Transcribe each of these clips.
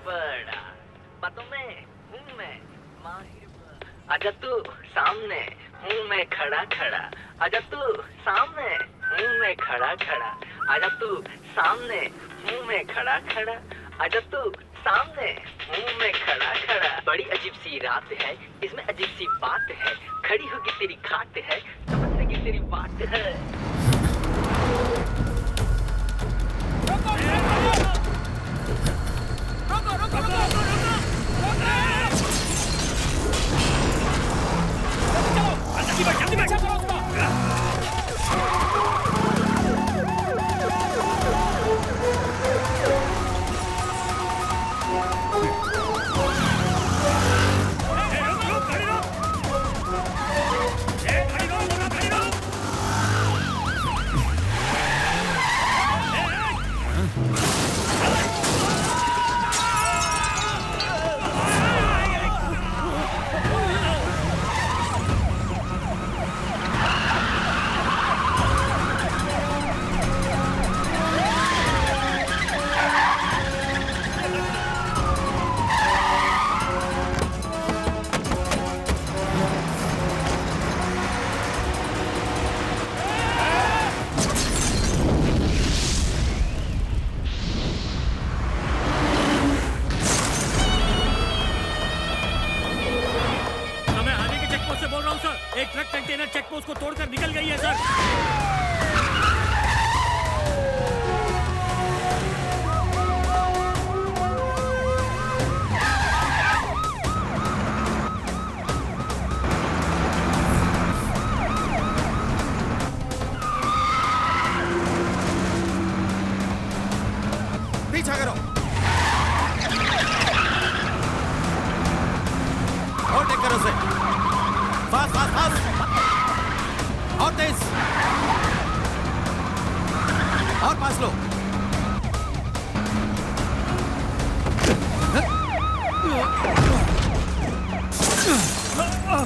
बड़ा बातों में हूँ मैं माहिर बड़ा। आजा तू सामने हूँ मैं खड़ा खड़ा, आजा तू सामने हूँ मैं खड़ा खड़ा, आजा तू सामने हूँ मैं खड़ा खड़ा, आजा तू सामने हूँ मैं खड़ा खड़ा। बड़ी अजीब सी रात है, इसमें अजीब सी बात है, खड़ी होगी तेरी खाट है, समझेगी तेरी बात है। जल्दी बैठ चलो उसको। एक ट्रक कंटेनर चेक पोस्ट को तोड़कर निकल गई है सर। पीछा करो और टेक करो से फास्ट फास्ट फास्ट और तेज और पास लो।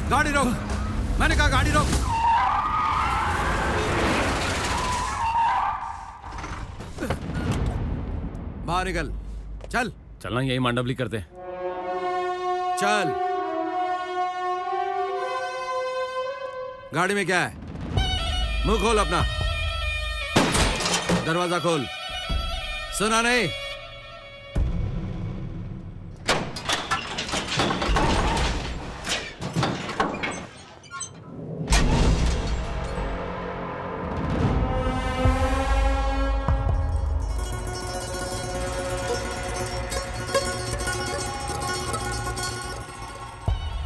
गाड़ी रोक, मैंने कहा गाड़ी रोक। बाहर निकल, चल। चलना यही मांडवली करते हैं। चल। गाड़ी में क्या है? मुंह खोल अपना, दरवाजा खोल। सुना नहीं?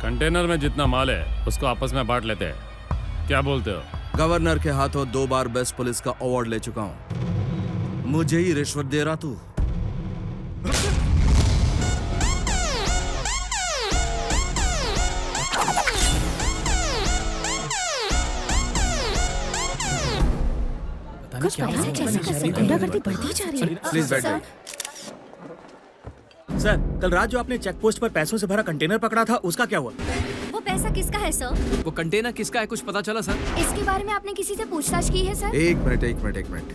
कंटेनर में जितना माल है उसको आपस में बांट लेते हैं, क्या बोलते हो? गवर्नर के हाथों 2 बार बेस्ट पुलिस का अवार्ड ले चुका हूं, मुझे ही रिश्वत दे रहा तू? कुछ पैसे कैसे कर सकते हैं? गुंडागर्दी बढ़ती जा रही है। प्लीज बैठ जाओ। सर, कल रात जो आपने चेक पोस्ट पर पैसों से भरा कंटेनर पकड़ा था, उसका क्या हुआ? वो पैसा किसका है सर? वो कंटेनर किसका है कुछ पता चला सर? इसके बारे में आपने किसी से पूछताछ की है सर? एक मिनट।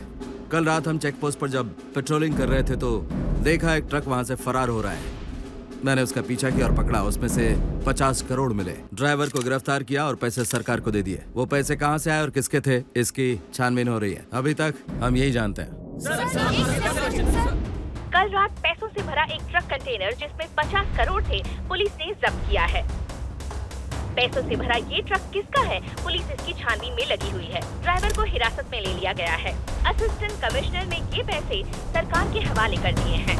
कल रात हम चेक पोस्ट पर जब पेट्रोलिंग कर रहे थे तो देखा एक ट्रक वहां से फरार हो रहा है। मैंने उसका पीछा किया और पकड़ा, उसमें से 50 करोड़ मिले। ड्राइवर को गिरफ्तार किया और पैसे सरकार को दे दिए। वो पैसे कहां से आए और किसके थे, इसकी छानबीन हो रही है। अभी तक हम यही जानते हैं। कल रात पैसों से भरा एक ट्रक कंटेनर जिसमें 50 करोड़ थे, पुलिस ने जब्त किया है। पैसों से भरा ये ट्रक किसका है, पुलिस इसकी छानबीन में लगी हुई है। ड्राइवर को हिरासत में ले लिया गया है। असिस्टेंट कमिश्नर ने ये पैसे सरकार के हवाले कर दिए हैं।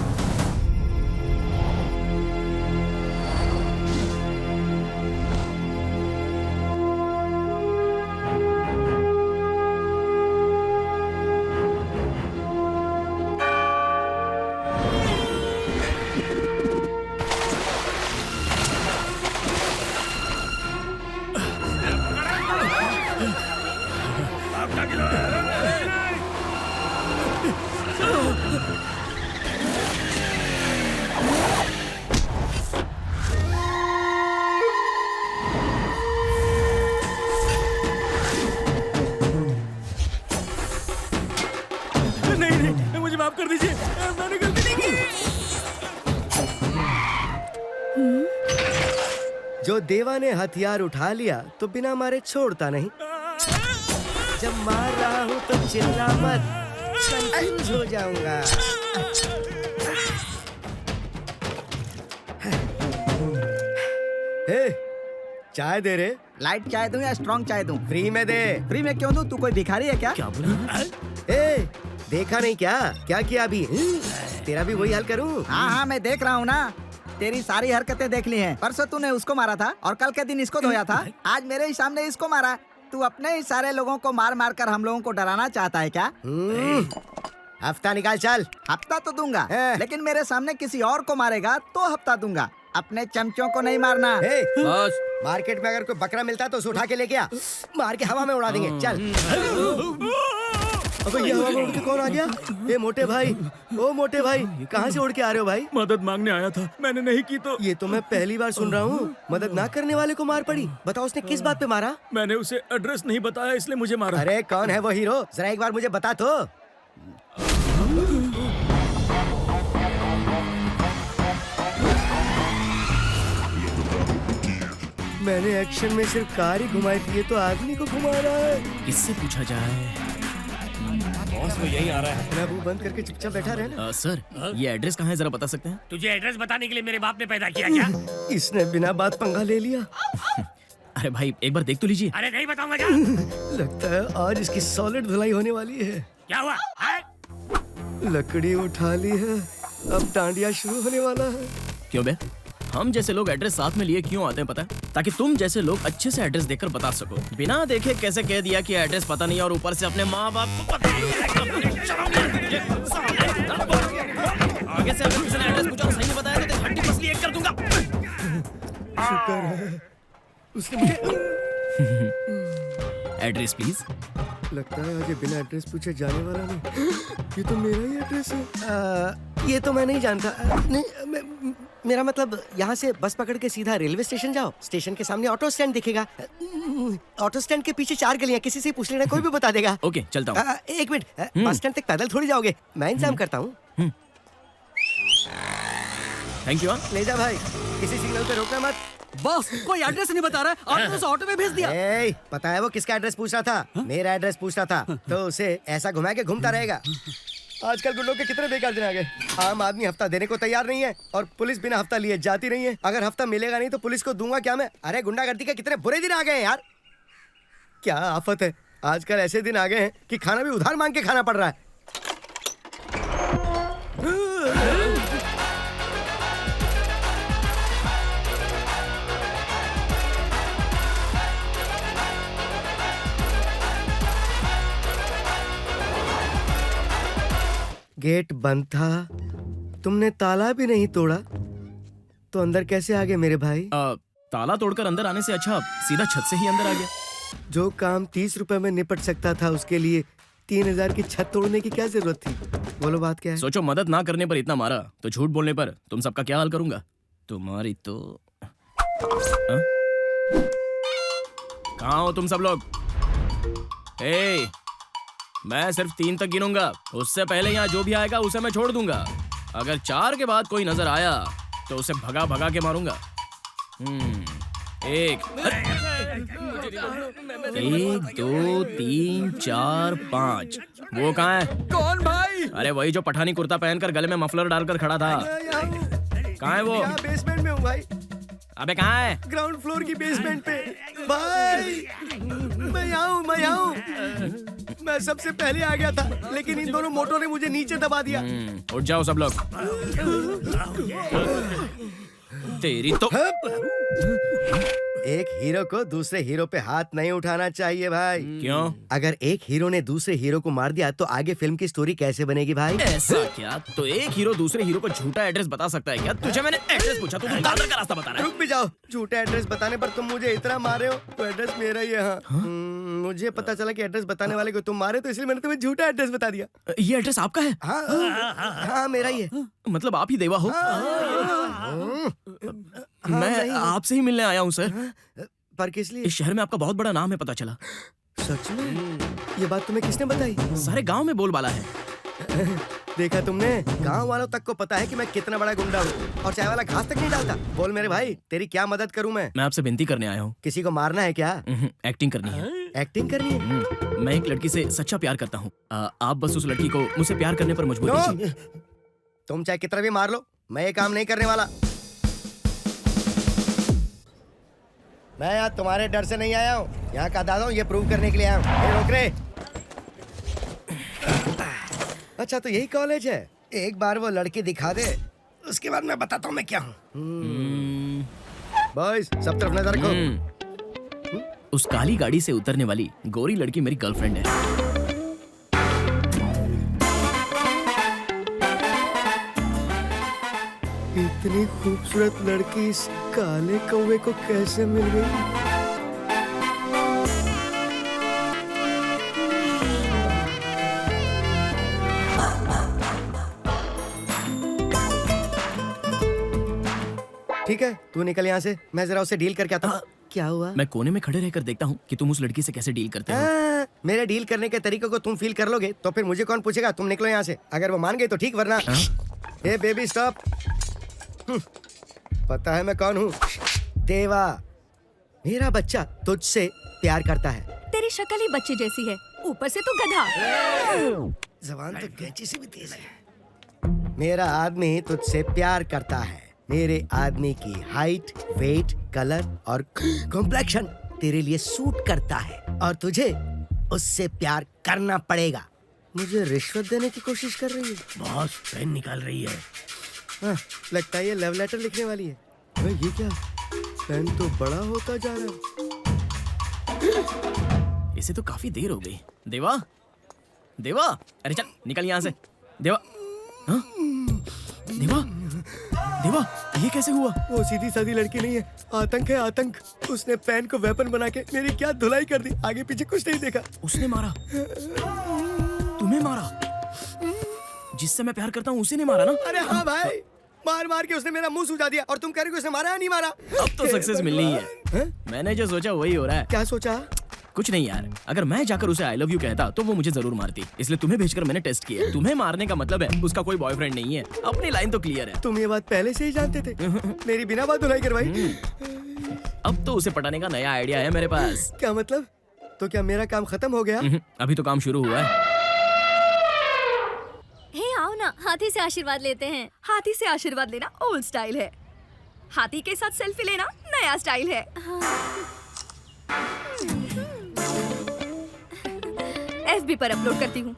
नहीं, मुझे माफ कर दीजिए, मैंने गलती नहीं की। जो देवा ने हथियार उठा लिया तो बिना मारे छोड़ता नहीं। जब मार रहा हूँ तो चिल्ला मत, कंफ्यूज हो जाऊंगा। हे, चाय दे रे। लाइट चाय दूं या स्ट्रॉन्ग चाय दूं? फ्री में दे। फ्री में क्यों दूं? तू कोई भिखारी है क्या? क्या बोला? ए, देखा नहीं क्या क्या किया अभी? तेरा भी वही हाल करूं? हाँ मैं देख रहा हूँ ना, तेरी सारी हरकतें देख ली हैं। परसों तूने उसको मारा था और कल के दिन इसको धोया था, आज मेरे ही सामने इसको मारा। तू अपने ही सारे लोगों को मार मार कर हम लोगों को डराना चाहता है क्या? हफ्ता निकाल चल। हफ्ता तो दूंगा, लेकिन मेरे सामने किसी और को मारेगा तो हफ्ता दूंगा। अपने चमचों को नहीं मारना। बस मार्केट में अगर कोई बकरा मिलता है तो उसे उठा के लेके आ, मार के हवा में उड़ा देंगे। चल। अबे ये हवा में उड़ के कौन आ गया? ये मोटे भाई, ओ मोटे भाई, कहाँ से उड़ के आ रहे हो भाई? मदद मांगने आया था, मैंने नहीं की तो। ये तो मैं पहली बार सुन रहा हूँ, मदद ना करने वाले को मार पड़ी। बताओ उसने किस बात पे मारा? मैंने उसे एड्रेस नहीं बताया इसलिए मुझे मारा। अरे कौन है वो हीरो? जरा एक बार मुझे बता तो। मैंने एक्शन में सिर्फ कार ही घुमाई थी, ये तो आदमी को घुमा रहा है। इससे पूछा जाए। बॉस वो यही आ रहा है। अपना मुंह बंद करके चुपचाप बैठा रहे ना। सर, ये एड्रेस कहाँ है जरा बता सकते हैं? तुझे एड्रेस बताने के लिए मेरे बाप ने पैदा किया क्या? इसने बिना बात पंगा ले लिया। अरे भाई एक बार देख तो लीजिए। अरे नहीं बताऊंगा क्या? लगता है आज इसकी सॉलिड धुलाई होने वाली है। क्या हुआ? लकड़ी उठा ली है, अब डांडिया शुरू होने वाला है। क्यों बे? हम जैसे लोग एड्रेस साथ में लिए क्यों आते हैं पता है? ताकि तुम जैसे लोग अच्छे से एड्रेस देखकर बता सको। बिना देखे कैसे कह दिया कि एड्रेस पता नहीं और ऊपर से अपने माँ बाप को पता नहीं। आगे से अगर किसी ने एड्रेस पूछा सही नहीं बताया तो हड्डी पसली एक कर दूंगा। शुक्र है उसने मुझे एड्रेस प्लीज। लगता है आज ये बिना एड्रेस पूछे जाने वाला नहीं। ये तो मेरा ही एड्रेस है। ये तो मैं नहीं जानता। नहीं, मेरा मतलब यहाँ से बस पकड़ के सीधा रेलवे स्टेशन जाओ, स्टेशन के सामने ऑटो स्टैंड दिखेगा। ऑटो स्टैंड के पीछे 4 गलियां, किसी से पूछ लेना, कोई भी बता देगा। ओके चलता हूँ। एक मिनट, बस स्टैंड तक पैदल थोड़ी जाओगे, मैं इंतजाम करता हूँ। Thank you. ले जा भाई, किसी सिग्नल पे रोकना मत। बॉस कोई एड्रेस नहीं बता रहा है, ऑटो में भेज दिया। पता है वो किसका एड्रेस पूछ रहा था? मेरा एड्रेस पूछ रहा था, तो उसे ऐसा घुमा के घूमता रहेगा। आजकल गुंडों के कितने बेकार दिन आ गए। आम आदमी हफ्ता देने को तैयार नहीं है और पुलिस बिना हफ्ता लिए जाती नहीं है। अगर हफ्ता मिलेगा नहीं तो पुलिस को दूंगा क्या मैं? अरे गुंडागर्दी के कितने बुरे दिन आ गए यार। क्या आफत है, आजकल ऐसे दिन आ गए हैं कि खाना भी उधार मांग के खाना पड़ रहा है। गेट बंद था, तुमने ताला भी नहीं तोड़ा, तो अंदर कैसे आ गए मेरे भाई? ताला तोड़कर अंदर आने से अच्छा सीधा छत से ही अंदर आ गया। जो काम 30 रुपए में निपट सकता था उसके लिए 3000 की छत तोड़ने की क्या जरूरत थी? बोलो बात क्या है? सोचो मदद ना करने पर इतना मारा तो झूठ बोलने पर तुम सबका क्या हाल करूंगा? तुम्हारी तो कहाँ हो तुम सब लोग? मैं सिर्फ 3 तक गिनूंगा, उससे पहले यहाँ जो भी आएगा उसे मैं छोड़ दूंगा। अगर 4 के बाद कोई नजर आया तो उसे भगा भगा के मारूंगा। 1 2 3 4 5। वो कहाँ है? कौन भाई? अरे वही जो पठानी कुर्ता पहनकर गले में मफलर डालकर खड़ा था। कहाँ है वो? बेसमेंट में हूँ भाई। अबे कहाँ है? ग्राउंड फ्लोर की बेसमेंट पे भाई। मैं यहाँ हूँ। मैं सबसे पहले आ गया था, लेकिन इन दोनों मोटों ने मुझे नीचे दबा दिया। उठ जाओ सब लोग। तेरी तो एक हीरो को दूसरे हीरो पे हाथ नहीं उठाना चाहिए भाई। क्यों? अगर एक हीरो ने दूसरे हीरो को मार दिया तो आगे फिल्म की स्टोरी कैसे बनेगी भाई? ऐसा क्या? तो एक हीरो दूसरे हीरो को झूठा एड्रेस बता सकता है क्या? तुझे मैंने एड्रेस पूछा, तू दादर का रास्ता बता रहा है। रुक भी जाओ, झूठा एड्रेस बताने पर तुम मुझे इतना मारे हो तो एड्रेस मेरा ही है। हाँ। मुझे पता चला कि एड्रेस बताने वाले को तुम मारे, तो इसलिए मैंने तुम्हें झूठा एड्रेस बता दिया। ये एड्रेस आपका है? हाँ मेरा ही है। मतलब आप ही देवा हो? मैं आपसे ही मिलने आया हूँ सर। पर किस लिए? इस शहर में आपका बहुत बड़ा नाम है, पता चला। सच में? ये बात तुम्हें किसने बताई? सारे गांव में बोलबाला है। देखा तुमने, गांव वालों तक को पता है कि मैं कितना बड़ा गुंडा हूँ और चाय वाला घास तक नहीं डालता। बोल मेरे भाई, तेरी क्या मदद करूँ मैं? मैं आपसे विनती करने आया हूँ। किसी को मारना है क्या? एक्टिंग करनी है। एक्टिंग करनी है? मैं एक लड़की से सच्चा प्यार करता हूँ। आप बस उस लड़की को मुझसे प्यार करने पर मजबूर कीजिए। तुम चाहे कितना भी मार लो, मैं ये काम नहीं करने वाला। मैं यहाँ तुम्हारे डर से नहीं आया हूँ, यहाँ का दादा हूँ, ये प्रूव करने के लिए आया हूँ। रोक रे। अच्छा तो यही कॉलेज है? एक बार वो लड़की दिखा दे, उसके बाद मैं बताता हूँ मैं क्या हूँ। बॉयज सब तरफ नजर रखो। उस काली गाड़ी से उतरने वाली गोरी लड़की मेरी गर्लफ्रेंड है। इतनी खूबसूरत लड़की इस काले कौवे को कैसे मिल गई? ठीक है, तू निकल यहाँ से, मैं जरा उसे डील करके आता हूँ। क्या हुआ? मैं कोने में खड़े रहकर देखता हूँ कि तुम उस लड़की से कैसे डील करते हो। मेरे डील करने के तरीकों को तुम फील कर लोगे तो फिर मुझे कौन पूछेगा? तुम निकलो यहाँ से। अगर वो मान गई तो ठीक, वरना ए बेबी स्टॉप। पता है मैं कौन हूँ? देवा। मेरा बच्चा तुझसे प्यार करता है। तेरी शक्ल ही बच्चे जैसी है, ऊपर से तू गधा। जबान तो कैंची से भी तेज है। मेरा आदमी तुझसे प्यार करता है। मेरे आदमी की हाइट, वेट, कलर और कॉम्प्लेक्शन तेरे लिए सूट करता है और तुझे उससे प्यार करना पड़ेगा। मुझे रिश्वत देने की कोशिश कर रही है। बॉस पेन निकाल रही है। हाँ, लगता है ये लव लेटर लिखने वाली है। अरे ये क्या? पेन तो बड़ा होता जा रहा है। इसे तो काफी देर हो गई। देवा, देवा, अरे चल निकल यहाँ से। देवा, हाँ? देवा, देवा, ये कैसे हुआ? वो सीधी सादी लड़की नहीं है, आतंक है आतंक। उसने पेन को वेपन बना के मेरी क्या धुलाई कर दी। आगे पीछे कुछ नहीं देखा। उसने मारा? तुम्हें मारा? जिससे मैं प्यार करता हूँ उसी ने मारा ना? अरे हाँ भाई, मार मार के उसने मेरा मुंह सूजा दिया और तुम कह रहे हो उसने मारा या नहीं मारा? अब तो सक्सेस मिलनी ही है। मैंने जो सोचा वही हो रहा है। क्या सोचा? कुछ नहीं यार, अगर मैं जाकर उसे आई लव यू कहता तो वो मुझे जरूर मारती, इसलिए तुम्हें भेजकर मैंने टेस्ट किया। तुम्हें मारने का मतलब है उसका कोई बॉयफ्रेंड नहीं है। अपनी लाइन तो क्लियर है। तुम ये बात पहले से ही जानते थे? मेरी बिना बात धुलाई करवाई। अब तो उसे पटाने का नया आइडिया है मेरे पास। क्या मतलब? तो क्या मेरा काम खत्म हो गया? अभी तो काम शुरू हुआ है। हे आओ ना, हाथी से आशीर्वाद लेते हैं। हाथी से आशीर्वाद लेना ओल्ड स्टाइल है, हाथी के साथ सेल्फी लेना नया स्टाइल है। FB पर अपलोड करती हूँ।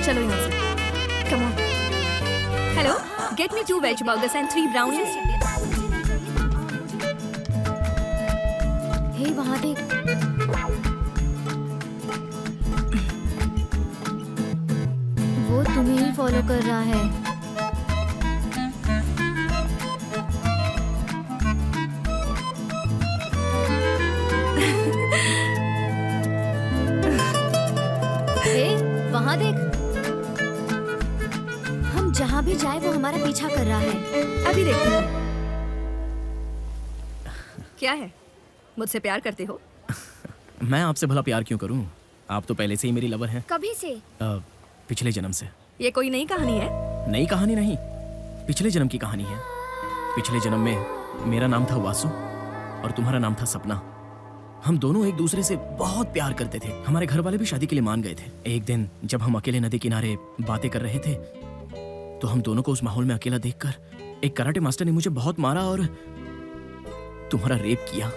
चलो यहाँ से। Come on. Hello, get me 2 veg burgers and 3 brownies. हे वहाँ देख। वो तुम्हें ही फॉलो कर रहा है। वहाँ देख, हम जहाँ भी जाए वो हमारा पीछा कर रहा है। अभी देखते हैं। क्या है? मुझसे प्यार करते हो? मैं आपसे भला प्यार क्यों करूं? आप तो पहले से ही मेरी लवर हैं। कभी से? पिछले जन्म से। ये कोई नई कहानी है? नई कहानी नहीं, पिछले जन्म की कहानी है। पिछले जन्म में मेरा नाम था वासु और तुम्हारा नाम था सपना। हम दोनों एक दूसरे से बहुत प्यार करते थे। हमारे घर वाले भी शादी के लिए मान गए थे। एक दिन जब हम अकेले नदी किनारे बातें कर रहे थे तो हम दोनों को उस माहौल में अकेला देखकर एक कराटे मास्टर ने मुझे बहुत मारा और तुम्हारा रेप किया।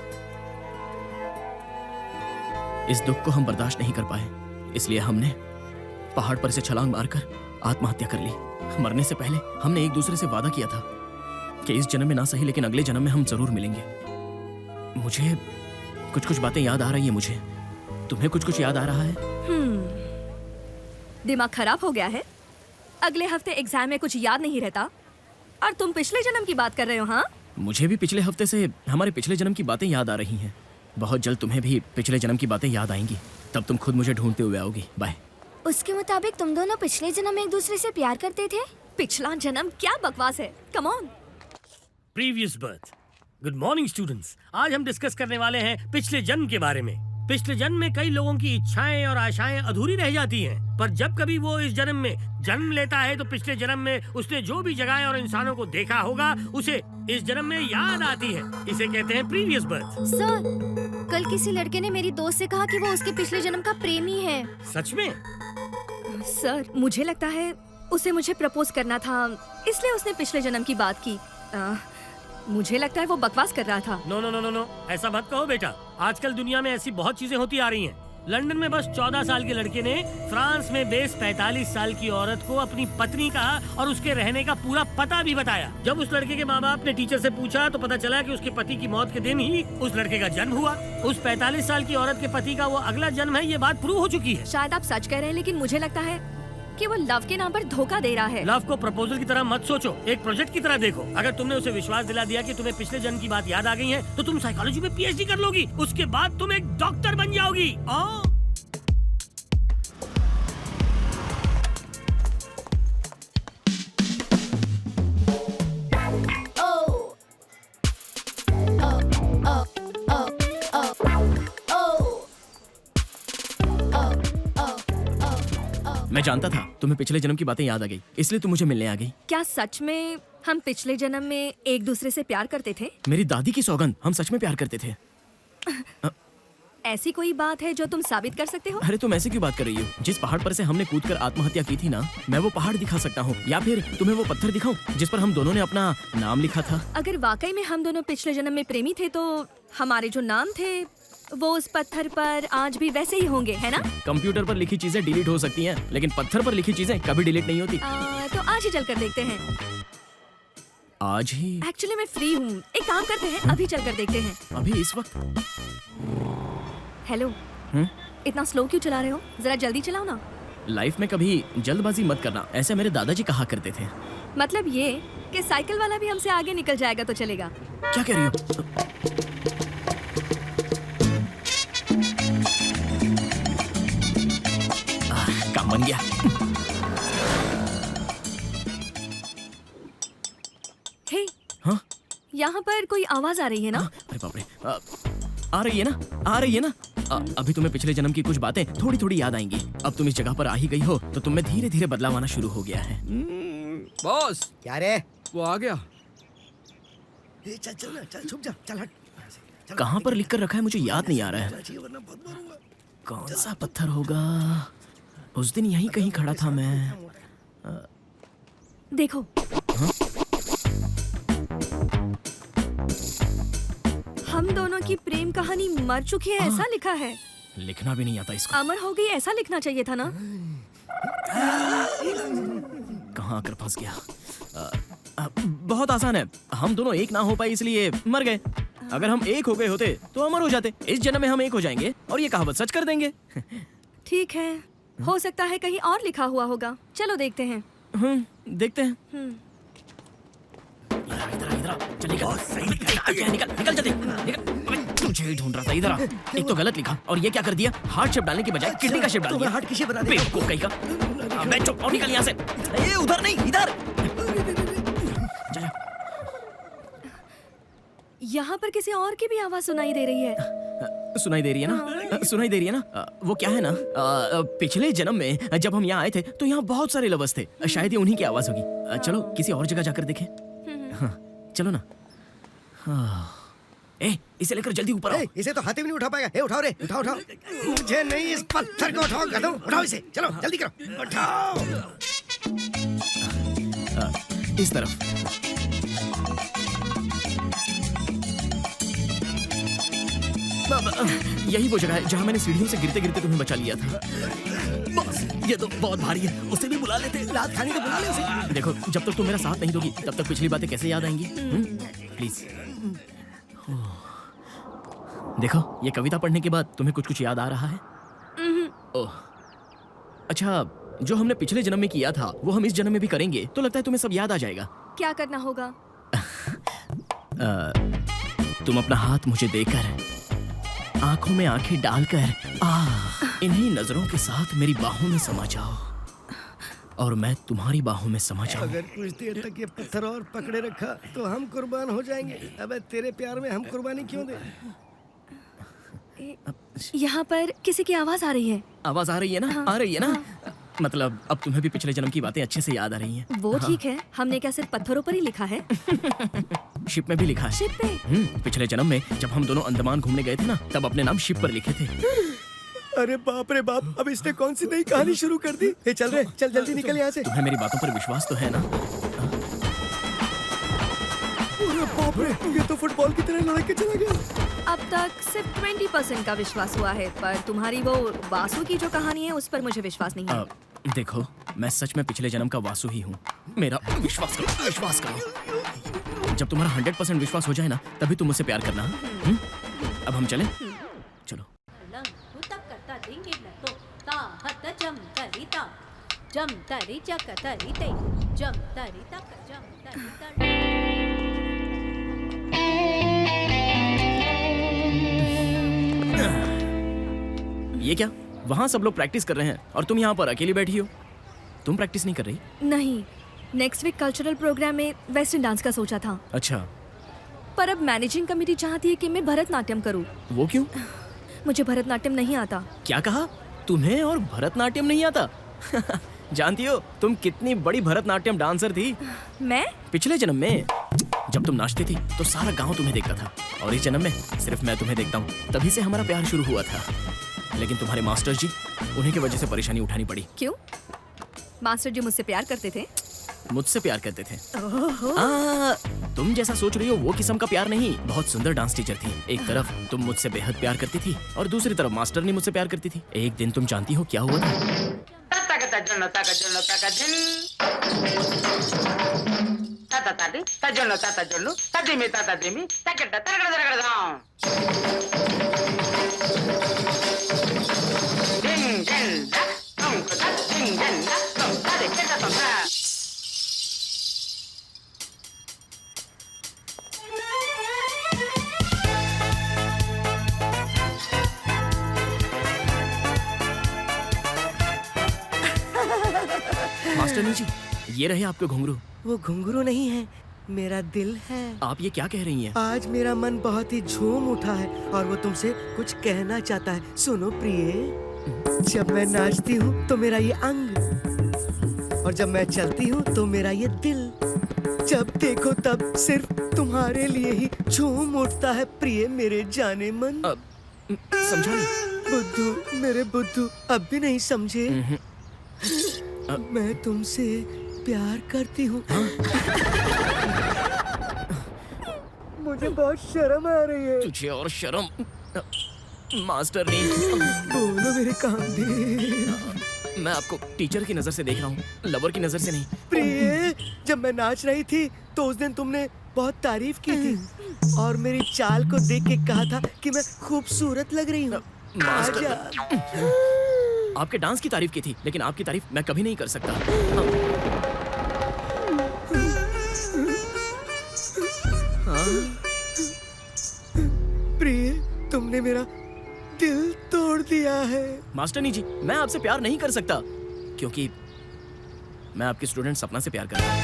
इस दुख को हम बर्दाश्त नहीं कर पाए, इसलिए हमने पहाड़ पर से छलांग मारकर आत्महत्या कर ली। मरने से पहले हमने एक दूसरे से वादा किया था कि इस जन्म में ना सही लेकिन अगले जन्म में हम जरूर मिलेंगे। मुझे कुछ कुछ बातें याद आ रही है। मुझे तुम्हें कुछ कुछ याद आ रहा है? दिमाग खराब हो गया है? अगले हफ्ते एग्जाम में कुछ याद नहीं रहता और तुम पिछले जन्म की बात कर रहे हो? हाँ, मुझे भी पिछले हफ्ते से हमारे पिछले जन्म की बातें याद आ रही हैं। बहुत जल्द तुम्हें भी पिछले जन्म की बातें याद आएंगी, तब तुम खुद मुझे ढूंढते हुए आओगी। बाय। उसके मुताबिक तुम दोनों पिछले जन्म में एक दूसरे से प्यार करते थे? पिछला जन्म क्या बकवास है। Come on. Previous birth good morning students. आज हम डिस्कस करने वाले हैं पिछले जन्म के बारे में। पिछले जन्म में कई लोगों की इच्छाएं और आशाएं अधूरी रह जाती हैं, पर जब कभी वो इस जन्म में जन्म लेता है तो पिछले जन्म में उसने जो भी जगहें और इंसानों को देखा होगा उसे इस जन्म में याद आती है। इसे कहते हैं प्रीवियस बर्थ। सर, कल किसी लड़के ने मेरी दोस्त से कहा कि वो उसके पिछले जन्म का प्रेमी है। सच में? सर, मुझे लगता है उसे मुझे प्रपोज करना था, इसलिए उसने पिछले जन्म की बात की। मुझे लगता है वो बकवास कर रहा था। No no no no no, ऐसा मत कहो बेटा। आजकल दुनिया में ऐसी बहुत चीजें होती आ रही हैं। लंदन में बस 14 साल के लड़के ने फ्रांस में बेस 45 साल की औरत को अपनी पत्नी कहा और उसके रहने का पूरा पता भी बताया। जब उस लड़के के माँ बाप ने टीचर से पूछा तो पता चला कि उसके पति की मौत के दिन ही उस लड़के का जन्म हुआ। उस 45 साल की औरत के पति का वो अगला जन्म है, ये बात प्रूव हो चुकी है। शायद आप सच कह रहे हैं, लेकिन मुझे लगता है कि वो लव के नाम पर धोखा दे रहा है। लव को प्रपोजल की तरह मत सोचो, एक प्रोजेक्ट की तरह देखो। अगर तुमने उसे विश्वास दिला दिया कि तुम्हें पिछले जन्म की बात याद आ गई है तो तुम साइकोलॉजी में PhD कर लोगी। उसके बाद तुम एक डॉक्टर बन जाओगी। मैं जानता था तुम्हें पिछले जन्म की बातें याद आ गई, इसलिए तुम मुझे मिलने आ गई। क्या सच में हम पिछले जन्म में एक दूसरे से प्यार करते थे? मेरी दादी की सौगंध, हम सच में प्यार करते थे। ऐसी कोई बात है जो तुम साबित कर सकते हो? अरे तुम ऐसे क्यों बात कर रही हो? जिस पहाड़ पर से हमने कूदकर आत्महत्या की थी ना, मैं वो पहाड़ दिखा सकता हूँ, या फिर तुम्हें वो पत्थर दिखाऊं जिस पर हम दोनों ने अपना नाम लिखा था। अगर वाकई में हम दोनों पिछले जन्म में प्रेमी थे तो हमारे जो नाम थे वो उस पत्थर पर आज भी वैसे ही होंगे, है ना? कंप्यूटर पर लिखी चीजें डिलीट हो सकती हैं, लेकिन पत्थर पर लिखी चीजें कभी डिलीट नहीं होती। तो आज ही चलकर देखते हैं। आज ही? एक्चुअली मैं फ्री हूँ, एक काम करते हैं, अभी चलकर देखते हैं। अभी इस वक्त? हेलो, इतना स्लो क्यों चला रहे हो? जरा जल्दी चलाओ ना। लाइफ में कभी जल्दबाजी मत करना, ऐसे मेरे दादाजी कहा करते थे। मतलब ये कि साइकिल वाला भी हमसे आगे निकल जाएगा तो चलेगा। क्या कह रही हो? काम बन गया। हे, हाँ? यहाँ पर कोई आवाज आ रही है ना? अरे बाप रे, आ रही है ना? आ रही है ना? अभी तुम्हें पिछले जन्म की कुछ बातें थोड़ी थोड़ी याद आएंगी। अब तुम इस जगह पर आ ही गई हो तो तुम में धीरे धीरे बदलाव आना शुरू हो गया है। बॉस, क्या रे? वो आ गया। चल चल ना, चल छुप जा, चल हट। कहाँ पर लिख कर रखा है मुझे याद नहीं आ रहा है। कौन सा पत्थर होगा? उस दिन यहीं कहीं खड़ा था मैं। देखो। हाँ? हम दोनों की प्रेम कहानी मर चुकी है, ऐसा लिखा है। लिखना भी नहीं आता इसको। अमर हो गई ऐसा लिखना चाहिए था ना? कहाँ आकर फंस गया। बहुत आसान है, हम दोनों एक ना हो पाए इसलिए मर गए। अगर हम एक हो गए होते तो अमर हो जाते। इस जन्म में हम एक हो जाएंगे और ये कहावत सच कर देंगे। ठीक है, हो सकता है कहीं और लिखा हुआ होगा। चलो देखते हैं। देखते हैं। इधर चल निकल जल्दी निकल। तुझे ही ढूंढ रहा था। इधर आ। एक तो गलत लिखा और ये क्या कर दिया? हार्ट शेप डालने की बजाय किडनी का शेप डाल दिया। हार्ट की शेप बना दिया। बेवकूफ कहीं का। मैं चुप और निकल यहाँ से। ये उधर नहीं, इधर। यहाँ पर किसी और की भी आवाज सुनाई दे रही है। सुनाई दे रही है ना? सुनाई दे रही है ना? वो क्या है ना, पिछले जन्म में जब हम यहाँ आए थे तो यहाँ बहुत सारे लवर्स थे। शायद ये उन्हीं की आवाज होगी। चलो किसी और जगह जाकर देखें। हाँ, चलो ना। इसे लेकर जल्दी ऊपर आओ। इसे तो हाथी भी नहीं उठा पाएगा। उठाओ रे, उठाओ उठाओ। मुझे नहीं, इस पत्थर को उठाओ। गधों, उठाओ इसे। चलो जल्दी करो, उठाओ। इस तरफ। यही वो जगह है जहाँ मैंने सीढ़ियों से गिरते गिरते तुम्हें बचा लिया था। बस, ये तो बहुत भारी है, उसे भी बुला लेते। रात खाने को बुला ले उसे। देखो, जब तक तुम मेरा साथ नहीं दोगी तब तक पिछली बातें कैसे याद आएंगी? प्लीज। देखो, ये कविता पढ़ने के बाद तुम्हें कुछ कुछ याद आ रहा है? ओह, अच्छा, जो हमने पिछले जन्म में किया था वो हम इस जन्म में भी करेंगे तो लगता है तुम्हें सब याद आ जाएगा। क्या करना होगा? तुम अपना हाथ मुझे देकर, आंखों में आंखें डालकर, इन्हीं नजरों के साथ मेरी बाहों में समा जाओ और मैं तुम्हारी बाहों में समा जाऊं। अगर कुछ देर तक ये पत्थर और पकड़े रखा तो हम कुर्बान हो जाएंगे। अबे तेरे प्यार में हम कुर्बानी क्यों दे? यहाँ पर किसी की आवाज आ रही है। आवाज आ रही है ना? हाँ, आ रही है ना? हाँ। मतलब अब तुम्हें भी पिछले जन्म की बातें अच्छे से याद आ रही हैं। वो ठीक है, हमने क्या सिर्फ पत्थरों पर ही लिखा है? शिप में भी लिखा है। शिप पे? पिछले जन्म में जब हम दोनों अंडमान घूमने गए थे ना, तब अपने नाम शिप पर लिखे थे। अरे बाप रे बाप, अब इसने कौन सी नई कहानी शुरू कर दी? ए, चल रे, चल जल्दी निकल यहाँ से। तुम्हें मेरी बातों पर विश्वास तो है ना? अरे बाप रे, ये तो फुटबॉल की तरह लड़क के चला गया। अब तक सिर्फ 20% का विश्वास हुआ है, पर तुम्हारी वो वासु की जो कहानी है उस पर मुझे विश्वास नहीं है। देखो, मैं सच में पिछले जन्म का वासु ही हूँ। मेरा विश्वास करो, विश्वास करो। जब तुम्हारा 100% विश्वास हो जाए ना, तभी तुम मुझसे प्यार करना। अब हम चलें? चलो। ये क्या? वहाँ सब लोग प्रैक्टिस कर रहे हैं और तुम यहाँ पर अकेली बैठी हो। तुम प्रैक्टिस नहीं कर रही? नहीं, नेक्स्ट वीक कल्चरल प्रोग्राम में वेस्टर्न डांस का सोचा था। अच्छा। पर अब मैनेजिंग कमेटी चाहती है कि मैं भरतनाट्यम करूं। वो क्यों? मुझे भरतनाट्यम नहीं आता। क्या कहा? तुम्हें और भरतनाट्यम नहीं आता? जानती हो तुम कितनी बड़ी भरतनाट्यम डांसर थी? मैं? पिछले जन्म में जब तुम नाचती थी तो सारा गांव तुम्हें देखता था, और इस जन्म में सिर्फ मैं तुम्हें देखता हूँ। तभी से हमारा प्यार शुरू हुआ था। लेकिन तुम्हारे मास्टर जी, उन्हीं की वजह से परेशानी उठानी पड़ी। क्यों? मास्टर जी मुझसे प्यार करते थे? मुझसे प्यार करते थे। तुम जैसा सोच रही हो वो किस्म का प्यार नहीं। बहुत सुंदर डांस टीचर थी। एक तरफ तुम मुझसे बेहद प्यार करती थी और दूसरी तरफ मास्टर ने मुझसे प्यार करती थी। एक दिन तुम जानती हो क्या हुआ था? मास्टरनी जी, ये रहे आपके घुंघरू। वो घुंघरू नहीं है, मेरा दिल है। आप ये क्या कह रही हैं? आज मेरा मन बहुत ही झूम उठा है और वो तुमसे कुछ कहना चाहता है। सुनो प्रिय, जब मैं नाचती हूँ तो मेरा ये अंग, और जब मैं चलती हूँ तो मेरा ये दिल, जब देखो तब सिर्फ तुम्हारे लिए ही झूम उठता है प्रिय मेरे जाने मन। समझा नहीं? बुद्धू, मेरे बुद्धू, अब भी नहीं समझे? मैं तुमसे प्यार करती हूँ। मुझे बहुत शर्म आ रही है। तुझे और शर्म? मास्टर नहीं, बोलो मेरे कामदेव। मैं आपको टीचर की नजर से देख रहा हूँ, लवर की नजर से नहीं। प्रिय, जब मैं नाच रही थी तो उस दिन तुमने बहुत तारीफ की थी और मेरी चाल को देख के कहा था कि मैं खूबसूरत लग रही हूँ। आपके डांस की तारीफ की थी, लेकिन आपकी तारीफ मैं कभी नहीं कर सकता। प्रिय, तुमने मेरा दिल तोड़ दिया है। मास्टरनी जी, मैं आपसे प्यार नहीं कर सकता क्योंकि मैं आपके स्टूडेंट सपना से प्यार कर रहा हूँ।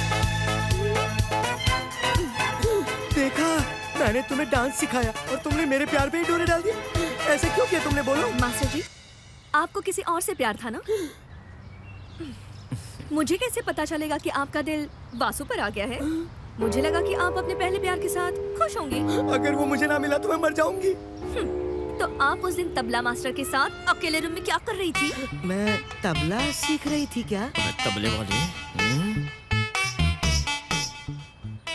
देखा, मैंने तुम्हें डांस सिखाया और तुमने मेरे प्यार पे ही डोरे डाल दिए। ऐसे क्यों किया तुमने? बोलो। मास्टर जी, आपको किसी और से प्यार था ना? मुझे कैसे पता चलेगा कि आपका दिल वासु पर आ गया है? मुझे लगा कि आप अपने पहले प्यार के साथ खुश होंगे। अगर वो मुझे ना मिला तो मैं मर जाऊंगी। तो आप उस दिन तबला मास्टर के साथ अकेले रूम में क्या कर रही थी? मैं तबला सीख रही थी। क्या? तबले वाले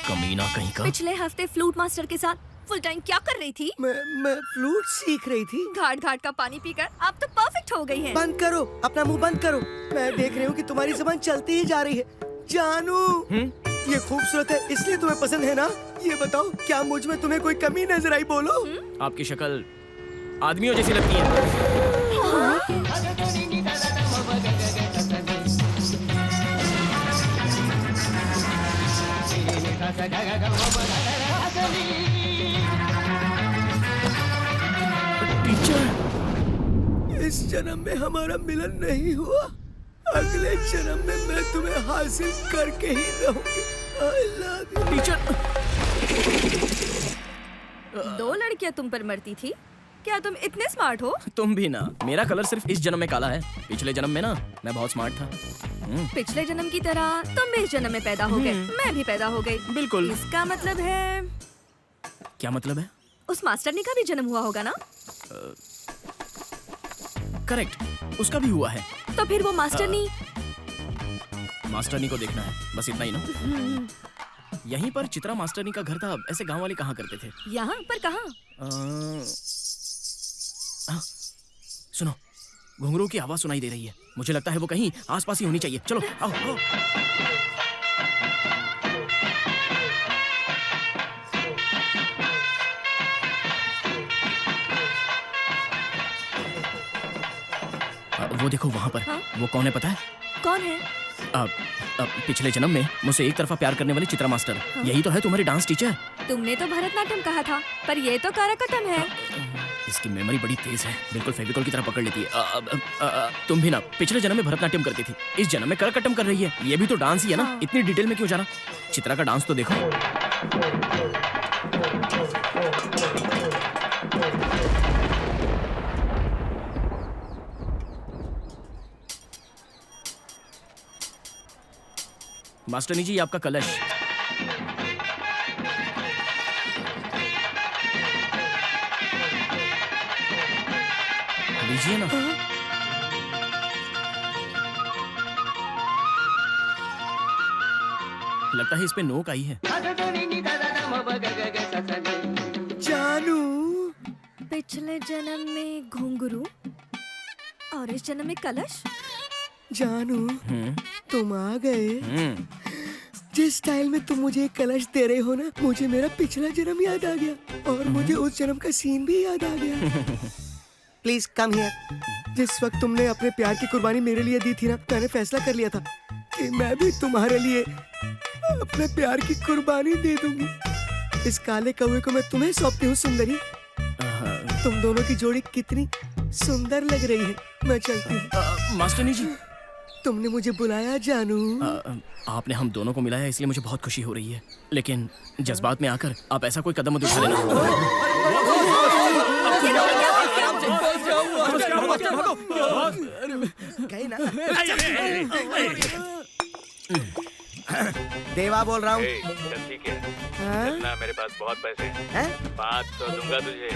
कमीना कहीं का। पिछले हफ्ते फ्लूट मास्टर के साथ फुल टाइम क्या कर रही थी? मैं फ्लूट सीख रही थी। घाट घाट का पानी पीकर आप तो परफेक्ट हो गई हैं। बंद करो, अपना मुंह बंद करो। मैं देख रही हूँ कि तुम्हारी जुबान चलती ही जा रही है। जानू, ये खूबसूरत है इसलिए तुम्हें पसंद है ना? ये बताओ, क्या मुझ में तुम्हें कोई कमी नजर आई? बोलो। आपकी शक्ल आदमियों जैसी लगती है। टीचर, इस जन्म में हमारा मिलन नहीं हुआ। अगले जन्म में मैं तुम्हें हासिल करके ही रहूंगी। I love you। टीचर, 2 लड़कियां तुम पर मरती थी, क्या तुम इतने स्मार्ट हो? तुम भी ना। मेरा कलर सिर्फ इस जन्म में काला है, पिछले जन्म में ना मैं बहुत स्मार्ट था। पिछले जन्म की तरह तुम भी इस जन्म में पैदा हो गए, मैं भी पैदा हो गई। बिल्कुल। इसका मतलब है क्या मतलब है? उस मास्टरनी का भी जन्म हुआ होगा ना? करेक्ट, उसका भी हुआ है। तो फिर वो मास्टरनी मास्टरनी को देखना है, बस इतना ही ना। यहीं पर चित्रा मास्टरनी का घर था। ऐसे गांव वाले कहाँ करते थे? यहाँ पर कहाँ? सुनो, घुंघरू की आवाज सुनाई दे रही है। मुझे लगता है वो कहीं आसपास ही होनी चाहिए। चलो आओ आओ। वो देखो वहाँ पर। हाँ? वो कौन है पता है? कौन है? पिछले जन्म में मुझसे एक तरफा प्यार करने वाली चित्रा मास्टर। हाँ? यही तो है तुम्हारी डांस टीचर। तुमने तो भरतनाट्यम कहा था, पर ये तो कराकटम है। इसकी मेमोरी बड़ी तेज है, बिल्कुल फेविकोल की तरह पकड़ लेती है। तुम भी ना पिछले जन्म में भरतनाट्यम करती थी, इस जन्म में करकटम कर रही है। ये भी तो डांस ही है ना। हाँ। इतनी डिटेल में क्यों जाना? चित्रा का डांस तो देखो। मास्टरनी जी, आपका कलश। लीजिए ना। लगता है इस पे नोक आई है। जानू, पिछले जन्म में घुंघरू और इस जन्म में कलश। जानू तुम आ गए। जिस स्टाइल में तुम मुझे एक कलश दे रहे हो ना, मुझे मेरा पिछला जन्म याद आ गया और मुझे उस जन्म का सीन भी याद आ गया। Please come here. जिस वक्त तुमने अपने प्यार की कुर्बानी मेरे लिए दी थी ना, मैंने फैसला कर लिया था कि मैं भी तुम्हारे लिए अपने प्यार की कुर्बानी दे दूंगी। इस काले कौवे को मैं तुम्हें सौंपती हूँ सुंदरी। तुम दोनों की जोड़ी कितनी सुंदर लग रही है। मैं चलती हूँ। मास्टरनी जी, तुमने मुझे बुलाया जानू। आपने हम दोनों को मिलाया, इसलिए मुझे बहुत खुशी हो रही है। लेकिन जज्बात में आकर आप ऐसा कोई कदम मत उठा लेना। गए ना? देवा बोल रहा हूँ। ठीक है, चलना, मेरे पास बहुत पैसे हैं। 500 दूंगा तुझे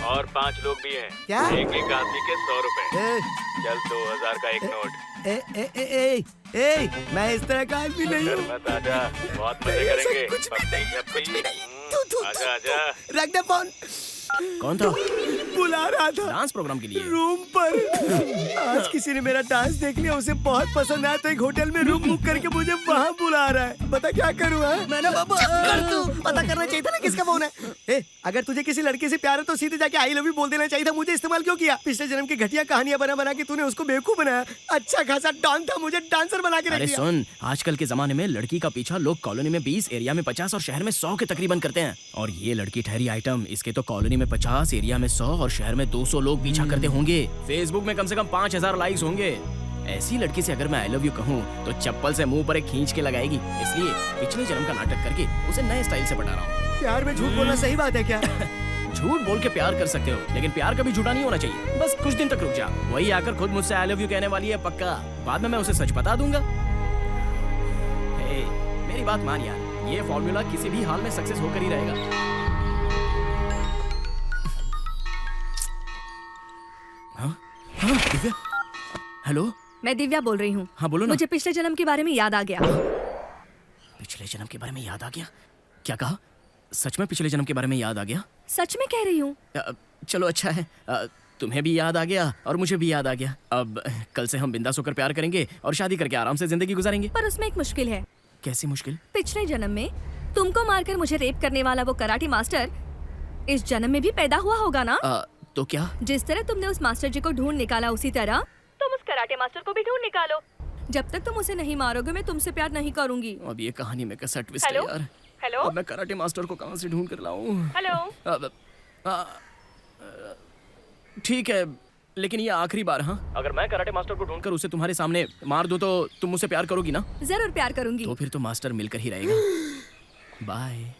और 5 लोग भी हैं। क्या? एक एक आदमी के 100 रुपए। चल 2000 का एक नोट। मैं इस तरह का आदमी नहीं हूँ। मत आजा, बहुत मजे करेंगे। कुछ भी नहीं। आजा आजा। रख दे फोन। कौन था? बुला रहा था डांस प्रोग्राम के लिए। रूम पर। आज किसी ने मेरा डांस देख लिया, उसे बहुत पसंद आया, तो एक होटल में रूम बुक करके मुझे वहाँ बुला रहा है। बता क्या करूँ? मैंने पता करना चाहिए था ना किसका फोन है। अगर तुझे किसी लड़के से प्यार है तो सीधे जाके आई लव यू बोल देना चाहिए था। मुझे इस्तेमाल क्यों किया? पिछले जन्म की घटिया कहानियां बना बना के तूने उसको बेवकूफ बनाया। अच्छा खासा डॉन था, मुझे डांसर बना के रख अरे दिया। सुन, आजकल के जमाने में लड़की का पीछा लोग कॉलोनी में 20, एरिया में 50 और शहर में 100 के तकरीबन करते हैं। और ये लड़की ठहरी आइटम, इसके तो कॉलोनी में 50, एरिया में 100 और शहर में 200 लोग पीछा करते होंगे। फेसबुक में कम से कम 5000 लाइक्स होंगे। ऐसी लड़की से अगर मैं आई लव यू कहूँ तो चप्पल से मुंह पर एक खींच के लगाएगी। इसलिए पिछले जन्म का नाटक करके उसे नए स्टाइल से पटा रहा हूँ। प्यार में झूठ बोलना सही बात है क्या? झूठ बोल के प्यार कर सकते हो, लेकिन प्यार कभी झूठा नहीं होना चाहिए। बस कुछ दिन तक रुक जा, वही आकर खुद मुझसे आई लव यू कहने वाली है पक्का। बाद में मैं उसे सच बता दूंगा। मेरी बात मान यार, ये फॉर्मूला किसी भी हाल में सक्सेस होकर ही रहेगा। दिव्या, हेलो, मैं दिव्या बोल रही हूँ। हाँ बोलो ना। मुझे पिछले जन्म के बारे में याद आ गया। पिछले जन्म के बारे में याद आ गया? क्या कहा? सच में पिछले जन्म के बारे में याद आ गया? सच में कह रही हूँ। चलो अच्छा है, तुम्हें भी याद आ गया और मुझे भी याद आ गया। अब कल से हम बिंदास होकर प्यार करेंगे और शादी करके आराम से जिंदगी गुजारेंगे। पर उसमें एक मुश्किल है। कैसी मुश्किल? पिछले जन्म में तुमको मारकर मुझे रेप करने वाला वो कराटे मास्टर इस जन्म में भी पैदा हुआ होगा ना? तो क्या? जिस तरह तुमने उस मास्टर जी को ढूंढ निकाला, उसी तरह तुम उस कराटे मास्टर को भी ढूंढ निकालो। जब तक तुम उसे नहीं मारोगे मैं तुमसे प्यार नहीं करूंगी। अब ये कहानी में कैसा ट्विस्ट है यार। हेलो, अब मैं कराटे मास्टर को कहाँ से ढूंढ कर लाऊं? हेलो। ठीक है, लेकिन ये आखिरी बार। हाँ, अगर मैं कराटे मास्टर को ढूंढकर उसे तुम्हारे सामने मार दूं तो तुम मुझसे प्यार करोगी ना? जरूर प्यार करूंगी। तो फिर तो मास्टर मिलकर ही रहेगा। बाय।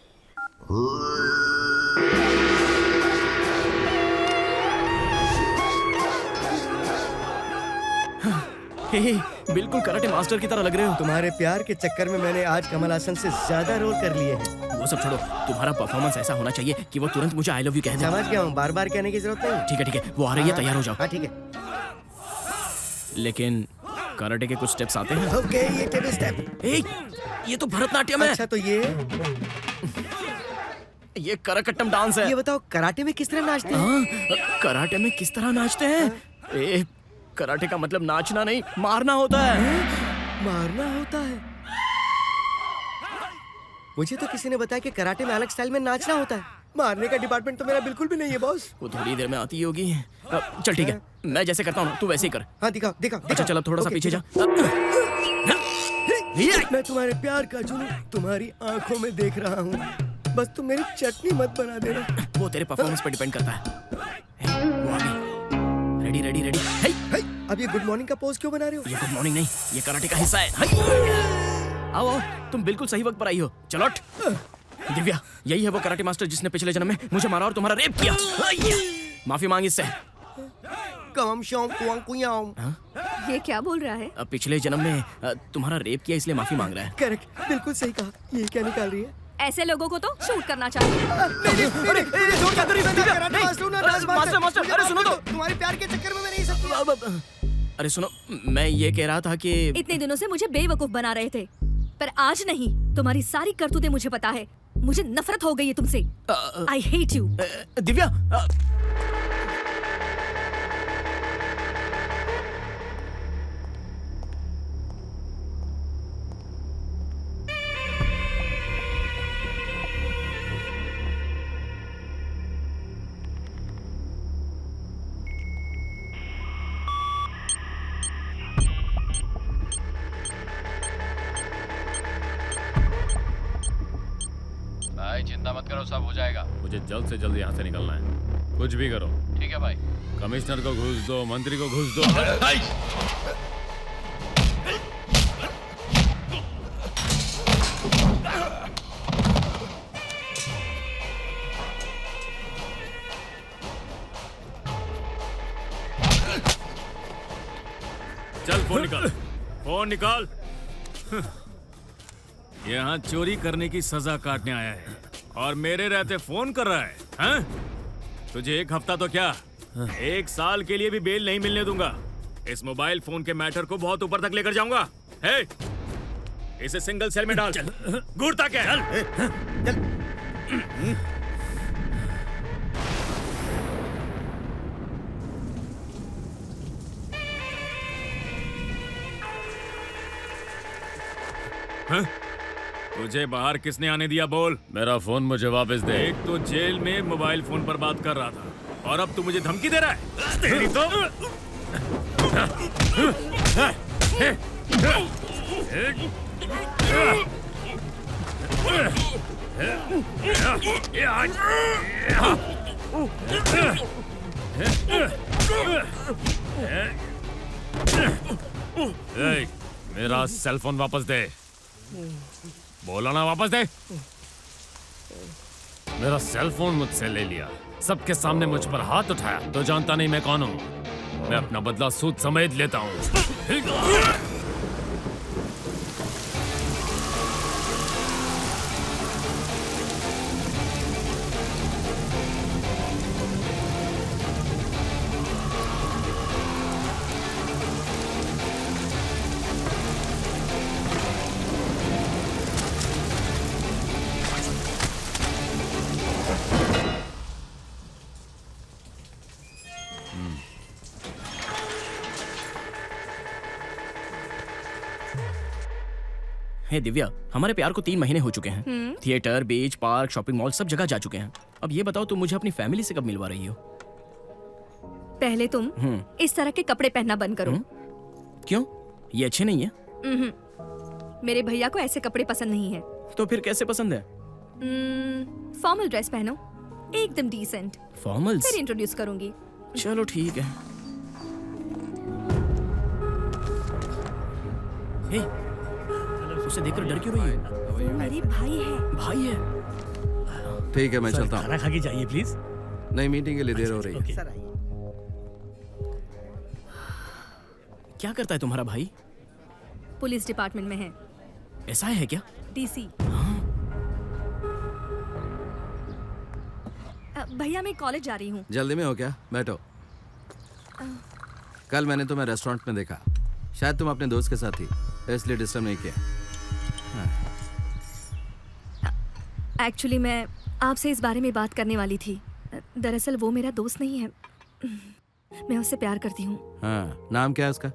हे, बिल्कुल कराटे मास्टर की तरह लग रहे हो। तुम्हारे प्यार के चक्कर में मैंने आज कमल हासन से ज्यादा रोल कर लिए हैं। वो सब छोड़ो, तुम्हारा परफॉर्मेंस ऐसा होना चाहिए कि वो तुरंत मुझे आई लव यू कह दे। समझ गया हूँ, बार बार कहने की जरूरत नहीं। ठीक है ठीक है, वो आ रही है, तैयार हो जाओ। हाँ ठीक है। लेकिन कराटे के कुछ स्टेप्स आते हैं। ओके, ये टेबल स्टेप। ये तो भरतनाट्यम है। अच्छा, तो ये करकट्टम डांस है। ये बताओ, कराटे में किस तरह नाचते हैं? हाँ, कराटे में किस तरह नाचते हैं? कराटे का मतलब नाचना नहीं, मारना होता है। मारना होता है? मुझे तो किसी ने बताया कि कराटे में अलग स्टाइल में नाचना होता है। मारने का डिपार्टमेंट तो मेरा बिल्कुल भी नहीं है बॉस। वो थोड़ी देर में आती होगी। चल ठीक है, मैं जैसे करता हूँ तू वैसे ही कर। हाँ, दिखाओ दिखाओ। अच्छा चल, अब थोड़ा सा पीछे जा। मैं तुम्हारे प्यार का जुनून तुम्हारी आंखों में देख रहा हूँ, बस तुम मेरी चटनी मत बना देना। वो तेरे परफॉर्मेंस पर डिपेंड करता है। वो आ गई। Ready ready ready. अब ये गुड मॉर्निंग का पोज क्यों बना रहे हो? ये गुड मॉर्निंग नहीं, ये कराटे का हिस्सा है। आओ आओ, तुम बिल्कुल सही वक्त पर आई हो। चलो उठ। दिव्या, यही है वो कराटे मास्टर जिसने पिछले जन्म में मुझे मारा और तुम्हारा रेप किया। माफी मांग इससे। ये क्या बोल रहा है? पिछले जन्म में तुम्हारा रेप किया इसलिए माफी मांग रहा है। करेक्ट, बिल्कुल सही कहा। ये क्या निकाल रही है? ऐसे लोगों को तो शूट करना चाहिए। मास्टर, अरे सुनो तो। तुम्हारे प्यार के चक्कर में मैं नहीं सकती। अरे सुनो, मैं ये कह रहा था कि इतने दिनों से मुझे बेवकूफ बना रहे थे, पर आज नहीं। तुम्हारी सारी करतूतें मुझे पता है। मुझे नफरत हो गई है तुमसे। I hate you. दिव्या, चिंता मत करो, सब हो जाएगा। मुझे जल्द से जल्द यहाँ से निकलना है। कुछ भी करो। ठीक है भाई। कमिश्नर को घूस दो, मंत्री को घूस दो। चल फोन निकाल, फोन निकाल। यहाँ चोरी करने की सजा काटने आया है और मेरे रहते फोन कर रहा है, हैं? तुझे 1 हफ्ता तो क्या 1 साल के लिए भी बेल नहीं मिलने दूंगा। इस मोबाइल फोन के मैटर को बहुत ऊपर तक लेकर जाऊंगा। हे, इसे सिंगल सेल में डाल। घूरता क्या? चल। हाँ? तुझे बाहर किसने आने दिया? बोल। मेरा फोन मुझे वापस दे। एक तो जेल में मोबाइल फोन पर बात कर रहा था और अब तू मुझे धमकी दे रहा है। तेरी तो मेरा सेल फोन वापस दे। बोला ना वापस दे। मेरा सेल फोन मुझसे ले लिया, सबके सामने मुझ पर हाथ उठाया। तो जानता नहीं मैं कौन हूँ। मैं अपना बदला सूद समेत लेता हूँ। हे दिव्या, हमारे प्यार को 3 महीने हो चुके हैं। थिएटर, बीच, पार्क, शॉपिंग मॉल, सब जगह जा चुके हैं। अब ये बताओ, तुम मुझे अपनी फैमिली से कब मिलवा रही हो? पहले तुम इस तरह के कपड़े पहनना बंद करो। क्यों? ये अच्छे नहीं है? मेरे भैया को ऐसे कपड़े पसंद नहीं है। तो फिर कैसे पसंद है? फॉर्मल ड्रेस पहनो, एकदम डिसेंट। फॉर्मल्स? फिर इंट्रोड्यूस करूंगी। चलो ठीक है। हे, उसे देखकर डर क्यों रही है? मेरी भाई है। भाई है। ठीक है, मैं सर, चलता हूँ। खाना खा के जाइए प्लीज। नहीं, मीटिंग के लिए देर हो रही है। सर आइए। क्या करता है तुम्हारा भाई? पुलिस डिपार्टमेंट में है। ऐसा है क्या? डीसी। भैया मैं कॉलेज जा रही हूँ। जल्दी में हो क्या? बैठो। कल मैंने तुम्हें रेस्टोरेंट में देखा, शायद तुम अपने दोस्त के साथ थी, इसलिए डिस्टर्ब नहीं किया। एक्चुअली मैं आपसे इस बारे में बात करने वाली थी। दरअसल वो मेरा दोस्त नहीं है, मैं उससे प्यार करती हूँ। हाँ, नाम क्या है उसका?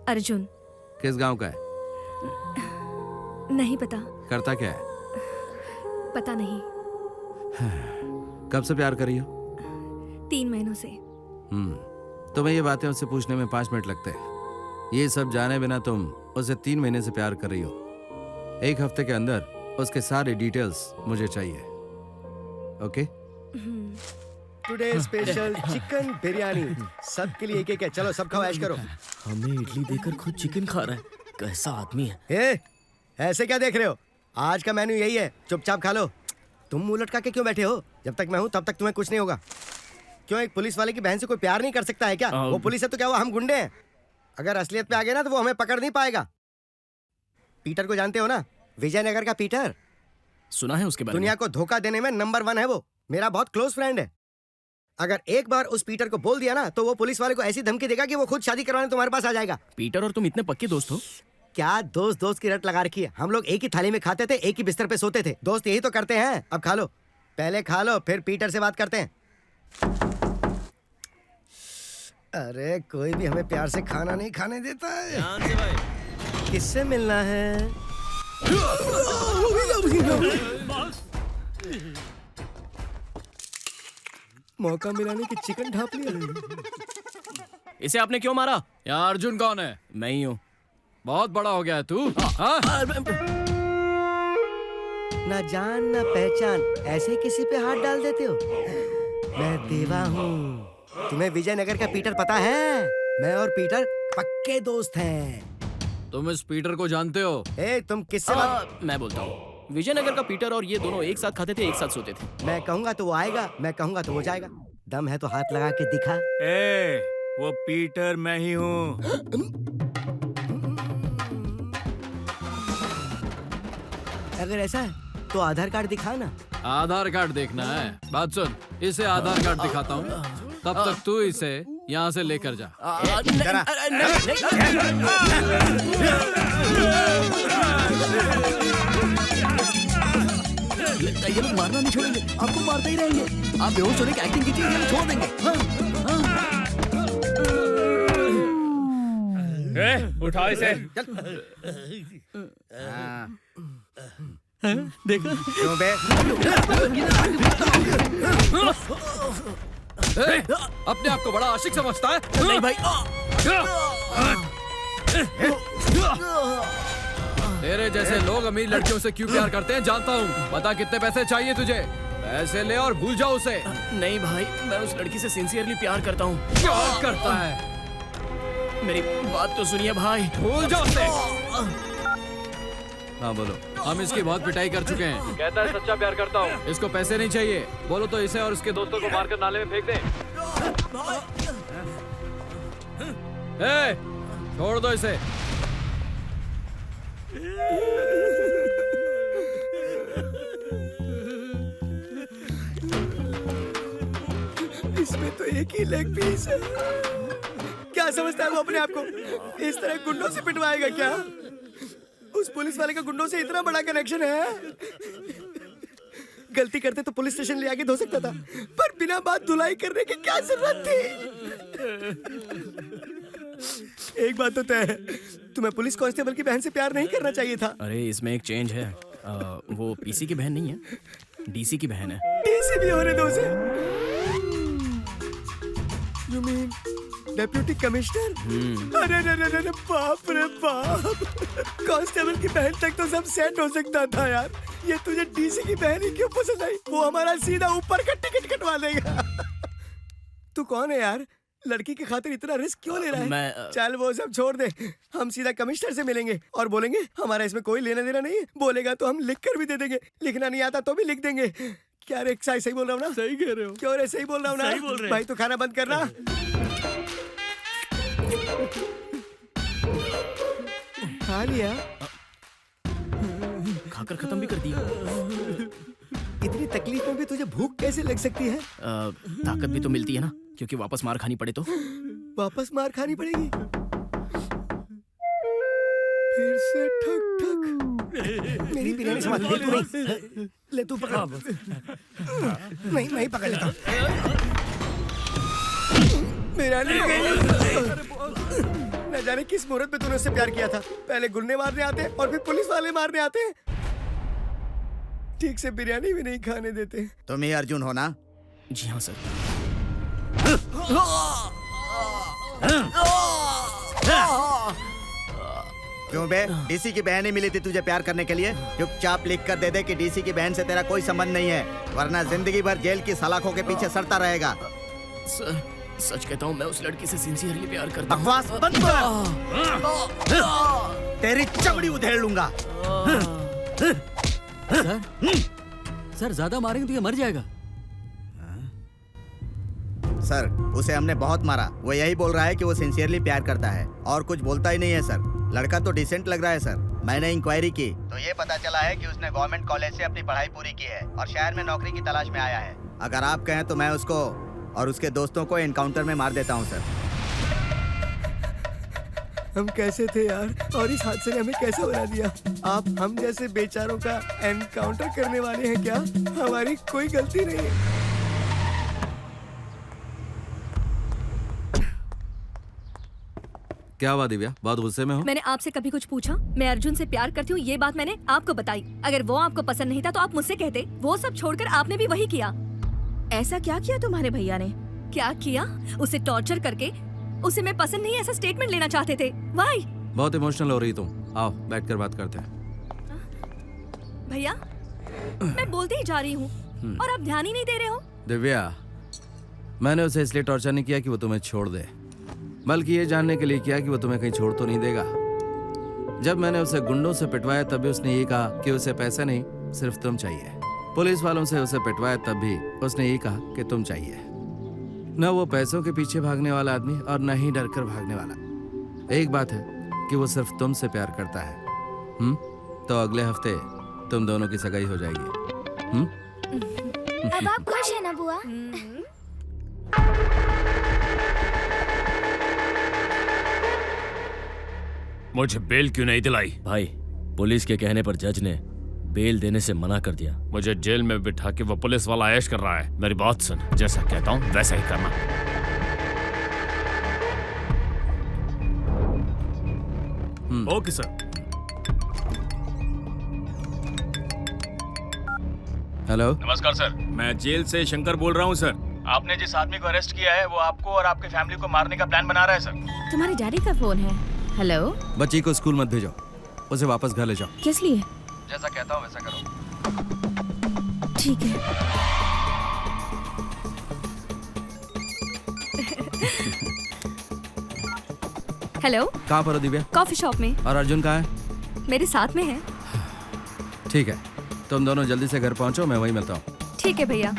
अर्जुन। किस गांव का है? नहीं पता। करता क्या है? पता नहीं। कब से प्यार करी हो? 3 महीनों से। तुम्हें ये बातें उससे पूछने में 5 मिनट लगते हैं। ये सब जाने बिना तुम उसे 3 महीने से प्यार कर रही हो। 1 हफ्ते के अंदर उसके सारे डिटेल्स मुझे चाहिए। Okay? Today special chicken biryani, सबके लिए एक एक है। चलो सब खाओ, ऐश करो। हमें इडली देकर खुद चिकन खा रहा है, कैसा आदमी है? ए, ऐसे क्या देख रहे हो? आज का मेन्यू यही है, चुपचाप खा लो। तुम मुंह लटका के क्यों बैठे हो? जब तक मैं हूँ तब तक तुम्हें कुछ नहीं होगा। क्यों, एक पुलिस वाले की बहन से कोई प्यार नहीं कर सकता है क्या? वो पुलिस है तो क्या वो हम गुंडे हैं? अगर असलियत पे आ गए ना तो वो हमें पकड़ नहीं पाएगा। पीटर को जानते हो ना? विजयनगर का पीटर। सुना है उसके बारे में? दुनिया को धोखा देने में नंबर 1 है वो। मेरा बहुत क्लोज फ्रेंड है। अगर एक बार उस पीटर को बोल दिया ना तो वो पुलिस वाले को ऐसी धमकी देगा कि वो खुद शादी करवाने तुम्हारे पास आ जाएगा। पीटर और तुम इतने पक्के दोस्त हो? क्या दोस्त दोस्त की रट लगा रखी है? हम लोग एक ही थाली में खाते थे, एक ही बिस्तर पे सोते थे। दोस्त यही तो करते हैं। अब खा लो, पहले खा लो, फिर पीटर से बात करते हैं। अरे कोई भी हमें प्यार से खाना नहीं खाने देता है। भाई। किससे मिलना है? मौका मिला नहीं कि चिकन ढाप लिया। इसे आपने क्यों मारा? यहाँ अर्जुन कौन है? मैं ही हूँ। बहुत बड़ा हो गया है तू। हाँ? ना जान ना पहचान, ऐसे ही किसी पे हाथ डाल देते हो? मैं देवा हूँ। तुम्हें विजयनगर का पीटर पता है? मैं और पीटर पक्के दोस्त हैं। तुम इस पीटर को जानते हो? ए, तुम किससे बात? मैं बोलता हूँ। विजयनगर का पीटर और ये दोनों एक साथ खाते थे, एक साथ सोते थे। मैं कहूंगा तो वो आएगा, मैं कहूंगा तो वो जाएगा। दम है तो हाथ लगा के दिखा। ए, वो पीटर मैं ही हूँ। अगर ऐसा है तो आधार कार्ड दिखा ना। आधार कार्ड देखना है? बात सुन, इसे आधार कार्ड दिखाता हूँ, तब तक तू इसे यहाँ से लेकर जा। ये लोग मारना नहीं छोड़ेंगे, आपको मारते ही रहेंगे। आप बेहोश होने की एक्टिंग कीजिए, ये छोड़ देंगे। उठा इसे। देखा? क्यों बे? अपने आप को बड़ा आशिक समझता है? नहीं भाई। तेरे जैसे लोग अमीर लड़कियों से क्यों प्यार करते हैं जानता हूँ। बता कितने पैसे चाहिए तुझे? पैसे ले और भूल जाओ उसे। नहीं भाई, मैं उस लड़की से सिंसियरली प्यार करता हूँ। प्यार करता है? मेरी बात तो सुनिए भाई। भूल जाओ उसे। हाँ बोलो। हम इसकी बहुत पिटाई कर चुके हैं। कहता है सच्चा प्यार करता हूँ। इसको पैसे नहीं चाहिए। बोलो तो इसे और उसके दोस्तों को मारकर नाले में फेंक दे। छोड़ दो इसे। इसमें तो एक ही लेग पीस है। क्या समझता है वो अपने आप को? इस तरह गुंडों से पिटवाएगा क्या? उस पुलिस वाले का गुंडों से इतना बड़ा कनेक्शन है। गलती करते तो पुलिस स्टेशन ले आके धो सकता था, पर बिना बात धुलाई करने की क्या जरूरत थी? एक बात तो तय है, तुम्हें पुलिस कांस्टेबल की बहन से प्यार नहीं करना चाहिए था। अरे इसमें एक चेंज है। वो पीसी की बहन नहीं है, डीसी की बहन है। डीसी भी होने दो उसे। You mean deputy commissioner? अरे अरे बाप रे बाप। कांस्टेबल की बहन तक तो सब सेट हो सकता था यार। ये तुझे डीसी की बहन ही क्यों पसंद आई? वो हमारा सीधा ऊपर का टिकट कटवा देगा। तू कौन है यार? लड़की की खातिर इतना रिस्क क्यों ले रहा है? मैं चल वो सब छोड़ दे, हम सीधा कमिश्नर से मिलेंगे और बोलेंगे हमारा इसमें कोई लेना देना नहीं है। बोलेगा तो हम लिख कर भी दे देंगे, लिखना नहीं आता तो भी लिख देंगे। क्या रे सही बोल रहा हूँ ना? सही कह रहे हो। क्यों रे सही बोल रहा हूँ ना? सही बोल रहे हैं। भाई तो खाना बंद करना। खा लिया? खाकर खत्म भी कर दिया। इतनी तकलीफ में भी तुझे भूख कैसे लग सकती है? ताकत भी तो मिलती है ना, क्योंकि वापस मार खानी पड़े तो। वापस मार खानी पड़ेगी। फिर से ठक ठक। मेरी बिरयानी संभाल, तू नहीं। ले तू पकड़। नहीं मैं ही पकड़ लेता हूँ। बिरयानी न जाने किस मुहूर्त में तूने उससे प्यार किया था। पहले गुंडे मारने आते और फिर पुलिस वाले मारने आते, ठीक से बिरयानी भी नहीं खाने देते। तुम ही अर्जुन हो ना? जी हाँ सर। क्यों बे? डीसी की बहन ही मिली थी तुझे प्यार करने के लिए? चुपचाप लिख कर दे दे कि डीसी की बहन से तेरा कोई संबंध नहीं है, वरना जिंदगी भर जेल की सलाखों के पीछे सड़ता रहेगा। सर सच कहता हूँ, मैं उस लड़की से सिंसियरली प्यार करता हूँ। बकवास बंद कर। तेरी चमड़ी उधेड़ लूंगा। सर ज्यादा मारेंगे तो ये मर जाएगा। सर उसे हमने बहुत मारा, वो यही बोल रहा है कि वो सिंसियरली प्यार करता है और कुछ बोलता ही नहीं है सर। लड़का तो डिसेंट लग रहा है सर। मैंने इंक्वायरी की तो ये पता चला है कि उसने गवर्नमेंट कॉलेज से अपनी पढ़ाई पूरी की है और शहर में नौकरी की तलाश में आया है। अगर आप कहें तो मैं उसको और उसके दोस्तों को एनकाउंटर में मार देता हूँ सर। हम कैसे थे यार, और इस हादसे ने हमें कैसे बना दिया? आप हम जैसे बेचारों का एनकाउंटर करने वाले हैं क्या? हमारी कोई गलती नहीं है। क्या हुआ दिव्या, बहुत गुस्से में हो? मैंने आपसे कभी कुछ पूछा? मैं अर्जुन से प्यार करती हूँ, ये बात मैंने आपको बताई। अगर वो आपको पसंद नहीं था तो आप मुझसे कहते। वो सब छोड़कर आपने भी वही किया। ऐसा क्या किया तुम्हारे भैया ने? क्या किया? उसे टॉर्चर करके उसे मैं पसंद नहीं ऐसा स्टेटमेंट लेना चाहते थे। वाई? बहुत इमोशनल हो रही तुम, आओ बैठकर बात करते हैं। भैया मैं बोलते ही जा रही हूँ और आप ध्यान ही नहीं दे रहे हो। दिव्या, मैंने उसे इसलिए टॉर्चर नहीं किया कि वो तुम्हें छोड़ दे, बल्कि ये जानने के लिए किया कि वो तुम्हें कहीं छोड़ तो नहीं देगा। जब मैंने उसे गुंडों से पिटवाया तब भी उसने ये कहा कि उसे पैसा नहीं सिर्फ तुम चाहिए। पुलिस वालों से उसे पिटवाया तब भी उसने ये कहा कि तुम चाहिए। न वो पैसों के पीछे भागने वाला आदमी और न ही डर कर भागने वाला। एक बात है कि वो सिर्फ तुमसे प्यार करता है। तो अगले हफ्ते तुम दोनों की सगाई हो जाएगी। अब आप खुश है ना बुआ? मुझे बेल क्यों नहीं दिलाई? भाई पुलिस के कहने पर जज ने बेल देने से मना कर दिया। मुझे जेल में बिठा के वो पुलिस वाला ऐश कर रहा है। मेरी बात सुन, जैसा कहता हूँ वैसा ही करना। Okay sir. हेलो। नमस्कार सर। मैं जेल से शंकर बोल रहा हूँ सर। आपने जिस आदमी को अरेस्ट किया है वो आपको और आपकी फैमिली को मारने का प्लान बना रहा है सर। तुम्हारे डैडी का फोन है। हेलो। बच्ची को स्कूल मत भेजो, उसे वापस घर ले जाओ। किस लिए? जैसा कहता हूँ वैसा करो। ठीक है। हेलो। कहाँ पर हो दिव्या? कॉफी शॉप में। और अर्जुन कहाँ है? मेरे साथ में है। ठीक है, तुम दोनों जल्दी से घर पहुँचो, मैं वहीं मिलता हूँ। ठीक है भैया।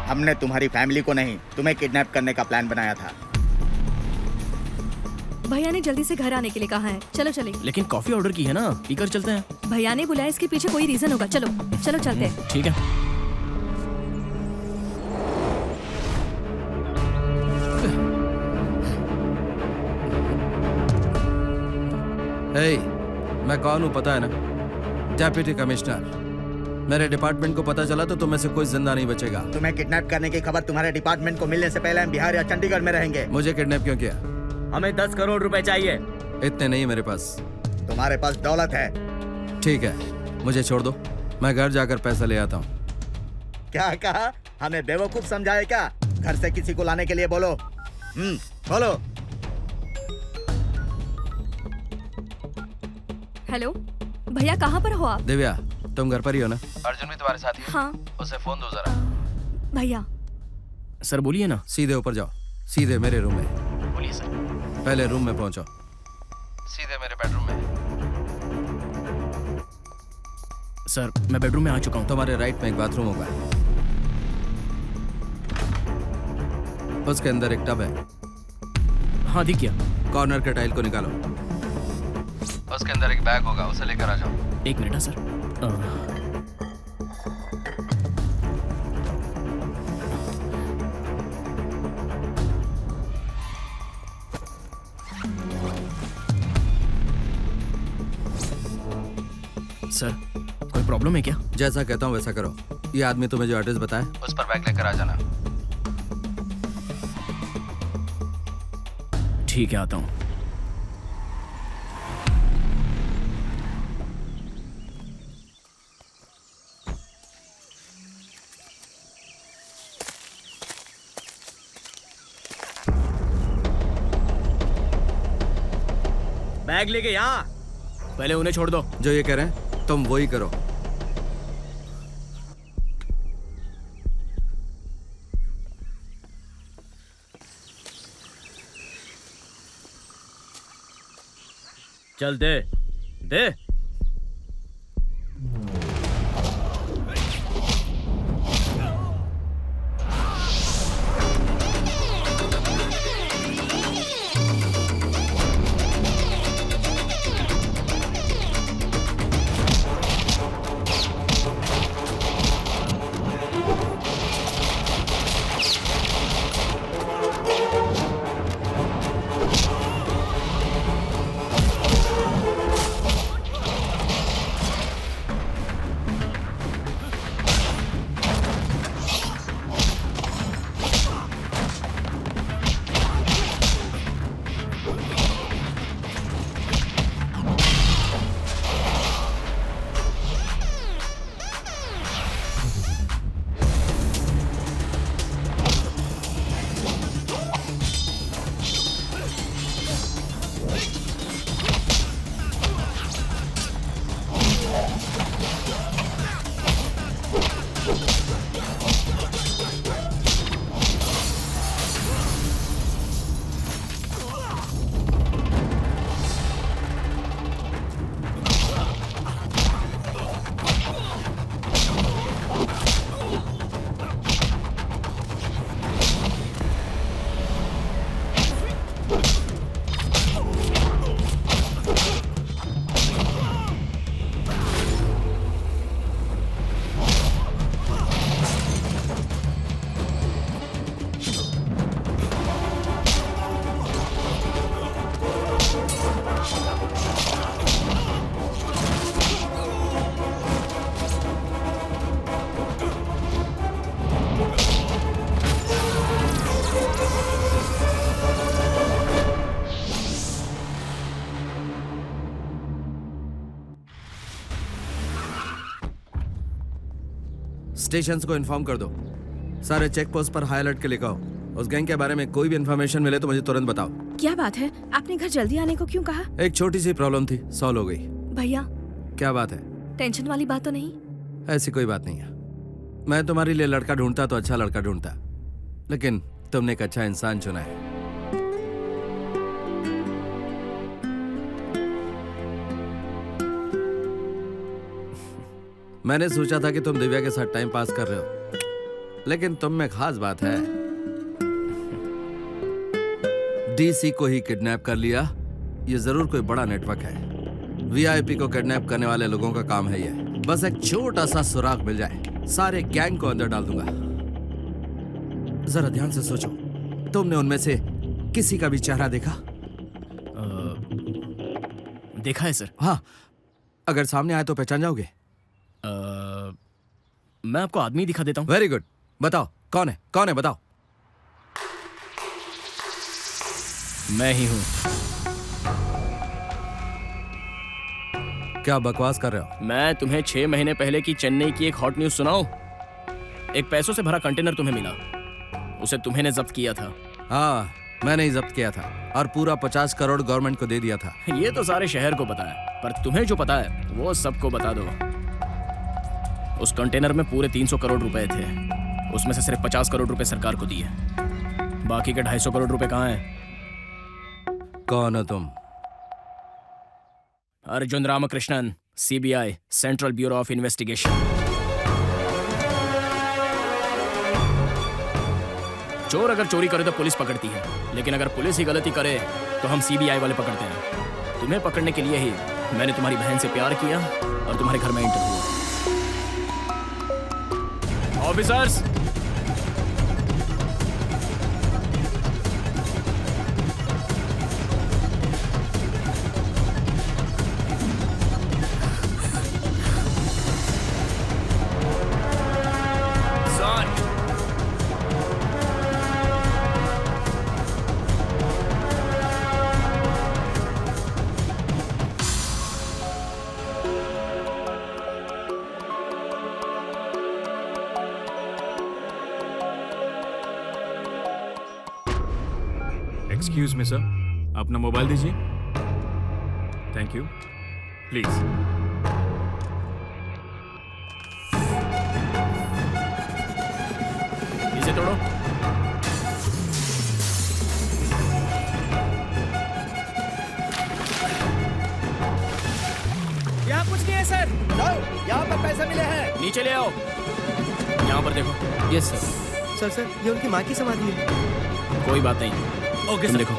हमने तुम्हारी फैमिली को नहीं, तुम्हें किडनैप करने का प्लान बनाया था। भैया ने जल्दी से घर आने के लिए कहा है। चलो चले। लेकिन कॉफी ऑर्डर की है ना, पीकर चलते हैं। भैया ने बुलाया, इसके पीछे कोई रीजन होगा। चलो चलो चलते हैं। ठीक है। हे, मैं कौन हूँ पता है ना? Deputy commissioner. मेरे डिपार्टमेंट को पता चला तो तुम में से कोई जिंदा नहीं बचेगा। तुम्हें किडनैप करने की खबर तुम्हारे डिपार्टमेंट को मिलने से पहले हम बिहार या चंडीगढ़ में रहेंगे। मुझे किडनैप क्यों किया? हमें 10 करोड़ रुपए चाहिए। इतने नहीं मेरे पास। तुम्हारे पास दौलत है। ठीक है, मुझे छोड़ दो, मैं घर जाकर पैसा ले आता हूँ। क्या कहा? हमें बेवकूफ समझाए क्या? घर से किसी को लाने के लिए बोलो। बोलो। हेलो भैया, कहाँ पर हो आप? दिव्या, तुम घर पर ही हो ना? अर्जुन भी तुम्हारे साथ ही है? हाँ। उसे फोन दो जरा। भैया सर बोलिए ना। सीधे ऊपर जाओ, सीधे मेरे रूम में। बोलिए सर। पहले रूम में पहुंचो, सीधे मेरे बेडरूम में। सर मैं बेडरूम में आ चुका हूँ। तुम्हारे राइट में एक बाथरूम होगा, उसके अंदर एक टब है। हाँ दिख गया। कॉर्नर के टाइल को निकालो, उसके अंदर एक बैग होगा, उसे लेकर आ जाओ। एक मिनट है सर। सर कोई प्रॉब्लम है क्या? जैसा कहता हूँ वैसा करो। ये आदमी तुम्हें जो एड्रेस बताया उस पर बैग लेकर आ जाना। ठीक है, आता हूँ। बैग लेके यहाँ। पहले उन्हें छोड़ दो। जो ये कह रहे हैं तुम वही करो। चल दे दे। स्टेशन को इन्फॉर्म कर दो, सारे चेक पोस्ट पर हाई अलर्ट के लिखाओ। उस गैंग के बारे में कोई भी इन्फॉर्मेशन मिले तो मुझे तुरंत बताओ। क्या बात है, आपने घर जल्दी आने को क्यों कहा? एक छोटी सी प्रॉब्लम थी, सॉल्व हो गई। भैया क्या बात है? टेंशन वाली बात तो नहीं? ऐसी कोई बात नहीं है। मैं तुम्हारे लिए लड़का ढूंढता तो अच्छा लड़का ढूंढता, लेकिन तुमने एक अच्छा इंसान चुना है। मैंने सोचा था कि तुम दिव्या के साथ टाइम पास कर रहे हो, लेकिन तुम में खास बात है। डीसी को ही किडनैप कर लिया। ये जरूर कोई बड़ा नेटवर्क है। वीआईपी को किडनैप करने वाले लोगों का काम है ये। बस एक छोटा सा सुराग मिल जाए, सारे गैंग को अंदर डाल दूंगा। जरा ध्यान से सोचो, तुमने उनमें से किसी का भी चेहरा देखा? देखा है सर। हाँ, अगर सामने आए तो पहचान जाओगे? मैं आपको आदमी दिखा देता हूँ। वेरी गुड, बताओ कौन है? कौन है बताओ। मैं ही हूँ। क्या बकवास कर रहे हो? मैं तुम्हें 6 महीने पहले की चेन्नई की एक हॉट न्यूज सुनाऊं? एक पैसों से भरा कंटेनर तुम्हें मिला, उसे तुम्हें जब्त किया था। हाँ, मैंने ही जब्त किया था और पूरा 50 करोड़ गवर्नमेंट को दे दिया था। ये तो सारे शहर को पता है, पर तुम्हें जो पता है वो सबको बता दो। उस कंटेनर में पूरे 300 करोड़ रुपए थे। उसमें से सिर्फ 50 करोड़ रुपए सरकार को दिए, बाकी के 250 करोड़ रुपए कहाँ हैं? कौन हो तुम? Arjun Ramakrishnan, CBI, central bureau of investigation. चोर अगर चोरी करे तो पुलिस पकड़ती है, लेकिन अगर पुलिस ही गलती करे तो हम CBI वाले पकड़ते हैं। तुम्हें पकड़ने के लिए ही मैंने तुम्हारी बहन से प्यार किया और तुम्हारे घर में एंटर हुआ। ऑफिसर्स, एक्सक्यूज मी सर, अपना मोबाइल दीजिए। Thank you. प्लीज। इसे तोड़ो। यहाँ कुछ नहीं है सर। यहाँ पर पैसे मिले हैं। नीचे ले आओ। यहाँ पर देखो। Yes sir. सर ये उनकी माँ की समाधि है। कोई बात नहीं। ओके तुम सर। देखो।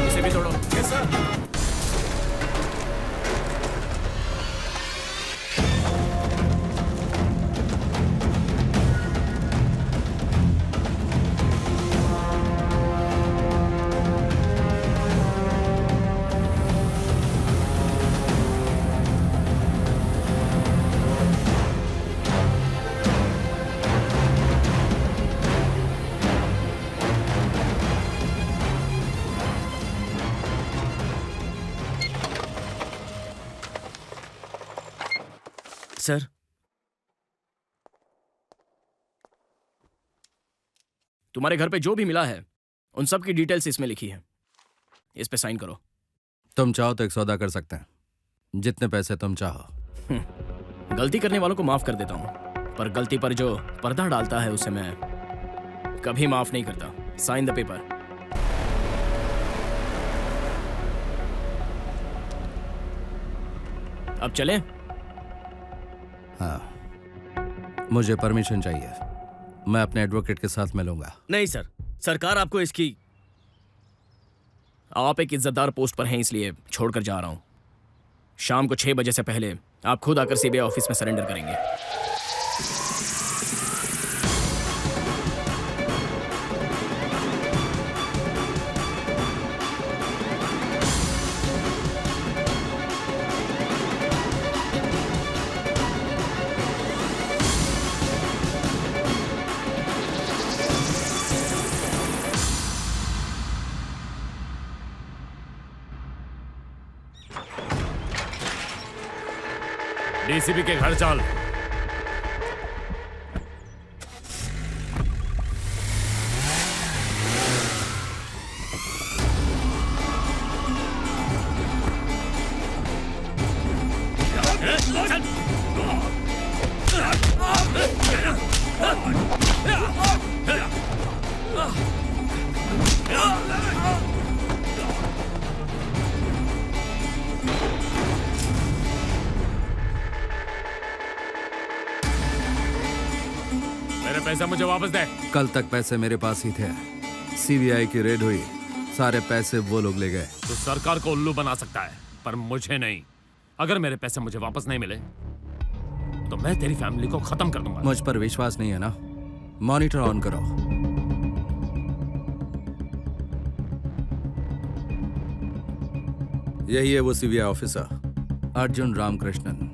इसे भी तोड़ो। Yes sir. सर, तुम्हारे घर पे जो भी मिला है उन सब की डिटेल्स इसमें लिखी है। इस पे साइन करो। तुम चाहो तो एक सौदा कर सकते हैं, जितने पैसे तुम चाहो। गलती करने वालों को माफ कर देता हूं, पर गलती पर जो पर्दा डालता है उसे मैं कभी माफ नहीं करता। Sign the paper. अब चलें? हाँ, मुझे परमिशन चाहिए। मैं अपने एडवोकेट के साथ मिलूंगा। नहीं सर, सरकार आपको इसकी। आप एक इज्जतदार पोस्ट पर हैं, इसलिए छोड़कर जा रहा हूं। शाम को 6 बजे से पहले आप खुद आकर CBI ऑफिस में सरेंडर करेंगे। DCP के घर चल। मेरे पैसे मुझे वापस दे। कल तक पैसे मेरे पास ही थे। CBI की रेड हुई, सारे पैसे वो लोग ले गए। तो सरकार को उल्लू बना सकता है, पर मुझे नहीं। अगर मेरे पैसे मुझे वापस नहीं मिले तो मैं तेरी फैमिली को खत्म कर दूंगा। मुझ पर विश्वास नहीं है ना? मॉनिटर ऑन करो। यही है वो CBI ऑफिसर, अर्जुन रामकृष्णन।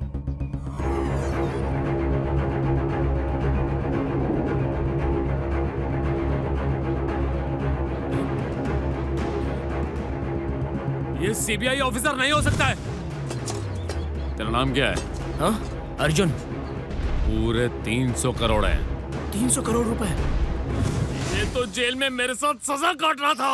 ये सीबीआई ऑफिसर नहीं हो सकता है। तेरा नाम क्या है? हाँ, अर्जुन। पूरे 300 करोड़ है। 300 करोड़ रुपए? ये तो जेल में मेरे साथ सजा काट रहा था।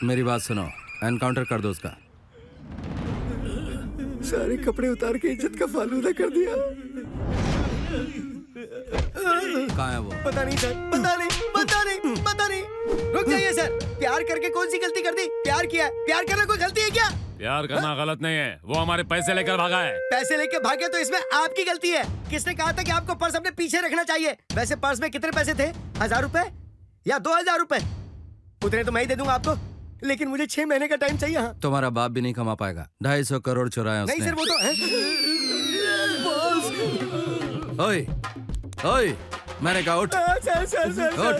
मेरी बात सुनो, एनकाउंटर कर दो उसका। सारे कपड़े उतार के इज्जत का फालूदा कर दिया। कहाँ है वो? पता नहीं सर, पता नहीं। रुक जाइए सर, प्यार करके कौन सी गलती कर दी? प्यार किया, प्यार करना कोई गलती है क्या? प्यार करना गलत नहीं है, वो हमारे पैसे लेकर भागा है। पैसे लेके भागे तो इसमें आपकी गलती है। किसने कहा था कि आपको पर्स अपने पीछे रखना चाहिए? वैसे पर्स में कितने पैसे थे? 1000 रुपए या 2000 रुपए? उतने तो मैं ही दे दूंगा आपको, लेकिन मुझे 6 महीने का टाइम चाहिए। हाँ। तुम्हारा बाप भी नहीं कमा पाएगा। 250 करोड़ चुराया उसने। नहीं सर, वो तो है। ओए, ओए, मैंने कहा उठ। सर,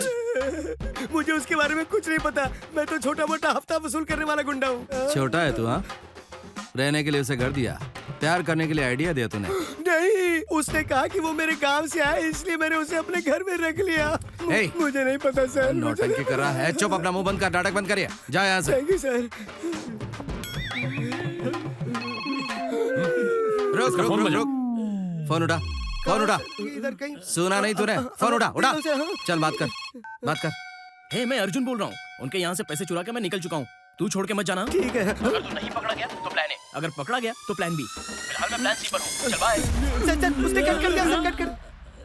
मुझे उसके बारे में कुछ नहीं पता। मैं तो छोटा मोटा हफ्ता वसूल करने वाला गुंडा हूँ। छोटा है तू? हाँ, रहने के लिए उसे घर दिया, प्यार करने के लिए आइडिया दिया तूने। नहीं, उसने कहा कि वो मेरे गांव से आया, इसलिए मैंने उसे अपने घर में रख लिया। मुझे नहीं पता सर। नौटंकी कर रहा है। चुप, अपना मुंह बंद कर, नाटक बंद करिए। जा यहाँ से। Thank you sir. रुक रुक रुक रुक, फोन उठा, फोन उठा। इधर कहीं सुना नहीं तूने? फोन उठा, उठा। चल बात कर, बात कर। हे, मैं अर्जुन बोल रहा हूँ। उनके यहाँ से पैसे चुरा के मैं निकल चुका हूँ। तू छोड़ के मत जाना। ठीक है। अगर तू नहीं पकड़ा गया तो प्लान ए, अगर पकड़ा गया तो प्लान बी। फिलहाल मैं प्लान सी पर हूँ। चल बाय। सर, उसने कट कर दिया सर, कट कर।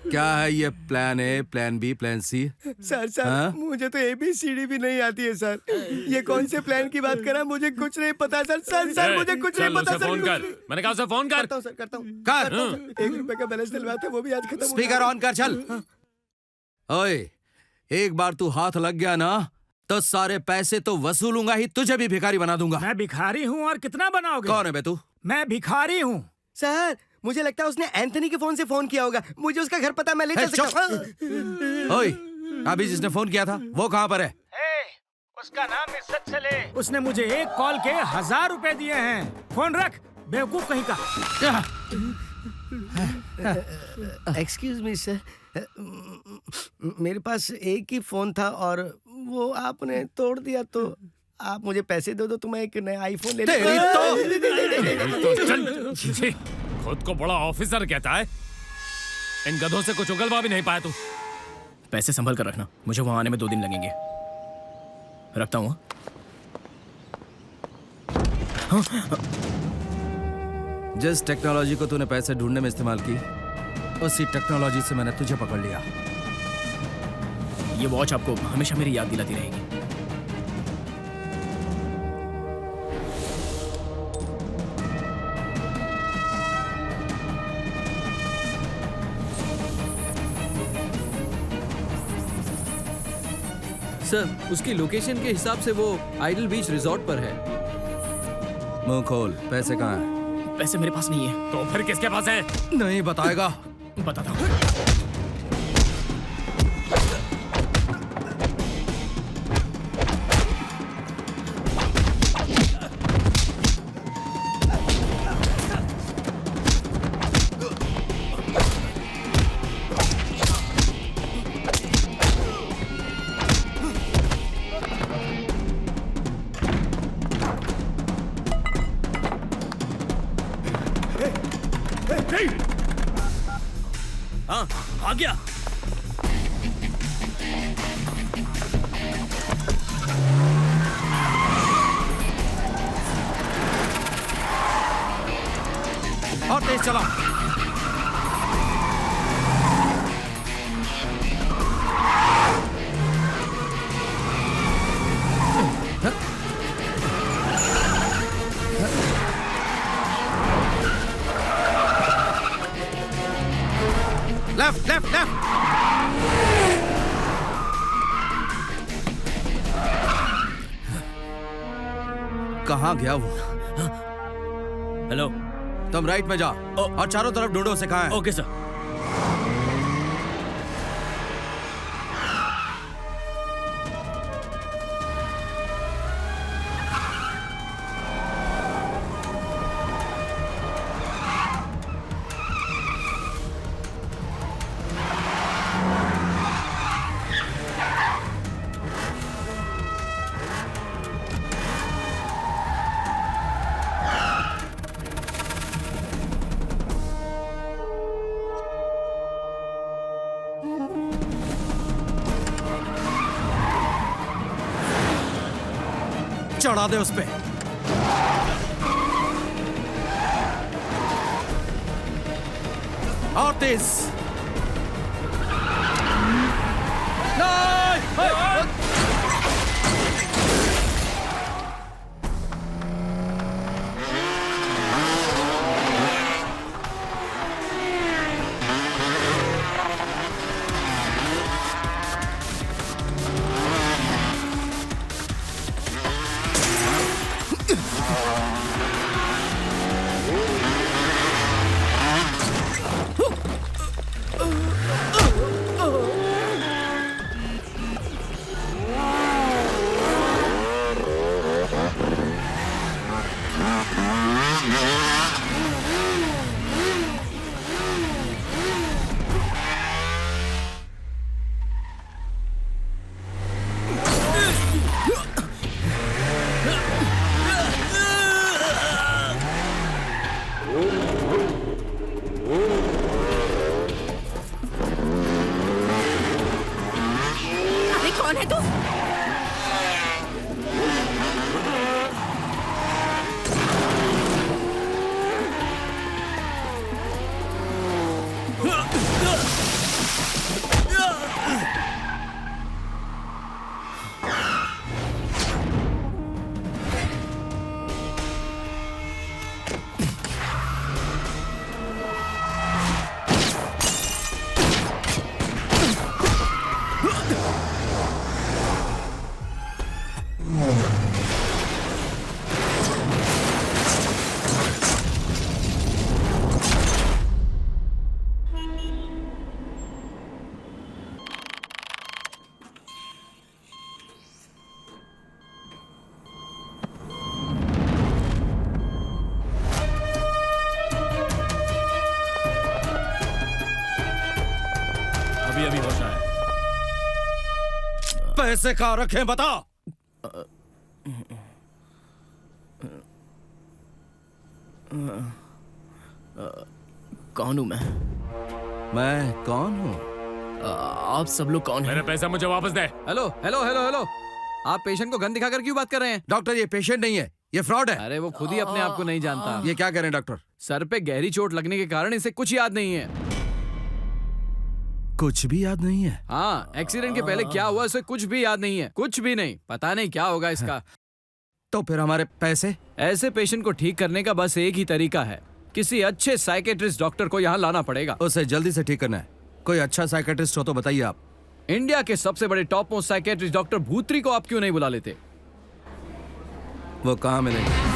क्या है ये? Plan A, plan B, plan C? Sir, मुझे तो ABCD भी नहीं आती है सर। ये कौन से प्लान की बात कर रहा है? मुझे कुछ नहीं पता सर। सर, मुझे कुछ नहीं पता सर। फोन कर। मैंने कहा उसे फोन कर। करता हूँ। कर। 1 रुपए का बैलेंस डलवाया था, वो भी आज खत्म। स्पीकर ऑन कर, चल। ओए, एक बार तू हाथ लग गया ना तो सारे पैसे तो वसूलूंगा ही, तुझे भी भिखारी बना दूंगा। मैं भिखारी हूँ और कितना बनाओगे? कौन है बे तू? मैं भिखारी हूँ सर। मुझे लगता है उसने एंथनी के फोन से फोन किया होगा। मुझे उसका घर पता, मैं ले चल सकता हूं। ओए, अभी जिसने फोन किया था वो कहाँ पर है? उसका नाम इज्जत से ले। उसने मुझे एक कॉल के 1000 रुपए दिए हैं। फोन रख, बेवकूफ कहीं का। एक्सक्यूज मी सर, मेरे पास एक ही फोन था और वो आपने तोड़ दिया, तो आप मुझे पैसे दे दो तो मैं एक नया आईफोन ले लूंगा। खुद को बड़ा ऑफिसर कहता है। इन गधों से कुछ उगलवा भी नहीं पाया तू। पैसे संभल कर रखना, मुझे वहां आने में 2 दिन लगेंगे। रखता हूँ। जिस टेक्नोलॉजी को तूने पैसे ढूंढने में इस्तेमाल की, उसी टेक्नोलॉजी से मैंने तुझे पकड़ लिया। ये वॉच आपको हमेशा मेरी याद दिलाती रहेगी। सर, उसकी लोकेशन के हिसाब से वो आइडल बीच रिजॉर्ट पर है। मुंह खोल, पैसे कहाँ हैं? पैसे मेरे पास नहीं है। तो फिर किसके पास है? नहीं बताएगा। बताता हूँ। हाँ, आ गया। और तेज चला। Left left left. कहाँ गया वो? हेलो, तुम राइट में जाओ और चारों तरफ ढूंढो उसे। कहाँ है? Okay sir. चढ़ा दे उस पे। और तेज। अरे कौन है तू? अभी अभी होश आया। पैसे कहाँ रखे बताओ। कौन हूँ मैं कौन हूँ? आप सब लोग कौन हैं? मेरे पैसा मुझे वापस दे। हेलो हेलो हेलो हेलो, आप पेशेंट को गन दिखाकर क्यों बात कर रहे हैं? डॉक्टर ये पेशेंट नहीं है, ये फ्रॉड है। अरे वो खुद ही अपने आप को नहीं जानता। ये क्या करें डॉक्टर? सर पे गहरी चोट लगने के कारण इसे कुछ याद नहीं है। कुछ भी याद नहीं है? हाँ, एक्सीडेंट के पहले क्या हुआ इसे कुछ भी याद नहीं है, कुछ भी नहीं। पता नहीं क्या होगा इसका। तो फिर हमारे पैसे? ऐसे पेशेंट को ठीक करने का बस एक ही तरीका है, किसी अच्छे साइकेट्रिस्ट डॉक्टर को यहाँ लाना पड़ेगा। उसे जल्दी से ठीक करना है। कोई अच्छा साइकेट्रिस्ट हो तो बताइए आप। इंडिया के सबसे बड़े टॉप मोस्ट साइकेट्रिस्ट डॉक्टर भूत्री को आप क्यों नहीं बुला लेते? वो कहाँ मिलेंगे?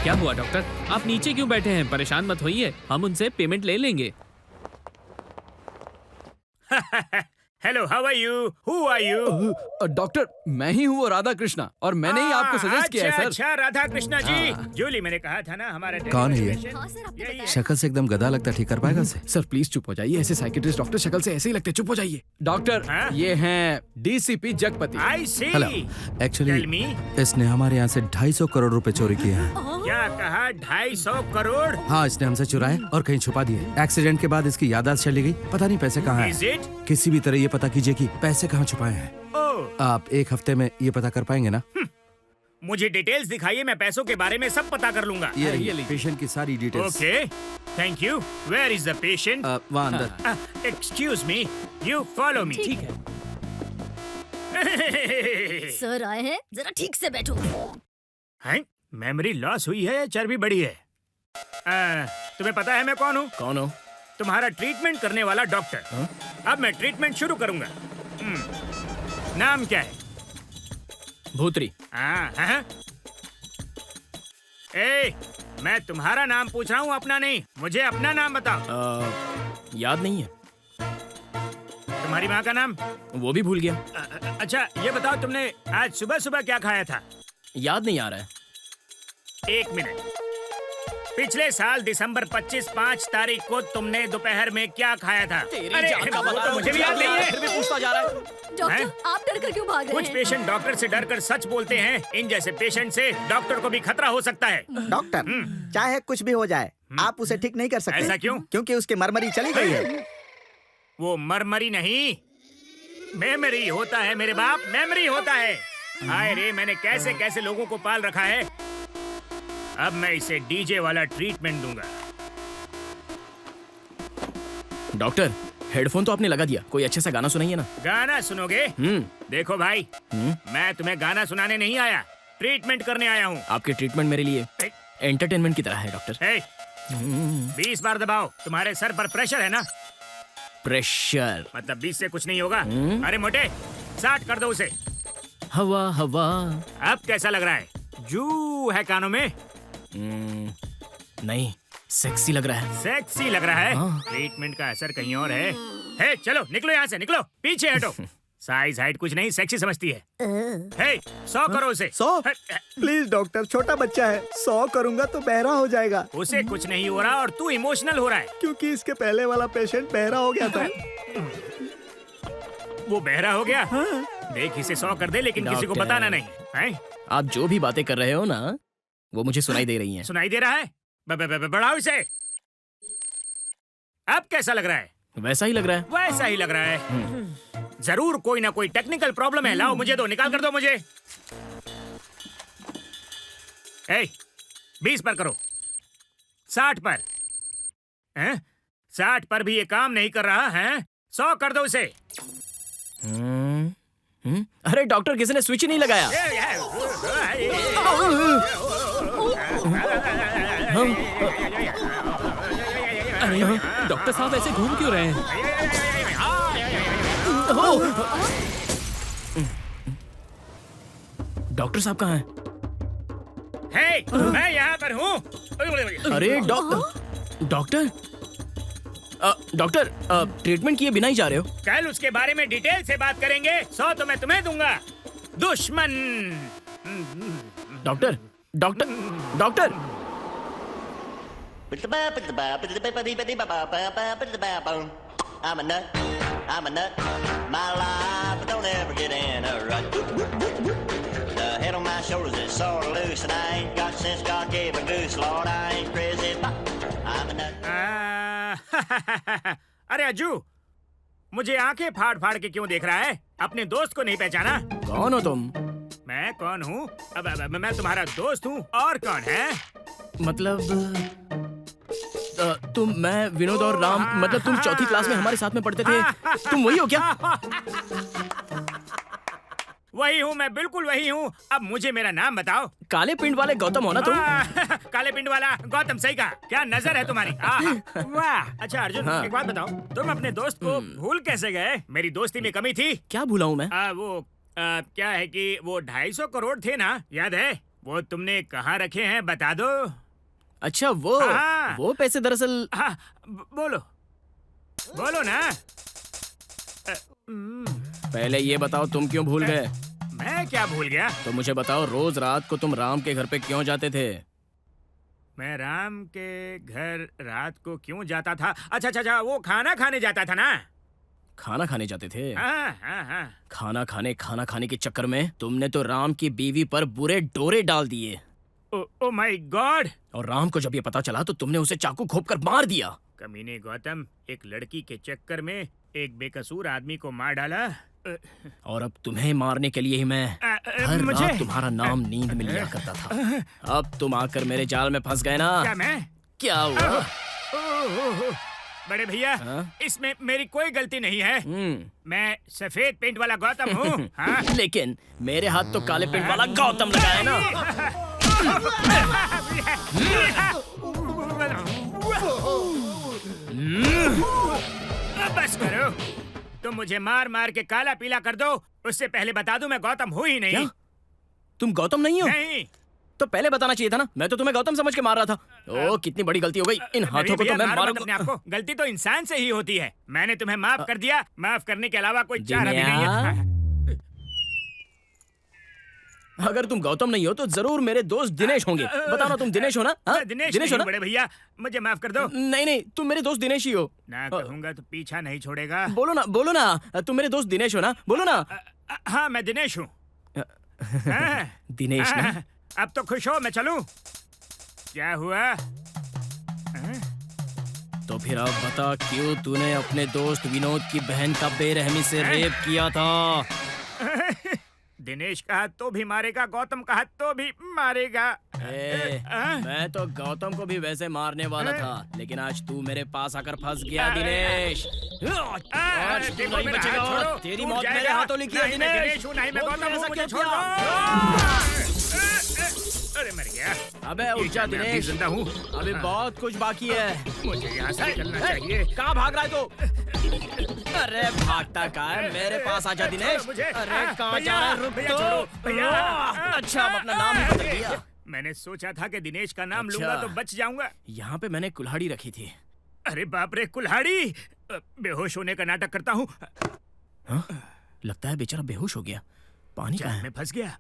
क्या हुआ डॉक्टर, आप नीचे क्यों बैठे हैं? परेशान मत होइए, हम उनसे पेमेंट ले लेंगे। Hello, how are you? Who are you? Doctor, मैं ही हूँ वो राधा कृष्णा, और मैंने ही आपको सजेस्ट किया है सर। अच्छा राधा कृष्णा जी, जूली मैंने कहा था ना हमारा। कौन है ये? शक्ल से एकदम गधा लगता, ठीक कर पाएगा उसे? सर प्लीज चुप हो जाइए, ऐसे साइकेट्रिस्ट डॉक्टर शक्ल से ऐसे ही लगते, चुप हो जाइए। डॉक्टर ये हैं डीसीपी जगपति। आई सी। हेलो, एक्चुअली इसने हमारे यहाँ से 250 करोड़ रुपए चोरी किए हैं। क्या कहा? 250 करोड़? हाँ, इसने हमसे चुराए और कहीं छुपा दिए। एक्सीडेंट के बाद इसकी याददाश्त चली गई, पता नहीं पैसे कहाँ हैं। किसी भी तरह ये पता कीजिए कि पैसे कहाँ छुपाए हैं। आप एक हफ्ते में ये पता कर पाएंगे ना? मुझे डिटेल्स दिखाइए, मैं पैसों के बारे में सब पता कर लूंगा। ये रही पेशेंट की सारी details. Okay, thank you. Where is the patient? वहाँ अंदर। Excuse me, you follow me. ठीक है। सर आए हैं, जरा ठीक से बैठो। हैं? मेमोरी लॉस हुई है या चर्बी बढ़ी है? तुम्हें पता है मैं कौन हूँ? कौन हो? तुम्हारा ट्रीटमेंट करने वाला डॉक्टर। अब मैं ट्रीटमेंट शुरू करूंगा। नाम क्या है? भूत्री। हाँ। ए, मैं तुम्हारा नाम पूछ रहा हूँ, अपना नहीं। मुझे अपना नाम बताओ। याद नहीं है। तुम्हारी माँ का नाम? वो भी भूल गया। अच्छा ये बताओ, तुमने आज सुबह सुबह क्या खाया था? याद नहीं आ रहा है। एक मिनट, पिछले साल दिसंबर 25 तारीख को तुमने दोपहर में क्या खाया था? अरे वो तो मुझे भी याद नहीं है, फिर भी पूछता जा रहा है। डॉक्टर, आप डर कर क्यों भाग रहे हैं? कुछ पेशेंट डॉक्टर से डरकर सच बोलते हैं। इन जैसे पेशेंट से डॉक्टर को भी खतरा हो सकता है। डॉक्टर, चाहे कुछ भी हो जाए, आप उसे ठीक नहीं कर सकते। ऐसा क्यों? क्योंकि उसकी मरमरी चली गई है। वो मरमरी नहीं, मेमोरी होता है मेरे बाप, मेमोरी होता है। हाय रे, मैंने कैसे कैसे लोगों को पाल रखा है। अब मैं इसे डीजे वाला ट्रीटमेंट दूंगा। डॉक्टर, हेडफोन तो आपने लगा दिया, कोई अच्छे सा गाना सुनाइए ना। गाना सुनोगे? देखो भाई, मैं तुम्हें गाना सुनाने नहीं आया, ट्रीटमेंट करने आया हूँ। आपकी ट्रीटमेंट मेरे लिए एंटरटेनमेंट की तरह है डॉक्टर। 20 बार दबाओ, तुम्हारे सर पर प्रेशर है ना? प्रेशर मतलब 20 से कुछ नहीं होगा। अरे मोटे, 60 कर दो उसे। हवा हवा। अब कैसा लग रहा है? जू है कानों में? नहीं, सेक्सी लग रहा है। सेक्सी लग रहा है? ट्रीटमेंट का असर कहीं और है। हे, चलो निकलो यहाँ से, निकलो, पीछे हटो। साइज हाइट कुछ नहीं, सेक्सी समझती है। हे, 100 करो उसे। 100? प्लीज डॉक्टर, छोटा बच्चा है, 100 करूंगा तो बहरा हो जाएगा। उसे कुछ नहीं हो रहा और तू इमोशनल हो रहा है। क्योंकि इसके पहले वाला पेशेंट बहरा हो गया था। वो बहरा हो गया? देख, इसे 100 कर दे, लेकिन किसी को बताना नहीं है? आप जो भी बातें कर रहे हो ना, वो मुझे सुनाई दे रही हैं। सुनाई दे रहा है? बढ़ाओ इसे। अब कैसा लग रहा है? वैसा ही लग रहा है। वैसा ही लग रहा है। जरूर कोई ना कोई टेक्निकल प्रॉब्लम है। लाओ मुझे दो, निकाल कर दो मुझे। 20 पर करो। 60 पर। 60 पर भी ये काम नहीं कर रहा है। 100 कर दो उसे। अरे डॉक्टर, किसी ने स्विच ही नहीं लगाया। अरे डॉक्टर साहब ऐसे घूम क्यों रहे हैं? डॉक्टर साहब कहाँ हैं? मैं यहाँ पर हूँ। अरे डॉक्टर, ट्रीटमेंट किए बिना ही जा रहे हो? कल उसके बारे में डिटेल से बात करेंगे। 100 तो मैं तुम्हें दूंगा, दुश्मन। Doctor. I'm a nut, my life don't ever get in a rut. The head on my shoulders is sort of loose and I ain't got since God gave a goose. Lord, I ain't crazy, but I'm a nut. अरे अज्जू, मुझे आंखें फाड़ फाड़ के क्यों देख रहा है? अपने दोस्त को नहीं पहचाना? कौन हो तुम? मैं कौन हूँ? अब मैं तुम्हारा दोस्त हूँ। और कौन है? मतलब मैं विनोद और राम, मतलब तुम चौथी क्लास में हमारे साथ में पढ़ते थे, तुम वही हो क्या? वही हूँ मैं, बिल्कुल वही हूँ। अब मुझे मेरा नाम बताओ। काले पिंड वाले गौतम हो ना तुम? काले पिंड वाला गौतम, सही कहा। क्या नजर है तुम्हारी। वाह। अच्छा अर्जुन, एक बात बताओ, तुम अपने दोस्त को भूल कैसे गए? मेरी दोस्ती में कमी थी? क्या भूला हूँ मैं? क्या है कि वो 250 करोड़ थे ना, याद है? वो तुमने कहाँ रखे हैं, बता दो। अच्छा, वो पैसे दरअसल। बोलो ना। पहले ये बताओ, तुम क्यों भूल गए? मैं क्या भूल गया? तो मुझे बताओ, रोज रात को तुम राम के घर पे क्यों जाते थे? मैं राम के घर रात को क्यों जाता था? अच्छा, वो खाना खाने जाता था ना। खाना खाने जाते थे? हाँ। खाना खाने के चक्कर में तुमने तो राम की बीवी पर बुरे डोरे डाल दिए। Oh my God! और राम को जब ये पता चला तो तुमने उसे चाकू घोंपकर मार दिया। कमीने गौतम, एक लड़की के चक्कर में एक बेकसूर आदमी को मार डाला। और अब तुम्हें मारने के लिए ही मैं हर रात तुम्हारा नाम नींद में लिया करता था। अब तुम आकर मेरे जाल में फंस गए ना। क्या हुआ? बड़े भैया, इसमें मेरी कोई गलती नहीं है। मैं सफेद पेंट वाला गौतम हूँ। हाँ? लेकिन मेरे हाथ तो काले पेंट वाला गौतम लगा है ना। बस करो, तुम मुझे मार मार के काला पीला कर दो, उससे पहले बता दूं मैं गौतम हूँ ही नहीं। क्या? तुम गौतम नहीं हो? नहीं। तो पहले बताना चाहिए था ना, मैं तो तुम्हें गौतम समझ के मार रहा था। ओह, कितनी बड़ी गलती हो गई। इन हाथों को तो मैं मारूंगा। आपको गलती तो इंसान से ही होती है। मैंने तुम्हें माफ कर दिया, माफ करने के अलावा कोई चारा भी नहीं है। अगर तुम गौतम नहीं हो तो जरूर मेरे दोस्त दिनेश होंगे। बताओ ना, तुम दिनेश हो ना? दिनेश हो ना? बड़े भैया, मुझे माफ कर दो। नहीं, तुम मेरे दोस्त दिनेश ही हो। ना कहूँगा तो पीछा नहीं छोड़ेगा। बोलो ना, तुम मेरे दोस्त दिनेश हो ना? बोलो ना। हाँ, मैं दिनेश हूँ। दिनेश ना? अब तो खुश हो, मैं चलूं? क्या हुआ? तो फिर अब बता क्यों तूने अपने दोस्त विनोद की बहन का बेरहमी से रेप किया था? दिनेश कहा तो भी मारेगा, गौतम कहा तो भी मारेगा। मैं तो गौतम को भी वैसे मारने वाला था, लेकिन आज तू मेरे पास आकर फंस गया दिनेश। आज तू नहीं बचेगा, तेरी मौत मेरे हाथों लिखी है दिनेश। नहीं मैं गौतम हूं, मुझे छोड़ दो। अरे मर गया। अबे उठ जा दिनेश, जिंदा हूँ। अभी बहुत कुछ बाकी है। मुझे यहाँ से निकलना चाहिए। कहाँ भाग रहा है तू? अरे भागता का है, मेरे पास आजा दिनेश। अरे कहाँ जा रहा है? रुक तो। अच्छा अब अपना नाम ही बदल दिया। मैंने सोचा था कि दिनेश का नाम लूंगा तो बच जाऊंगा। यहाँ पे मैंने कुल्हाड़ी रखी थी। अरे बाप रे, कुल्हाड़ी! बेहोश होने का नाटक करता हूँ। लगता है बेचारा बेहोश हो गया। पानी कहाँ है? मैं फंस गया।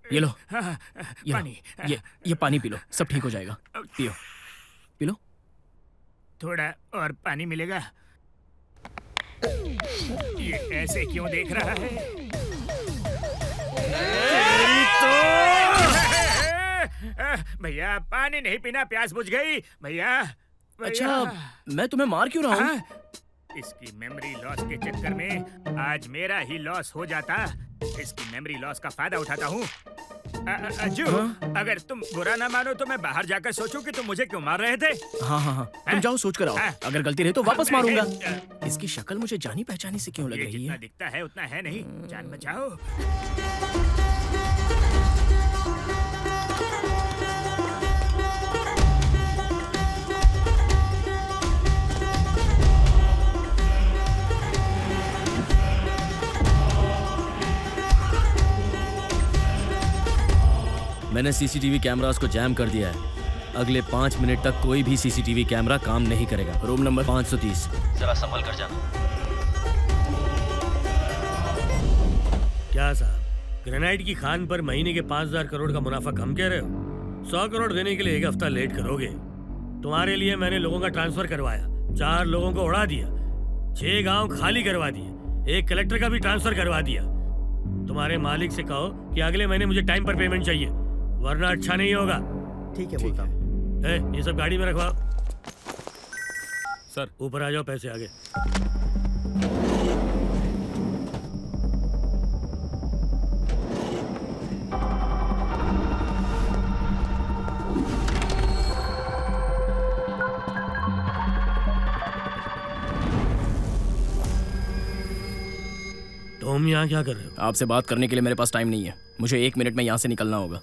ये लो पानी। ये पानी पी लो, सब ठीक हो जाएगा। पियो पी लो। थोड़ा और पानी मिलेगा? ये ऐसे क्यों देख रहा है? भैया पानी नहीं पीना, प्यास बुझ गई। भैया अच्छा मैं तुम्हें मार क्यों रहा हूँ? इसकी मेमोरी लॉस के चक्कर में आज मेरा ही लॉस हो जाता। इसकी मेमोरी लॉस का फायदा उठाता हूँ। अज्जू, अगर तुम बुरा ना मानो तो मैं बाहर जाकर सोचूं कि तुम मुझे क्यों मार रहे थे। हाँ तुम जाओ सोच कर आओ। अगर गलती रही तो वापस मारूंगा। इसकी शक्ल मुझे जानी पहचानी से क्यों लग रही है? जितना दिखता है उतना है नहीं। जान बचाओ। मैंने सीसीटीवी कैमरास को जैम कर दिया है। अगले 5 मिनट तक कोई भी सीसीटीवी कैमरा काम नहीं करेगा। Room number 530। जरा संभल कर जाना। क्या साहब, ग्रेनाइट की खान पर महीने के 5,000 करोड़ का मुनाफा कम कह रहे हो? 100 करोड़ देने के लिए 1 हफ्ता लेट करोगे। तुम्हारे लिए मैंने लोगों का ट्रांसफर करवाया, 4 लोगों को उड़ा दिया, 6 गांव खाली करवा दिए, 1 कलेक्टर का भी ट्रांसफर करवा दिया। तुम्हारे मालिक से कहो कि अगले महीने मुझे टाइम पर पेमेंट चाहिए, वरना अच्छा नहीं होगा। ठीक है बोलता हूँ। ये सब गाड़ी में रखवाओ। सर ऊपर आ जाओ, पैसे आगे। तुम यहाँ क्या कर रहे हो? आपसे बात करने के लिए मेरे पास टाइम नहीं है। मुझे 1 मिनट में यहाँ से निकलना होगा।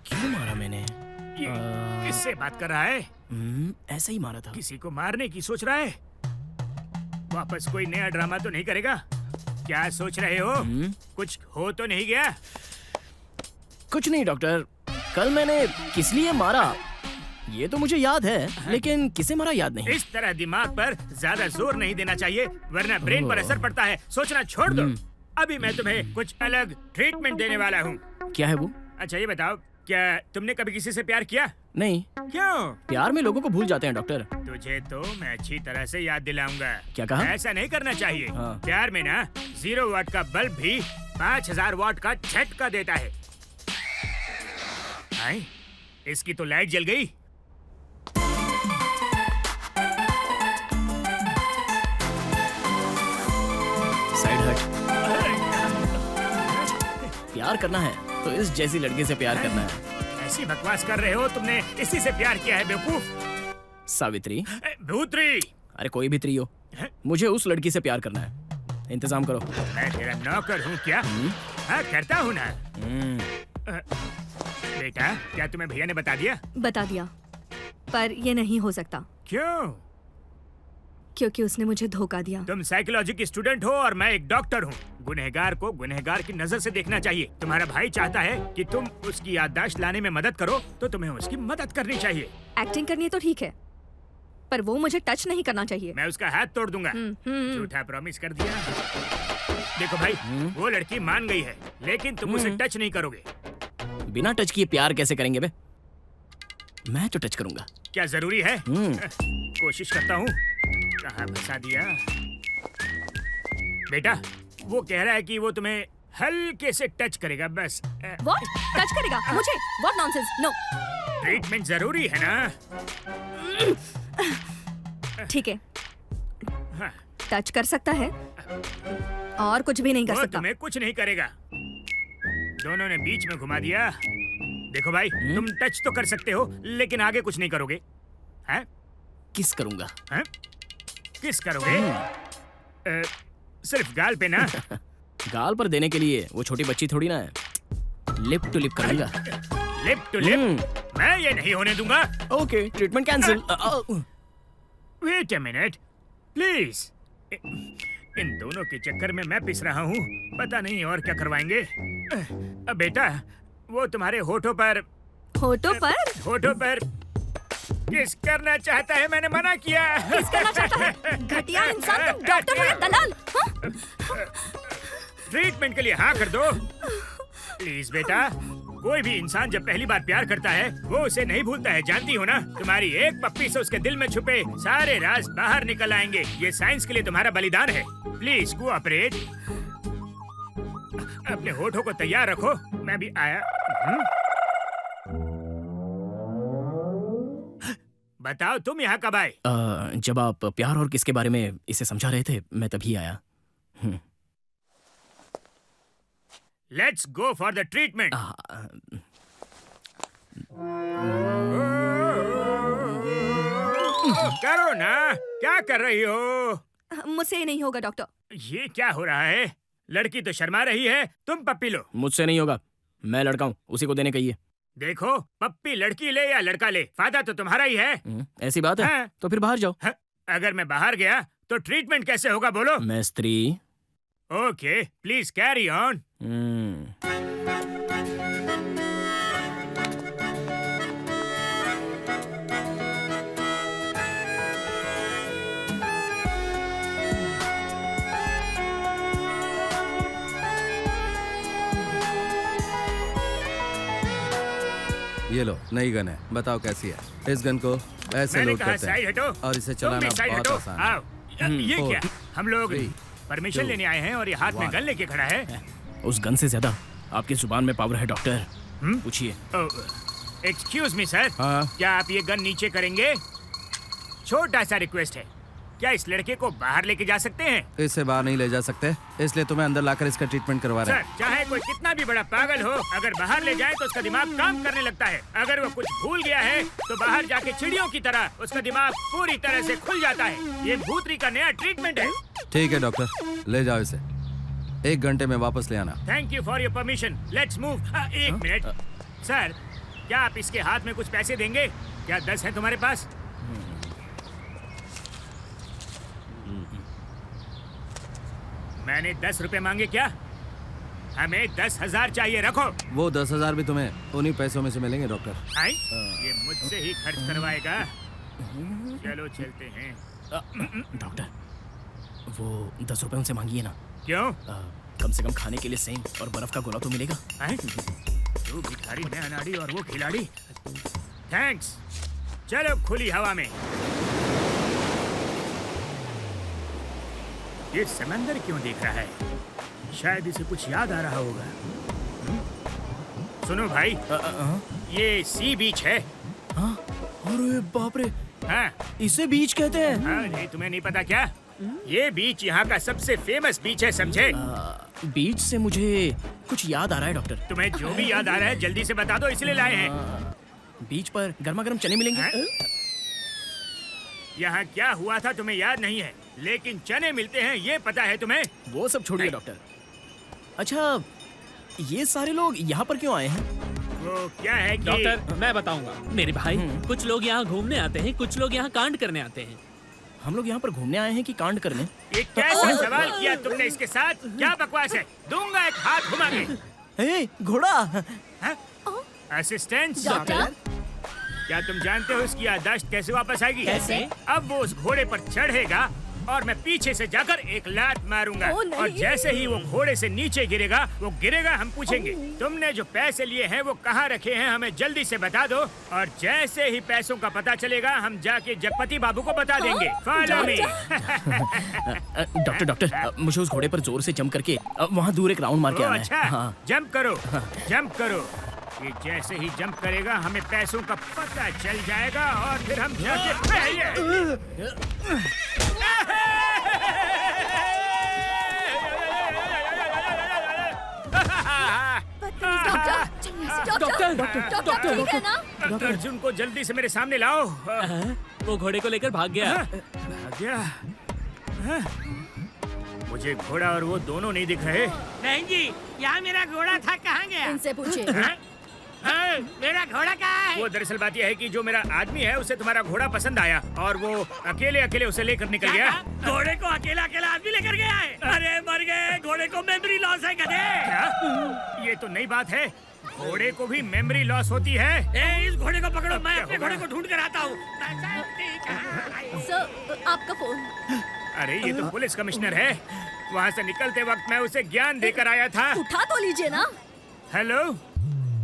क्यों मारा मैंने? किससे बात कर रहा है? ऐसे ही मारा था। किसी को मारने की सोच रहा है? वापस कोई नया ड्रामा तो नहीं करेगा? क्या सोच रहे हो? कुछ हो तो नहीं गया? कुछ नहीं डॉक्टर, कल मैंने किस लिए मारा ये तो मुझे याद है, लेकिन किसे मारा याद नहीं। इस तरह दिमाग पर ज्यादा जोर नहीं देना चाहिए, वरना ब्रेन पर असर पड़ता है। सोचना छोड़ दो। अभी मैं तुम्हें कुछ अलग ट्रीटमेंट देने वाला हूँ। क्या है वो? अच्छा ये बताओ, क्या तुमने कभी किसी से प्यार किया? नहीं। क्यों? प्यार में लोगों को भूल जाते हैं डॉक्टर। तुझे तो मैं अच्छी तरह से याद दिलाऊंगा। क्या कहा? ऐसा नहीं करना चाहिए। प्यार में ना 0 वाट का बल्ब भी 5000 वाट का झटका देता है। इसकी तो लाइट जल गई। प्यार करना है तो इस जैसी लड़की से प्यार करना है। ऐसी बकवास कर रहे हो, तुमने इसी से प्यार किया है बेवकूफ। सावित्री। भूत्री। अरे कोई भी त्री हो, मुझे उस लड़की से प्यार करना है। इंतजाम करो। मैं तेरा नौकर हूँ क्या? हाँ करता हूँ ना। बेटा क्या तुम्हें भैया ने बता दिया? बता दिया, पर ये नहीं हो सकता। क्यों? क्योंकि उसने मुझे धोखा दिया। तुम साइकोलॉजी की स्टूडेंट हो और मैं एक डॉक्टर हूँ। गुनहगार को गुनहगार की नजर से देखना चाहिए। तुम्हारा भाई चाहता है कि तुम उसकी याददाश्त लाने में मदद करो, तो तुम्हें उसकी मदद करनी चाहिए। एक्टिंग करनी है तो ठीक है, पर वो मुझे टच नहीं करना चाहिए। मैं उसका हाथ तोड़ दूंगा। झूठा प्रॉमिस कर दिया। देखो भाई, वो लड़की मान गई है, लेकिन तुम उसे टच नहीं करोगे। बिना टच किए प्यार कैसे करेंगे बे? मैं तो टच करूंगा। क्या जरूरी है? कोशिश करता हूँ। कहाँ फंसा दिया? बेटा वो कह रहा है कि वो तुम्हें हल्के से टच करेगा बस। What? टच करेगा मुझे? What nonsense? No. ट्रीटमेंट जरूरी है ना? ठीक है, टच कर सकता है और कुछ भी नहीं कर सकता। तुम्हें कुछ नहीं करेगा। दोनों ने बीच में घुमा दिया। देखो भाई, तुम टच तो कर सकते हो, लेकिन आगे कुछ नहीं करोगे। हैं? किस करूंगा? हैं? किस करोगे? सिर्फ गाल पे ना? गाल पर देने के लिए वो छोटी बच्ची थोड़ी ना है। लिप टू लिप करूंगा। Lip to lip? मैं ये नहीं होने दूंगा। Okay, treatment cancel. Wait a minute please. इन दोनों के चक्कर में मैं पिस रहा हूँ। पता नहीं और क्या करवाएंगे। बेटा वो तुम्हारे होठों पर किस करना चाहता है? मैंने मना किया। किस करना चाहता है? घटिया इंसान, तुम डॉक्टर हो या दलाल? ट्रीटमेंट के लिए हाँ कर दो प्लीज बेटा। कोई भी इंसान जब पहली बार प्यार करता है वो उसे नहीं भूलता है, जानती हो ना? तुम्हारी एक पप्पी से उसके दिल में छुपे सारे राज बाहर निकल आएंगे। ये साइंस के लिए तुम्हारा बलिदान है। Please cooperate. अपने होठों को तैयार रखो, मैं भी आया। बताओ तुम यहाँ कब आए? जब आप प्यार और किसके बारे में इसे समझा रहे थे, मैं तभी आया। Let's go for the treatment. करो ना, क्या कर रही हो? मुझसे ये नहीं होगा डॉक्टर। ये क्या हो रहा है? लड़की तो शर्मा रही है, तुम पप्पी लो। मुझसे नहीं होगा, मैं लड़का हूँ, उसी को देने कहिए। देखो, पप्पी लड़की ले या लड़का ले, फायदा तो तुम्हारा ही है। ऐसी बात है? हाँ। तो फिर बाहर जाओ। हाँ। अगर मैं बाहर गया तो ट्रीटमेंट कैसे होगा बोलो? मैं स्त्री। Okay, please carry on. ये लो, नई गन है, बताओ कैसी है? इस गन को ऐसे लोड करते हैं और इसे चलाना बहुत आसान है। ये क्या? हम लोग परमिशन लेने आए हैं और ये हाथ में गन लेके खड़ा है। उस गन से ज्यादा आपकी जुबान में पावर है डॉक्टर। पूछिए। एक्सक्यूज मी सर, क्या आप ये गन नीचे करेंगे? छोटा सा रिक्वेस्ट है, क्या इस लड़के को बाहर लेके जा सकते हैं? इसे बाहर नहीं ले जा सकते, इसलिए तुम्हें अंदर लाकर इसका ट्रीटमेंट करवा रहे हैं। सर, चाहे कोई कितना भी बड़ा पागल हो, अगर बाहर ले जाए तो उसका दिमाग काम करने लगता है। अगर वो कुछ भूल गया है तो बाहर जाके चिड़ियों की तरह उसका दिमाग पूरी तरह से खुल जाता है। ये भूतरी का नया ट्रीटमेंट है। ठीक है डॉक्टर, ले जाओ इसे, 1 घंटे में वापस ले आना। Thank you for your permission, let's move. 1 minute sir, क्या आप इसके हाथ में कुछ पैसे देंगे? क्या 10 है तुम्हारे पास? मैंने 10 रुपए मांगे क्या? हमें 10,000 चाहिए, रखो। वो 10,000 भी तुम्हें उन्हीं पैसों में से मिलेंगे डॉक्टर। ये मुझसे ही खर्च करवाएगा। चलो चलते हैं। डॉक्टर, वो 10 रुपए उनसे मांगिए ना। क्यों? कम से कम खाने के लिए सेम और बर्फ का गोला तो मिलेगा। तू भिखारी, मैं अनाड़ी और वो खिलाड़ी। थैंक्स। चलो खुली हवा में। ये समंदर क्यों देख रहा है? शायद इसे कुछ याद आ रहा होगा। सुनो भाई, ये सी बीच है। अरे बाप रे, हाँ, इसे बीच कहते हैं। नहीं, तुम्हें नहीं पता क्या? ये बीच यहाँ का सबसे फेमस बीच है, समझे? बीच से मुझे कुछ याद आ रहा है डॉक्टर। तुम्हें जो भी याद आ रहा है जल्दी से बता दो, इसलिए लाए हैं। बीच पर गर्मा गर्म चने मिलेंगे? यहाँ क्या हुआ था तुम्हें याद नहीं है, लेकिन चने मिलते हैं ये पता है तुम्हें? वो सब छोड़िए डॉक्टर। अच्छा, ये सारे लोग यहाँ पर क्यों आए हैं? वो क्या है कि... डॉक्टर मैं बताऊंगा। मेरे भाई, कुछ लोग यहाँ घूमने आते हैं, कुछ लोग यहाँ कांड करने आते हैं। हम लोग यहाँ पर घूमने आए हैं कि कांड करने? ये कैसा सवाल किया तुमने इसके साथ? क्या बकवास है? दूंगा एक हाथ घुमा के। घोड़ा। असिस्टेंट डॉक्टर, क्या तुम जानते हो इसकी याददाश्त कैसे वापस आएगी? कैसे? अब वो उस घोड़े पर चढ़ेगा और मैं पीछे से जाकर एक लात मारूंगा और जैसे ही वो घोड़े से नीचे गिरेगा, हम पूछेंगे तुमने जो पैसे लिए हैं वो कहाँ रखे हैं, हमें जल्दी से बता दो। और जैसे ही पैसों का पता चलेगा हम जाके जगपति बाबू को बता देंगे। Follow me. डॉक्टर, मुझे उस घोड़े पर जोर से जंप करके वहाँ दूर एक राउंड मार के आना है। अच्छा, जंप करो, जंप करो। ये जैसे ही जंप करेगा हमें पैसों का पता चल जाएगा और फिर हम जाके डॉक्टर अर्जुन को जल्दी से मेरे सामने लाओ। वो घोड़े को लेकर भाग गया। भाग गया? मुझे घोड़ा और वो दोनों नहीं दिख रहे। नहीं जी, यहाँ मेरा घोड़ा था, कहाँ गया? इनसे पूछिए। मेरा घोड़ा कहाँ है? वो दरअसल बात यह है कि जो मेरा आदमी है उसे तुम्हारा घोड़ा पसंद आया और वो अकेले अकेले उसे लेकर निकल गया। घोड़े को अकेला अकेला आदमी लेकर गया है? अरे मर गए, घोड़े को मेमोरी लॉस है गधे। क्या? ये तो नई बात है, घोड़े को भी मेमोरी लॉस होती है। इस घोड़े को पकड़ो, मैं अपने घोड़े को ढूंढ कर आता हूँ। सर, आपका फोन। अरे ये तो पुलिस कमिश्नर है, वहाँ से निकलते वक्त मैं उसे ज्ञान देकर आया था। उठा तो लीजिए ना। Hello,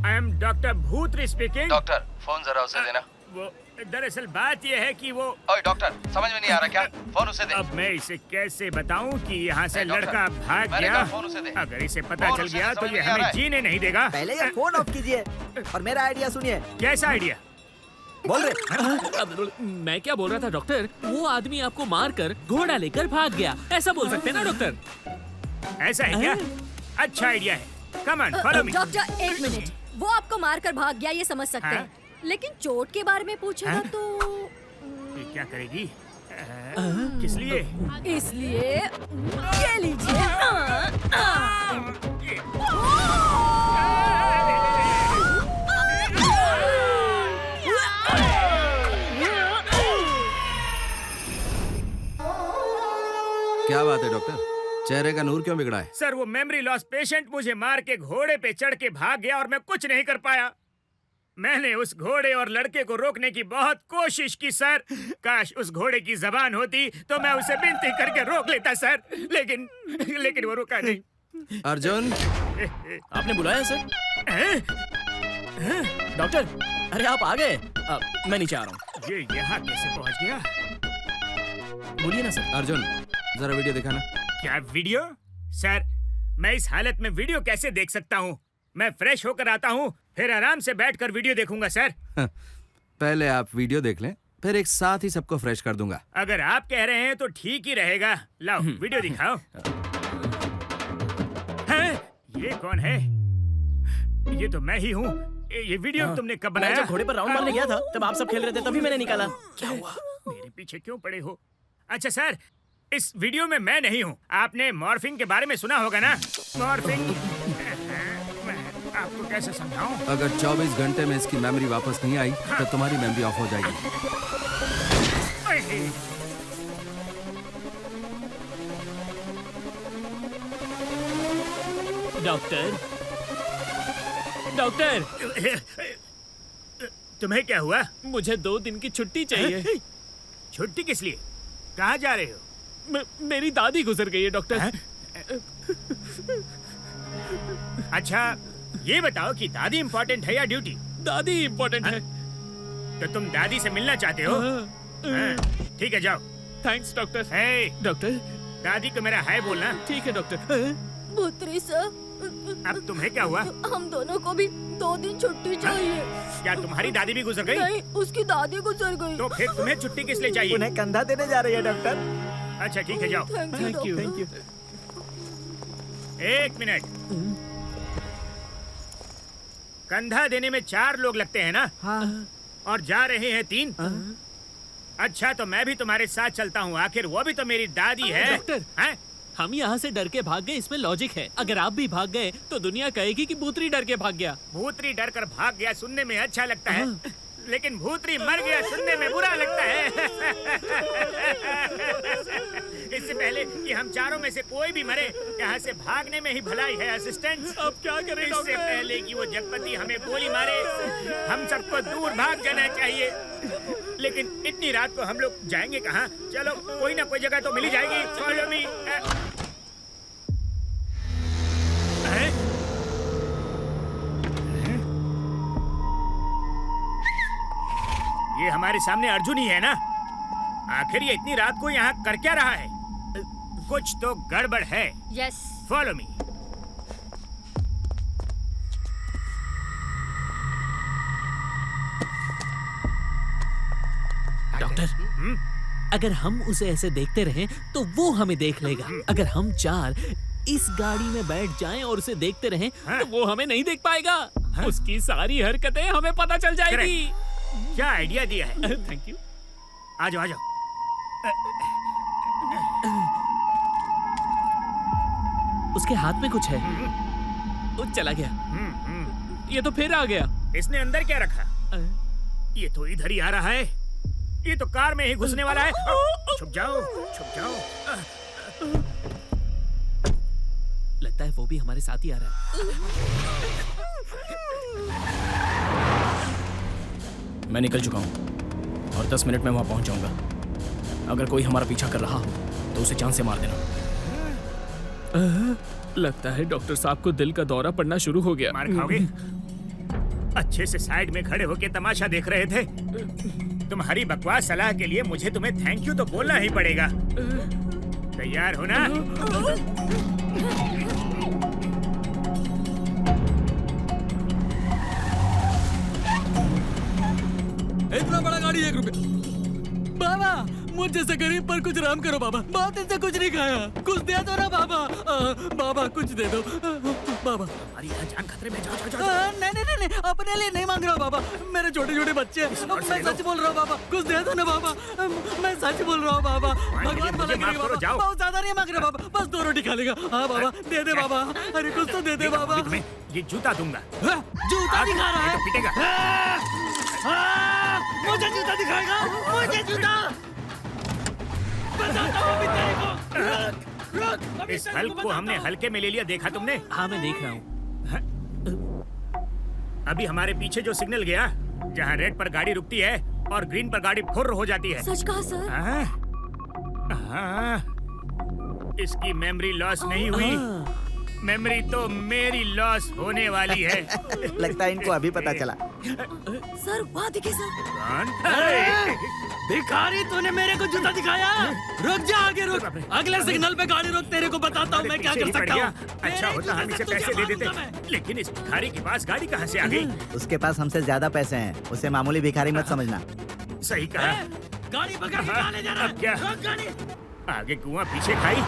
I am doctor Bhutri speaking. Doctor, phone जरा उसे देना। वो दरअसल बात यह है कि वो... ओए डॉक्टर, समझ में नहीं आ रहा क्या? फोन उसे दे। अब मैं इसे कैसे बताऊं कि यहाँ से लड़का भाग गया? फोन उसे दे। अगर इसे पता चल गया तो ये हमें जीने नहीं देगा। पहले ये फोन ऑफ कीजिए और मेरा आइडिया सुनिए। कैसा आइडिया? बोल रहे। मैं क्या बोल रहा था डॉक्टर, वो आदमी आपको मारकर घोड़ा लेकर भाग गया, ऐसा बोल सकते हैं ना डॉक्टर? ऐसा है क्या? अच्छा आइडिया है। Come on, follow me. Doctor एक मिनट, वो आपको मारकर भाग गया ये समझ सकते हैं, लेकिन चोट के बारे में पूछेगा तो ये क्या करेगी? किस लिए? इसलिए ये लीजिए। क्या बात है डॉक्टर, चेहरे का नूर क्यों बिगड़ा है? सर, वो मेमोरी लॉस पेशेंट मुझे मार के घोड़े पे चढ़ के भाग गया और मैं कुछ नहीं कर पाया। मैंने उस घोड़े और लड़के को रोकने की बहुत कोशिश की सर। काश उस घोड़े की जबान होती तो मैं उसे विनती करके रोक लेता सर, लेकिन वो रुका नहीं। अर्जुन, आपने बुलाया सर? डॉक्टर, अरे आप आ गए। मैं नीचे आ रहा हूँ। ये यहाँ कैसे पहुँच गया? बोलिए ना सर। अर्जुन, जरा वीडियो दिखाना। क्या वीडियो? सर, मैं इस हालत में वीडियो कैसे देख सकता हूँ? मैं फ्रेश होकर आता हूँ, फिर आराम से बैठकर वीडियो देखूंगा सर। पहले आप वीडियो देख लें, फिर एक साथ ही सबको फ्रेश कर दूंगा। अगर आप कह रहे हैं तो ठीक ही रहेगा। लाओ वीडियो दिखाओ। हैं? ये कौन है? ये तो मैं ही हूँ। ये वीडियो तुमने कब बनाया? मैं जब घोड़े पर राउंड मारने गया था तब आप सब खेल रहे थे, तभी मैंने निकाला। क्या हुआ? मेरे पीछे क्यों पड़े हो? अच्छा सर, इस वीडियो में मैं नहीं हूँ। आपने मॉर्फिंग के बारे में सुना होगा ना? मॉर्फिंग आपको कैसे समझाऊं? अगर 24 घंटे में इसकी मेमोरी वापस नहीं आई तो तुम्हारी मेमोरी ऑफ हो जाएगी। डॉक्टर, डॉक्टर, तुम्हें क्या हुआ? मुझे 2 दिन की छुट्टी चाहिए। छुट्टी किस लिए? कहाँ जा रहे हो? मेरी दादी गुजर गई है डॉक्टर। अच्छा, ये बताओ कि दादी इम्पोर्टेंट है या ड्यूटी? दादी इम्पोर्टेंट है। तो तुम दादी से मिलना चाहते हो? ठीक है, जाओ। Thanks doctor. डॉक्टर, दादी को मेरा हाय बोलना। ठीक है डॉक्टर। भूत्री सर, अब तुम्हें क्या हुआ? हम दोनों को भी 2 दिन छुट्टी चाहिए। क्या तुम्हारी दादी भी गुजर गई? नहीं, उसकी दादी गुजर गई। तो फिर तुम्हें छुट्टी किस लिए चाहिए? उन्हें कंधा देने जा रही है डॉक्टर। अच्छा ठीक है, जाओ। Thank you. एक मिनट। कंधा देने में 4 लोग लगते हैं ना? हाँ। और जा रहे हैं 3? अच्छा तो मैं भी तुम्हारे साथ चलता हूँ, आखिर वो भी तो मेरी दादी है। डॉक्टर, हैं? हम यहाँ से डर के भाग गए, इसमें लॉजिक है। अगर आप भी भाग गए तो दुनिया कहेगी कि भूतरी डर के भाग गया। भूतरी डर कर भाग गया सुनने में अच्छा लगता है, लेकिन भूतरी मर गया सुनने में बुरा लगता है। इससे पहले कि हम चारों में से कोई भी मरे, यहाँ से भागने में ही भलाई है। असिस्टेंट, अब क्या करें? इससे पहले कि वो जगपति हमें गोली मारे, हम सबको दूर भाग जाना चाहिए। लेकिन इतनी रात को हम लोग जाएंगे कहाँ? चलो कोई ना कोई जगह तो मिल ही जाएगी। Follow me. ये हमारे सामने अर्जुन ही है ना? आखिर ये इतनी रात को यहाँ कर क्या रहा है? कुछ तो गड़बड़ है। यस। Follow me. डॉक्टर, अगर हम उसे ऐसे देखते रहें तो वो हमें देख लेगा। अगर हम 4 इस गाड़ी में बैठ जाएं और उसे देखते रहें तो वो हमें नहीं देख पाएगा। उसकी सारी हरकतें हमें पता चल जाएगी। क्या आइडिया दिया है। Thank you. आ जाओ, आ जाओ। उसके हाथ में कुछ है। वो चला गया। ये तो फिर आ गया। इसने अंदर क्या रखा? ये तो इधर ही आ रहा है। ये तो कार में ही घुसने वाला है। छुप जाओ, छुप जाओ। लगता है वो भी हमारे साथ ही आ रहा है। मैं निकल चुका हूँ और 10 मिनट में वहां पहुंच जाऊंगा। अगर कोई हमारा पीछा कर रहा हो तो उसे जान से मार देना। लगता है डॉक्टर साहब को दिल का दौरा पड़ना शुरू हो गया। मार खाओगे? अच्छे से साइड में खड़े होके तमाशा देख रहे थे। तुम्हारी बकवास सलाह के लिए मुझे तुम्हें थैंक यू तो बोलना ही पड़ेगा। तैयार हो ना? इतना बड़ा गाड़ी 1 रुपया। बाबा, मुझ जैसे गरीब पर कुछ राम करो बाबा। बहुत दिन से कुछ नहीं खाया, कुछ दे दो ना बाबा। बाबा कुछ दे दो बाबा। अरे जान खतरे में। जाओ। नहीं, अपने लिए नहीं मांग रहा हूँ बाबा। मेरे छोटे छोटे बच्चे हैं। मैं सच बोल रहा हूँ बाबा, कुछ दे दो ना बाबा। मैं सच बोल रहा हूँ बाबा। भगवान भला करेगा बाबा। बहुत ज्यादा नहीं मांग रहा बाबा, बस 2 रोटी खा लेगा। हाँ बाबा, दे दे बाबा। अरे कुछ तो दे दे बाबा। ये जूता दूंगा। जूता दिखा रहा है? पिटेगा। मुझे जूता दिखाएगा? मुझे जूता बताता हूँ अभी तेरे को। रुक। इस हल्क को हमने हल्के में ले लिया, देखा तुमने? हाँ मैं देख रहा हूँ। अभी हमारे पीछे जो सिग्नल गया, जहाँ रेड पर गाड़ी रुकती है और ग्रीन पर गाड़ी फुर्र हो जाती है। सच कहा सर? इसकी मेमोरी लॉस नहीं हुई। मेमोरी तो मेरी लॉस होने वाली है। लगता है इनको अभी पता चला। सर वहाँ दिखे सर। भिखारी, तूने मेरे को जूता दिखाया? रुक जा, आगे रुक। अगले सिग्नल पे गाड़ी रोक, तेरे को बताता हूँ मैं क्या कर सकता हूँ। अच्छा होता हम इसे पैसे दे देते, लेकिन इस भिखारी के पास गाड़ी कहाँ से आ गई? उसके पास हमसे ज्यादा पैसे हैं, उसे मामूली भिखारी मत समझना। सही कहा। गाड़ी पकड़ के कहाँ ले जा रहा है? अब क्या? रोक गाड़ी। आगे कुआं पीछे खाई।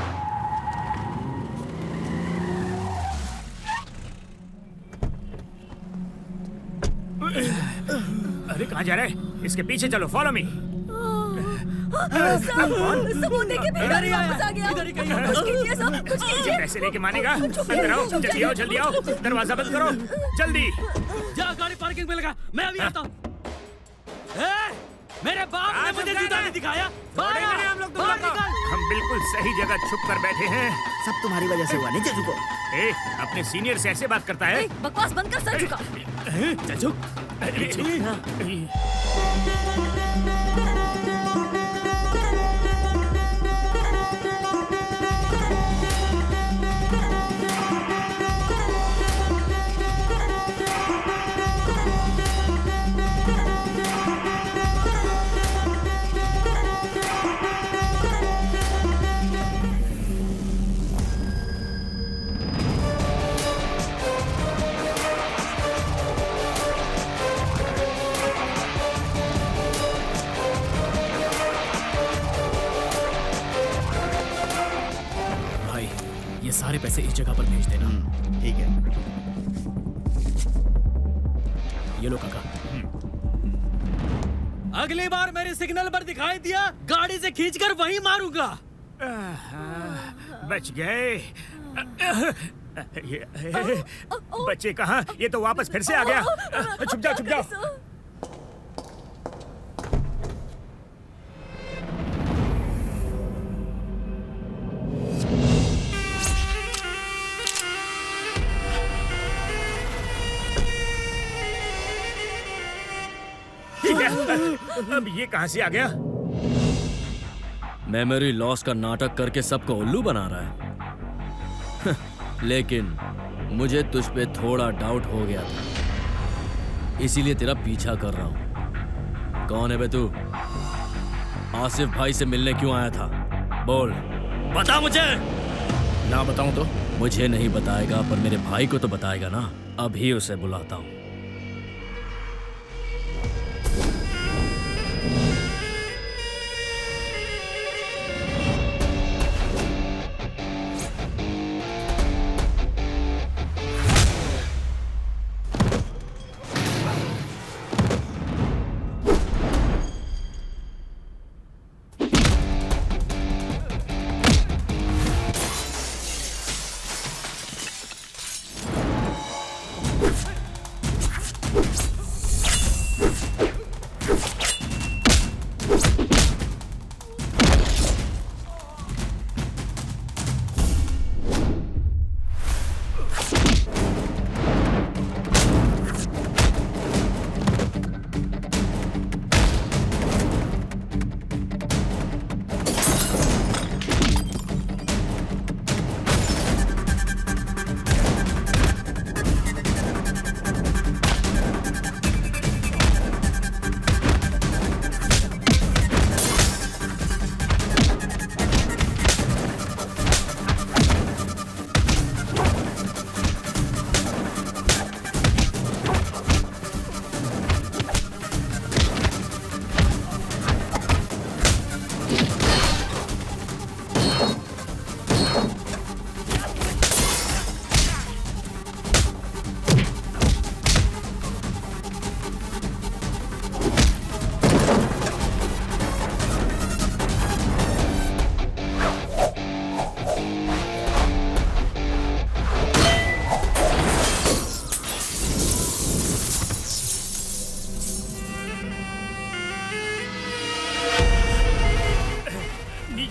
अरे कहाँ जा रहा है? इसके पीछे चलो, फॉलो मी। वो देखिए भिखारी वापस आ गया। कुछ कीजिए सब, कुछ कीजिए। पैसे लेके मानेगा? अंदर आओ, जल्दी आओ, जल्दी आओ। दरवाजा बंद करो, जल्दी। जा गाड़ी पार्किंग में लगा, मैं अभी आता हूँ। मेरे बाप ने मुझे जूता नहीं दिखाया। बाहर निकल। हम बिल्कुल सही जगह छुप कर बैठे हैं। सब तुम्हारी वजह से हुआ। नीचे झुको। अपने सीनियर से ऐसे बात करता है? बकवास बंद कर, सर झुका। ये सारे पैसे इस जगह पर भेज देना। ठीक है। ये लो काका। अगली बार मेरे सिग्नल पर दिखाई दिया, गाड़ी से खींचकर वहीं मारूंगा। बच गए। बच्चे कहाँ? ये तो वापस फिर से आ गया। छुप जाओ, छुप जाओ। अब ये कहाँ से आ गया? मेमोरी लॉस का नाटक करके सबको उल्लू बना रहा है। लेकिन मुझे तुझ पे थोड़ा डाउट हो गया था, इसीलिए तेरा पीछा कर रहा हूं। कौन है बे तू? आसिफ भाई से मिलने क्यों आया था? बोल, बता मुझे। ना बताऊं तो? मुझे नहीं बताएगा, पर मेरे भाई को तो बताएगा ना। अभी उसे बुलाता हूं।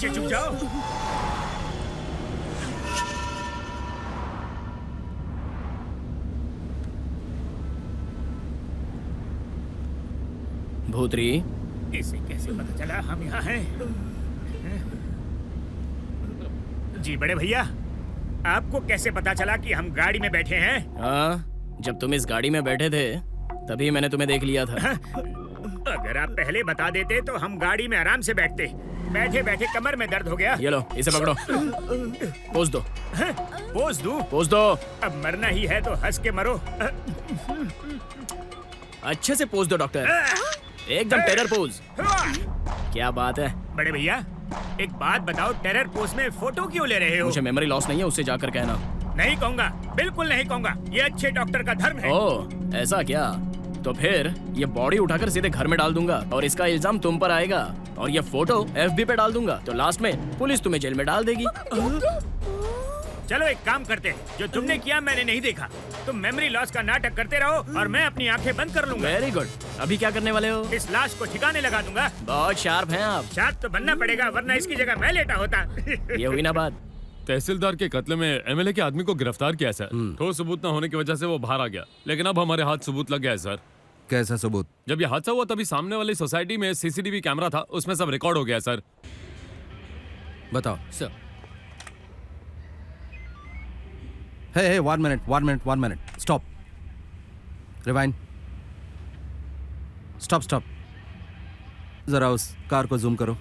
छुप जाओ। भूतरी, इसे कैसे पता चला हम यहाँ हैं? जी बड़े भैया, आपको कैसे पता चला कि हम गाड़ी में बैठे हैं? हाँ, जब तुम इस गाड़ी में बैठे थे तभी मैंने तुम्हें देख लिया था। अगर आप पहले बता देते तो हम गाड़ी में आराम से बैठते। बैठे बैठे कमर में दर्द हो गया। ये लो, इसे पकड़ो। पोज दो। पोज दूं? पोज दो। अब मरना ही है तो हंस के मरो। अच्छे से पोज दो डॉक्टर, एकदम टेरर पोज। क्या बात है? बड़े भैया, एक बात बताओ, टेरर पोज में फोटो क्यों ले रहे हो? मुझे मेमोरी लॉस नहीं है, उससे जाकर कहना। नहीं कहूँगा, बिल्कुल नहीं कहूँगा। ये अच्छे डॉक्टर का धर्म है। ओह, ऐसा क्या? तो फिर ये बॉडी उठाकर सीधे घर में डाल दूंगा और इसका इल्जाम तुम पर आएगा, और ये फोटो FB पे डाल दूंगा, तो लास्ट में पुलिस तुम्हें जेल में डाल देगी। चलो एक काम करते हैं, जो तुमने किया मैंने नहीं देखा। तुम मेमोरी लॉस का नाटक करते रहो और मैं अपनी आंखें बंद कर लूंगा। Very good. अभी क्या करने वाले हो? इस लाश को ठिकाने लगा दूंगा। बहुत शार्प हैं आप। शार्प तो बनना पड़ेगा, वरना इसकी जगह मैं लेटा होता। ये हुई ना बात। तहसीलदार के कत्ल में MLA के आदमी को गिरफ्तार किया सर। ठोस सबूत न होने की वजह से वो बाहर आ गया, लेकिन अब हमारे हाथ सबूत लग गया है सर। कैसा सबूत? जब ये हादसा हुआ तभी सामने वाली सोसाइटी में CCTV कैमरा था, उसमें सब रिकॉर्ड हो गया सर। बताओ सर। हे 1 मिनट स्टॉप, रिवाइंड, स्टॉप। जरा उस कार को जूम करो।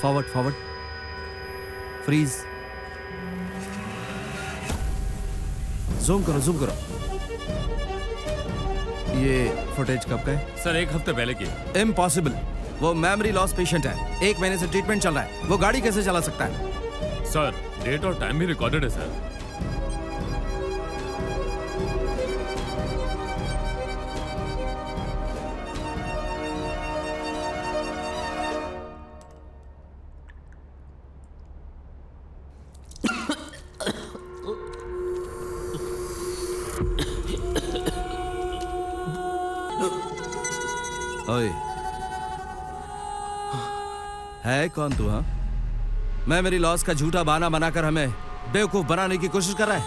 फॉरवर्ड, फ्रीज, जूम करो। ये फुटेज कब का है? सर 1 हफ्ते पहले की। इम्पॉसिबल, वो मेमोरी लॉस पेशेंट है, 1 महीने से ट्रीटमेंट चल रहा है। वो गाड़ी कैसे चला सकता है? सर, डेट और टाइम भी रिकॉर्डेड है सर। ओए, है कौन तू? हाँ, मैं मेरी लॉस का झूठा बहाना बनाकर हमें बेवकूफ बनाने की कोशिश कर रहा है।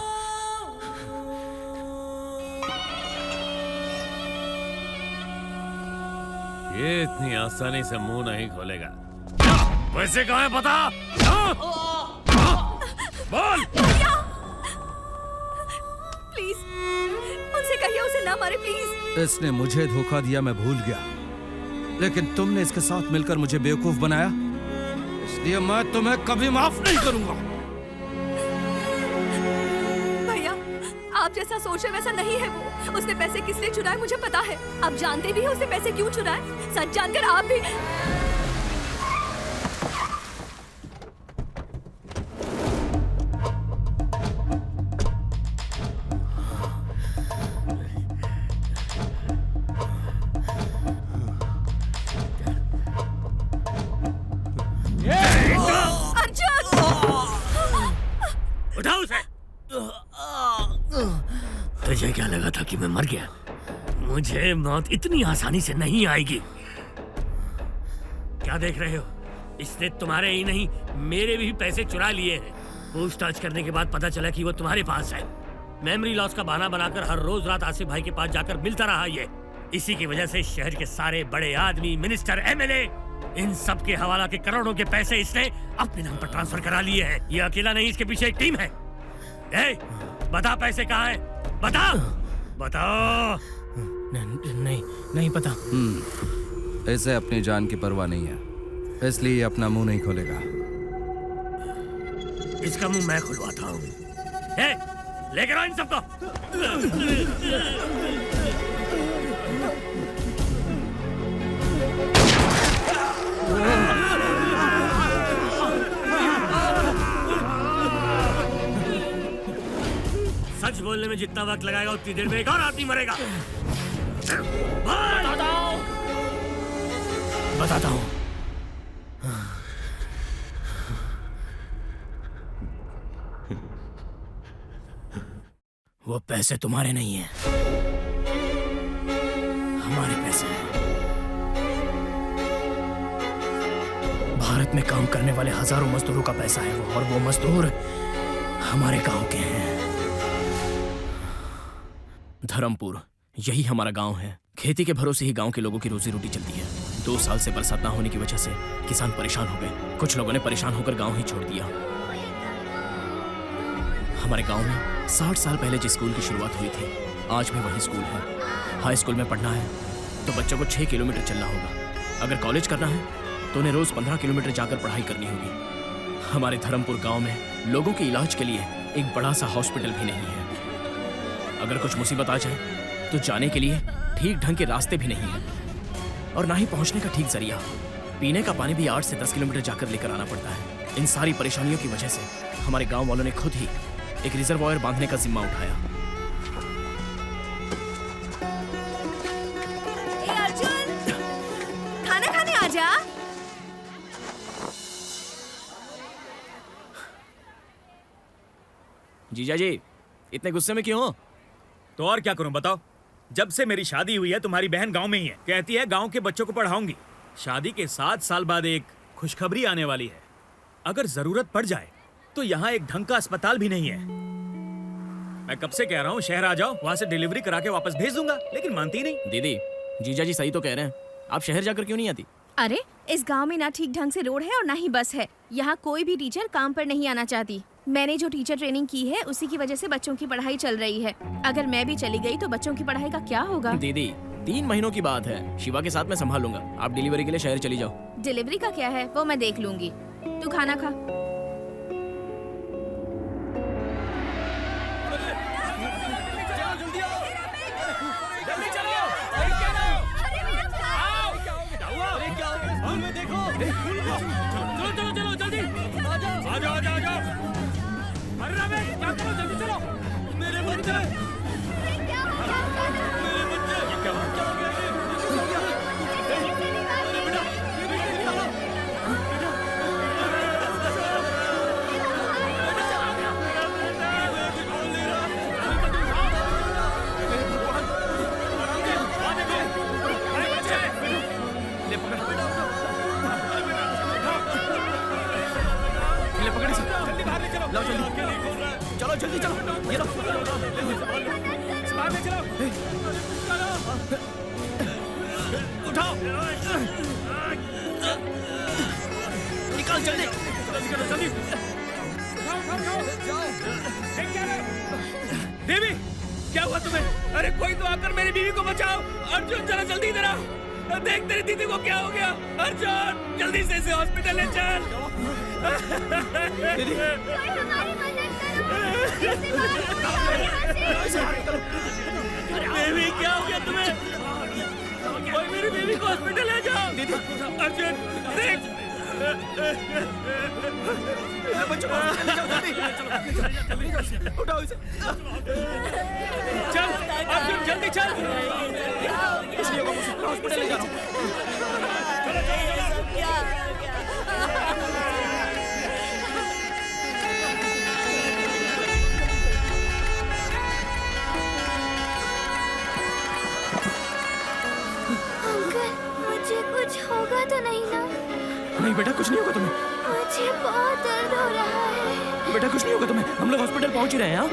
ये इतनी आसानी से मुंह नहीं खोलेगा। पैसे कहाँ है बता? बोल। प्लीज उनसे कहिए उसे ना मारे प्लीज। इसने मुझे धोखा दिया, मैं भूल गया, लेकिन तुमने इसके साथ मिलकर मुझे बेवकूफ बनाया, इसलिए मैं तुम्हें कभी माफ नहीं करूंगा। भैया, आप जैसा सोच रहे वैसा नहीं है वो। उसने पैसे किस लिए चुराए मुझे पता है। आप जानते भी हैं उसने पैसे क्यों चुराए। सच जानकर आप भी। उठाओ उसे। तुझे क्या लगा था कि मैं मर गया? मुझे मौत इतनी आसानी से नहीं आएगी। क्या देख रहे हो? इसने तुम्हारे ही नहीं मेरे भी पैसे चुरा लिए हैं। पूछताछ करने के बाद पता चला कि वो तुम्हारे पास है। मेमोरी लॉस का बहाना बनाकर हर रोज रात आसिफ भाई के पास जाकर मिलता रहा ये। इसी की वजह से शहर के सारे बड़े आदमी, मिनिस्टर, एमएलए, इन सब के हवाला के करोड़ों के पैसे इसने अपने नाम पर ट्रांसफर करा लिए हैं। ये अकेला नहीं, इसके पीछे एक टीम है। ए, बता पैसे कहाँ है? बता, बताओ। नहीं, नहीं पता। इसे अपनी जान की परवाह नहीं है, इसलिए अपना मुंह नहीं खोलेगा। इसका मुंह मैं खुलवाता हूँ। लेकर आओ इन सबको। सच बोलने में जितना वक्त लगाएगा उतनी देर में एक और आदमी मरेगा। बताता हूँ। वो पैसे तुम्हारे नहीं हैं, हमारे पैसे हैं। भारत में काम करने वाले हजारों मजदूरों का पैसा है वो, और वो मजदूर हमारे गांव के हैं। धर्मपुर, यही हमारा गांव है। खेती के भरोसे ही गांव के लोगों की रोजी रोटी चलती है। 2 साल से बरसात ना होने की वजह से किसान परेशान हो गए। कुछ लोगों ने परेशान होकर गांव ही छोड़ दिया। हमारे गांव में 60 साल पहले जिस स्कूल की शुरुआत हुई थी, आज भी वही स्कूल है। हाई स्कूल में पढ़ना है तो बच्चों को 6 किलोमीटर चलना होगा। अगर कॉलेज करना है तो उन्हें रोज 15 किलोमीटर जाकर पढ़ाई करनी होगी। हमारे धर्मपुर गांव में लोगों के इलाज के लिए एक बड़ा सा हॉस्पिटल भी नहीं है। अगर कुछ मुसीबत आ जाए तो जाने के लिए ठीक ढंग के रास्ते भी नहीं है, और ना ही पहुंचने का ठीक जरिया। पीने का पानी भी 8 से 10 किलोमीटर जाकर लेकर आना पड़ता है। इन सारी परेशानियों की वजह से हमारे गांव वालों ने खुद ही एक रिजर्वायर बांधने का जिम्मा उठाया। अर्जुन, खाना खाने आ जा। जीजा जी, इतने गुस्से में क्यों हो? तो और क्या करूं बताओ? जब से मेरी शादी हुई है तुम्हारी बहन गांव में ही है। कहती है गांव के बच्चों को पढ़ाऊंगी। शादी के 7 साल बाद एक खुशखबरी आने वाली है। अगर जरूरत पड़ जाए तो यहाँ एक ढंग का अस्पताल भी नहीं है। मैं कब से कह रहा हूँ शहर आ जाओ, वहां से डिलीवरी करा के वापस भेज दूंगा, लेकिन मानती नहीं। दीदी, जीजा जी सही तो कह रहे हैं। आप शहर जाकर क्यों नहीं आती? अरे, इस गांव में ना ठीक ढंग से रोड है और ना ही बस है। यहाँ कोई भी टीचर काम पर नहीं आना चाहती। मैंने जो टीचर ट्रेनिंग की है उसी की वजह से बच्चों की पढ़ाई चल रही है। अगर मैं भी चली गई तो बच्चों की पढ़ाई का क्या होगा? दीदी, 3 महीनों की बात है। शिवा के साथ मैं संभाल लूंगा। आप डिलीवरी के लिए शहर चली जाओ। डिलीवरी का क्या है, वो मैं देख लूंगी। तू खाना खा। चलो चलो चलो जल्दी आ जाओ आ जाओ आ जाओ आ जाओ। अरे रमेश क्या करो जल्दी चलो। मेरे बच्चे मेरे बच्चे क्या हो गया? लाओ जल्दी, चलो जल्दी चलो, ये लो, चलो, उठाओ, निकाल जल्दी, जल्दी, देवी क्या हुआ तुम्हें? अरे कोई तो आकर मेरी बीवी को बचाओ। अर्जुन जरा जल्दी इधर आ, देख तेरी दीदी को क्या हो गया। अर्जुन जल्दी से इसे हॉस्पिटल ले चल। देवी क्या हो गया तुम्हें? कोई मेरी बीवी को हॉस्पिटल ले जाओ। दीदी अर्जुन देख बच्चों उठाओ इसे। चल अर्जुन जल्दी चल। इसलिए हॉस्पिटल ले जा रहा अंकल मुझे कुछ होगा तो नहीं ना? नहीं बेटा कुछ नहीं होगा तुम्हें। मुझे बहुत दर्द हो रहा है। बेटा कुछ नहीं होगा तुम्हें, हम लोग हॉस्पिटल पहुंच ही रहे हैं। हाँ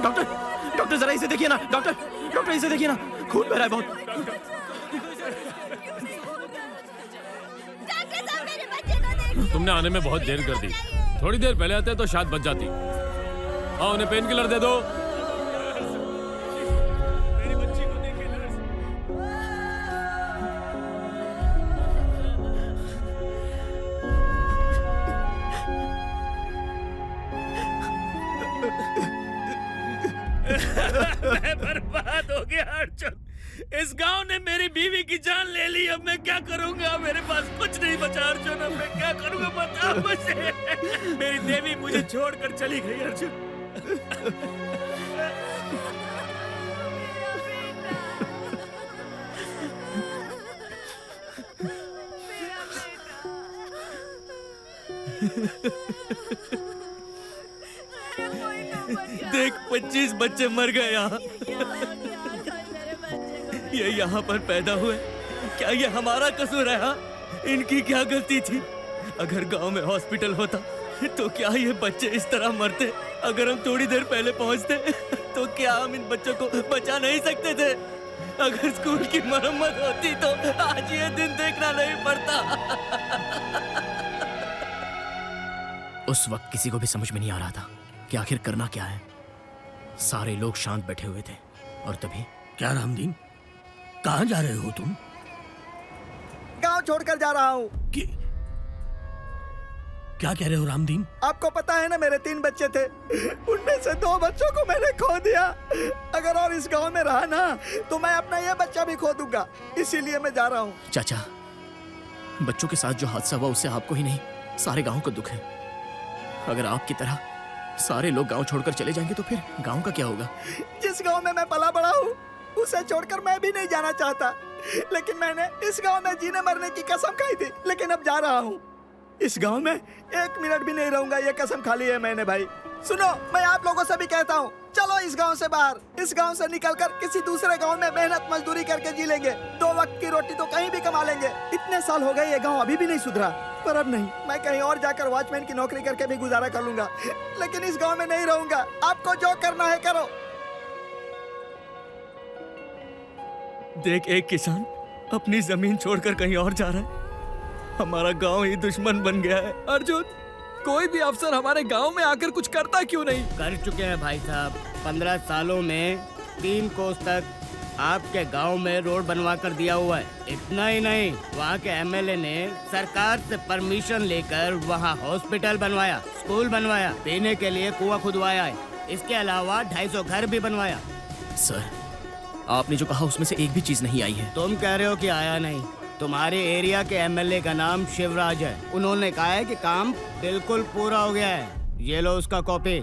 डॉक्टर डॉक्टर जरा इसे देखिए ना। डॉक्टर इसे देखिए ना, खून बह रहा है बहुत। तुमने आने में बहुत देर कर दी। थोड़ी देर पहले आते तो शायद बच जाती। हाँ उन्हें पेन किलर दे दो। मैं बर्बाद हो गया अर्जुन। इस गांव ने मेरी बीवी की जान ले ली। अब मैं क्या करूंगा? मेरे पास कुछ नहीं बचा अर्जुन। अब मैं क्या करूंगा बता मुझे। मेरी देवी मुझे छोड़कर चली गई अर्जुन। देख 25 बच्चे मर गए यहाँ। ये यहाँ पर पैदा हुए, क्या ये हमारा कसूर है? हाँ? इनकी क्या गलती थी? अगर गांव में हॉस्पिटल होता तो क्या ये बच्चे इस तरह मरते? अगर हम थोड़ी देर पहले पहुंचते तो क्या हम इन बच्चों को बचा नहीं सकते थे? अगर स्कूल की मरम्मत होती तो आज ये दिन देखना नहीं पड़ता। उस वक्त किसी को भी समझ में नहीं आ रहा था कि आखिर करना क्या है। सारे लोग शांत बैठे हुए थे और तभी क्या रामदीन, कहाँ जा रहे हो तुम? गांव छोड़कर जा रहा हूँ। क्या कह रहे हो रामदीन? आपको पता है ना मेरे 3 बच्चे थे, उनमें से 2 बच्चों को मैंने खो दिया। अगर और इस गांव में रहा ना तो मैं अपना ये बच्चा भी खो दूंगा। इसीलिए मैं जा रहा हूँ। चाचा, बच्चों के साथ जो हादसा हुआ उससे आपको ही नहीं सारे गांव को दुख है। अगर आपकी तरह सारे लोग गांव छोड़कर चले जाएंगे तो फिर गांव का क्या होगा? जिस गांव में मैं पला बड़ा हूँ उसे छोड़कर मैं भी नहीं जाना चाहता, लेकिन मैंने इस गांव में जीने मरने की कसम खाई थी। लेकिन अब जा रहा हूँ। इस गांव में 1 मिनट भी नहीं रहूंगा, ये कसम खा ली है मैंने। भाई सुनो, मैं आप लोगों से भी कहता हूँ, चलो इस गांव से बाहर, इस गांव से निकलकर किसी दूसरे गांव में मेहनत मजदूरी करके जी लेंगे। 2 वक्त की रोटी तो कहीं भी कमा लेंगे। इतने साल हो गए ये गांव अभी भी नहीं सुधरा, पर अब नहीं, मैं कहीं और जाकर वॉचमैन की नौकरी करके भी गुजारा कर लूंगा, लेकिन इस गांव में नहीं रहूंगा। आपको जो करना है करो। देख, एक किसान अपनी जमीन छोड़कर कहीं और जा रहा है। हमारा गांव ही दुश्मन बन गया है। अर्जुन, कोई भी अफसर हमारे गांव में आकर कुछ करता क्यों नहीं? कर चुके हैं भाई साहब। 15 सालों में 3 कोस तक आपके गांव में रोड बनवा कर दिया हुआ है। इतना ही नहीं, वहाँ के एमएलए ने सरकार से परमिशन लेकर वहाँ हॉस्पिटल बनवाया, स्कूल बनवाया, पीने के लिए कुआं खुदवाया है। इसके अलावा 250 घर भी बनवाया। सर, आपने जो कहा उसमें से एक भी चीज नहीं आई है। तुम कह रहे हो कि आया नहीं? तुम्हारे एरिया के एमएलए का नाम शिवराज है। उन्होंने कहा है कि काम बिल्कुल पूरा हो गया है। ये लो उसका कॉपी।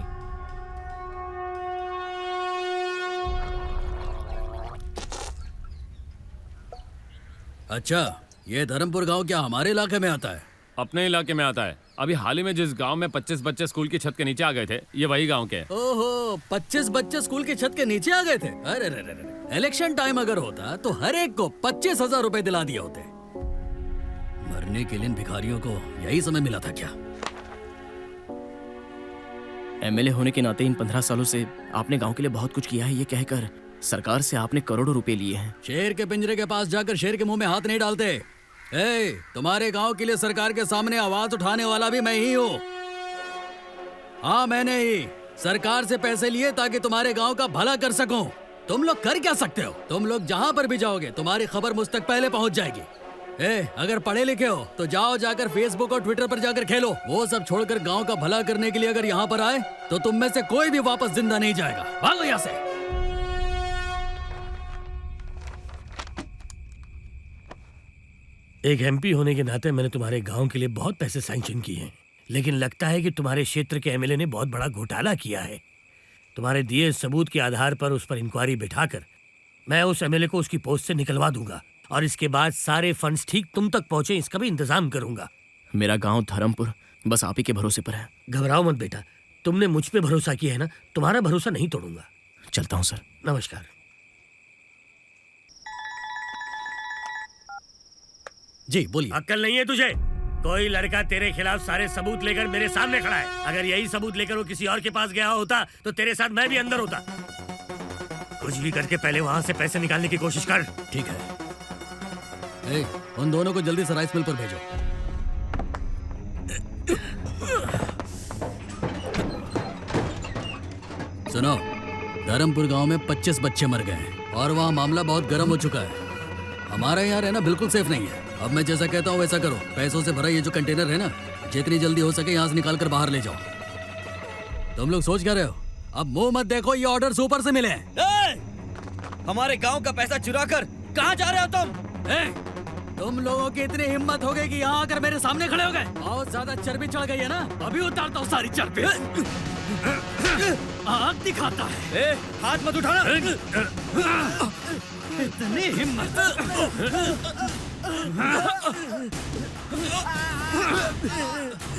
अच्छा, ये धर्मपुर गांव क्या हमारे इलाके में आता है? अपने इलाके में आता है। अभी हाल ही में जिस गांव में 25 बच्चे स्कूल की छत के नीचे आ गए थे, ये वही गांव के हैं। ओहो, 25 बच्चे स्कूल की छत के नीचे आ गए थे। अरे रे रे रे, इलेक्शन टाइम अगर होता तो हर एक को 25,000 रुपए दिला दिए होते। मरने के लिए इन भिखारियों को यही समय मिला था क्या? एमएलए होने के नाते इन 15 सालों से आपने गांव के लिए बहुत कुछ किया है, ये कहकर सरकार से आपने करोड़ों रुपए लिए हैं। शेर के पिंजरे के पास जाकर शेर के मुंह में हाथ नहीं डालते। तुम्हारे गांव के लिए सरकार के सामने आवाज उठाने वाला भी मैं ही हूँ। हाँ, मैंने ही सरकार से पैसे लिए ताकि तुम्हारे गांव का भला कर सकूं। तुम लोग कर क्या सकते हो? तुम लोग जहाँ पर भी जाओगे तुम्हारी खबर मुझ तक पहले पहुँच जाएगी। अगर पढ़े लिखे हो तो जाओ जाकर फेसबुक और ट्विटर पर जाकर खेलो। वो सब छोड़कर गांव का भला करने के लिए अगर यहाँ पर आए तो तुम में से कोई भी वापस जिंदा नहीं जाएगा। भागो यहाँ से। एक एमपी होने के नाते मैंने तुम्हारे गांव के लिए बहुत पैसे सैंक्शन किए हैं, लेकिन लगता है कि तुम्हारे क्षेत्र के एमएलए ने बहुत बड़ा घोटाला किया है। तुम्हारे दिए सबूत के आधार पर उस पर इंक्वायरी बिठाकर मैं उस एमएलए को उसकी पोस्ट से निकलवा दूंगा और इसके बाद सारे फंड्स ठीक तुम तक पहुंचे इसका भी इंतजाम करूंगा। मेरा गांव धर्मपुर बस आप ही के भरोसे पर है। घबराओ मत बेटा, तुमने मुझ पे भरोसा किया है ना, तुम्हारा भरोसा नहीं तोड़ूंगा। चलता हूँ सर। नमस्कार। जी बोलिए। अक्ल नहीं है तुझे? कोई लड़का तेरे खिलाफ सारे सबूत लेकर मेरे सामने खड़ा है। अगर यही सबूत लेकर वो किसी और के पास गया होता तो तेरे साथ मैं भी अंदर होता। कुछ भी करके पहले वहां से पैसे निकालने की कोशिश कर। ठीक है। उन दोनों को जल्दी से राइस मिल पर भेजो। सुनो, धर्मपुर गांव में 25 बच्चे मर गए हैं और वहाँ मामला बहुत गर्म हो चुका है। हमारा यहाँ रहना बिल्कुल सेफ नहीं है। अब मैं जैसा कहता हूँ वैसा करो। पैसों से भरा ये जो कंटेनर है ना, जितनी जल्दी हो सके यहाँ से निकाल कर बाहर ले जाओ। तुम लोग सोच क्या रहे हो? अब मुंह मत देखो, ये ऑर्डर ऊपर से मिले हैं। हमारे गांव का पैसा चुरा कर कहाँ जा रहे हो तुम? तुम लोगों की इतनी हिम्मत हो गई कि यहाँ आकर मेरे सामने खड़े हो गए। बहुत ज्यादा चर्बी चढ़ गई है ना, अभी उतारता हूँ सारी चर्बी। आग दिखाता है। हाथ मत उठाना। इतनी हिम्मत।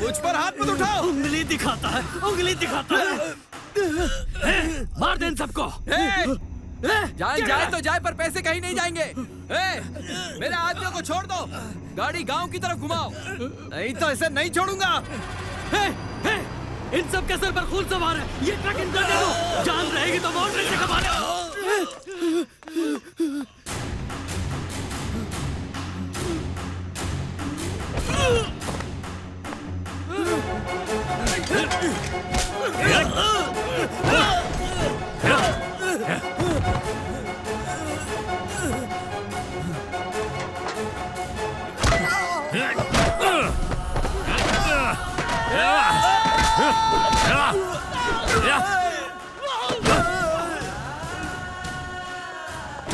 मुझ पर हाथ मत उठाओ। उंगली दिखाता है, उंगली दिखाता है। मार दे इन सबको। जाए तो जाए, पर पैसे कहीं नहीं जाएंगे। मेरे आदमियों को छोड़ दो, गाड़ी गांव की तरफ घुमाओ, नहीं तो इसे नहीं छोड़ूंगा। इन सब के सर पर खून सवार है, ये ट्रक इनको दे दो। जान रहेगी तो मोटर से कमा लो।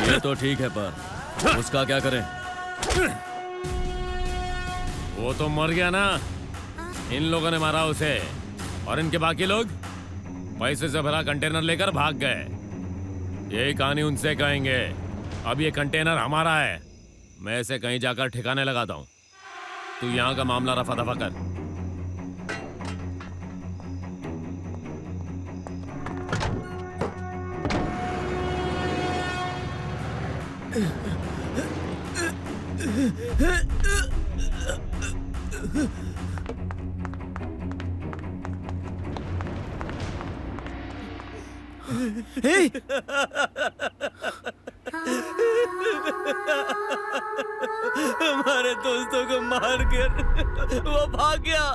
ये तो ठीक है, पर उसका क्या करें? वो तो मर गया ना, इन लोगों ने मारा उसे, और इनके बाकी लोग पैसे से भरा कंटेनर लेकर भाग गए। यही कहानी उनसे कहेंगे। अब ये कंटेनर हमारा है, मैं इसे कहीं जाकर ठिकाने लगाता हूँ। तू यहाँ का मामला रफा दफा कर। हमारे दोस्तों को मार कर वो भाग गया।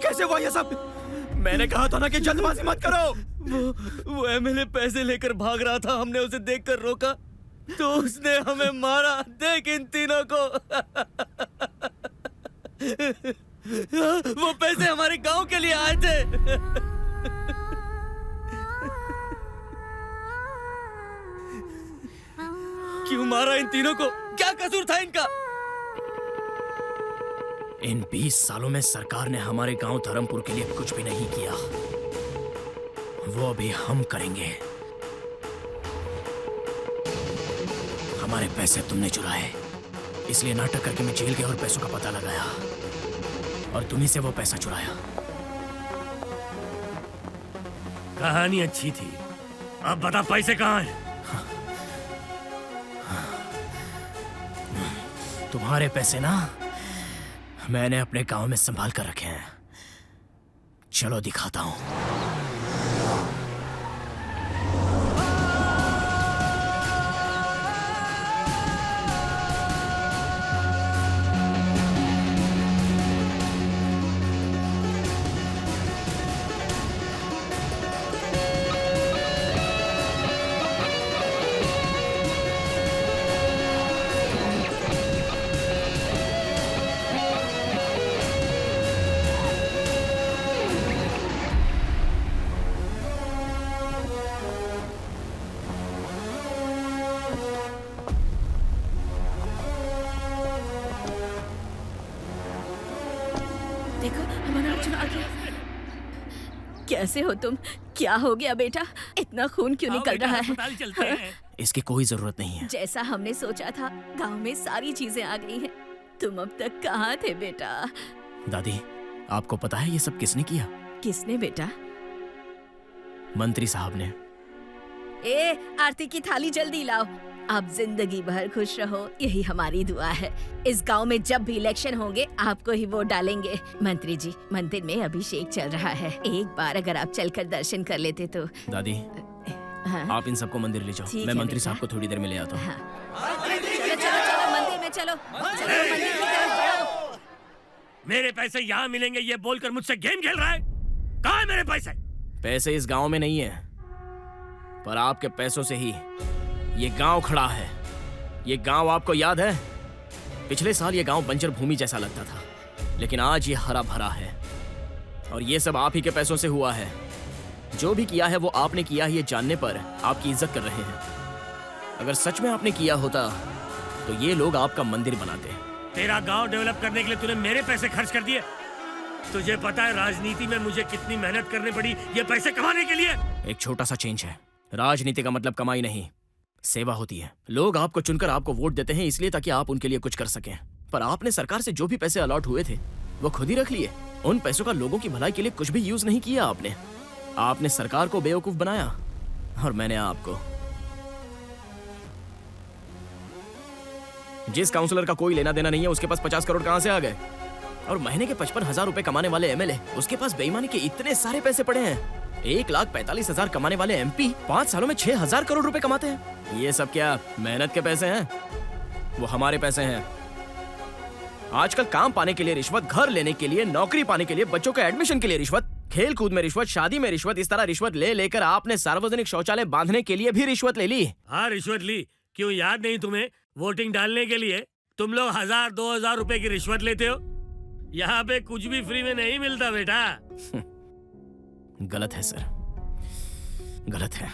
कैसे हुआ ये सब? मैंने कहा था ना कि जल्दबाजी मत करो। वो एमएलए पैसे लेकर भाग रहा था, हमने उसे देखकर रोका तो उसने हमें मारा। देख इन तीनों को। वो पैसे हमारे गांव के लिए आए थे। क्यों मारा इन तीनों को? क्या कसूर था इनका? इन 20 सालों में सरकार ने हमारे गांव धर्मपुर के लिए कुछ भी नहीं किया। वो अभी हम करेंगे। हमारे पैसे तुमने चुराए, इसलिए नाटक करके मैं जेल गया और पैसों का पता लगाया और तुम्ही से वो पैसा चुराया। कहानी अच्छी थी, अब बता पैसे कहाँ हैं? तुम्हारे पैसे ना मैंने अपने गांव में संभाल कर रखे हैं। चलो दिखाता हूं। देखो हमारा अर्जुन आ गया। कैसे हो तुम? क्या हो गया बेटा? इतना खून क्यों निकल रहा है? चलते हैं। इसकी कोई जरूरत नहीं है। जैसा हमने सोचा था, गांव में सारी चीजें आ गई हैं। तुम अब तक कहाँ थे बेटा? दादी, आपको पता है ये सब किसने किया? किसने बेटा? मंत्री साहब ने। ए, आरती की थाली जल्दी लाओ। आप जिंदगी भर खुश रहो, यही हमारी दुआ है। इस गांव में जब भी इलेक्शन होंगे आपको ही वोट डालेंगे। मंत्री जी, मंदिर में अभिषेक चल रहा है, एक बार अगर आप चलकर दर्शन कर लेते तो। दादी, हाँ? आप इन सबको मंदिर ले जाओ, मैं मंत्री साहब को थोड़ी देर में ले आता हूँ। चलो चलो चलो मंदिर में चलो, चलो मंदिर की तरफ बढ़ो। मेरे पैसे यहाँ मिलेंगे ये बोलकर मुझसे गेम खेल रहा है। कहाँ है मेरे पैसे? पैसे इस गांव में नहीं है, पर आपके पैसों से ही ये गांव खड़ा है। ये गांव आपको याद है? पिछले साल ये गांव बंजर भूमि जैसा लगता था, लेकिन आज ये हरा भरा है और ये सब आप ही के पैसों से हुआ है। जो भी किया है वो आपने किया है, ये जानने पर आपकी इज्जत कर रहे हैं। अगर सच में आपने किया होता तो ये लोग आपका मंदिर बनाते। तेरा गांव डेवलप करने के लिए तूने मेरे पैसे खर्च कर दिए। तुझे पता है राजनीति में मुझे कितनी मेहनत करनी पड़ी ये पैसे कमाने के लिए? एक छोटा सा चेंज है। राजनीति का मतलब कमाई नहीं, सेवा होती है। लोग आपको चुनकर आपको वोट देते हैं इसलिए ताकि आप उनके लिए कुछ कर सकें, पर आपने सरकार से जो भी पैसे अलॉट हुए थे वो खुद ही रख लिए। उन पैसों का लोगों की भलाई के लिए कुछ भी यूज नहीं किया आपने सरकार को बेवकूफ बनाया और मैंने आपको। जिस काउंसलर का कोई लेना देना नहीं है उसके पास 50 करोड़ कहां से आ गए? और महीने के 55,000 रुपए कमाने वाले एमएलए, उसके पास बेईमानी के इतने सारे पैसे पड़े हैं। 1,45,000 कमाने वाले एमपी 5 सालों में 6,000 करोड़ रुपए कमाते हैं। ये सब क्या मेहनत के पैसे हैं? वो हमारे पैसे हैं। आजकल काम पाने के लिए रिश्वत, घर लेने के लिए, नौकरी पाने के लिए, बच्चों के एडमिशन के लिए रिश्वत, खेल कूद में रिश्वत, शादी में रिश्वत, इस तरह रिश्वत ले लेकर आपने सार्वजनिक शौचालय बांधने के लिए भी रिश्वत ले ली। हाँ रिश्वत ली। क्यों याद नहीं तुम्हें? वोटिंग डालने के लिए तुम लोग 1,000-2,000 रुपए की रिश्वत लेते हो। यहाँ पे कुछ भी फ्री में नहीं मिलता बेटा। गलत है सर, गलत है।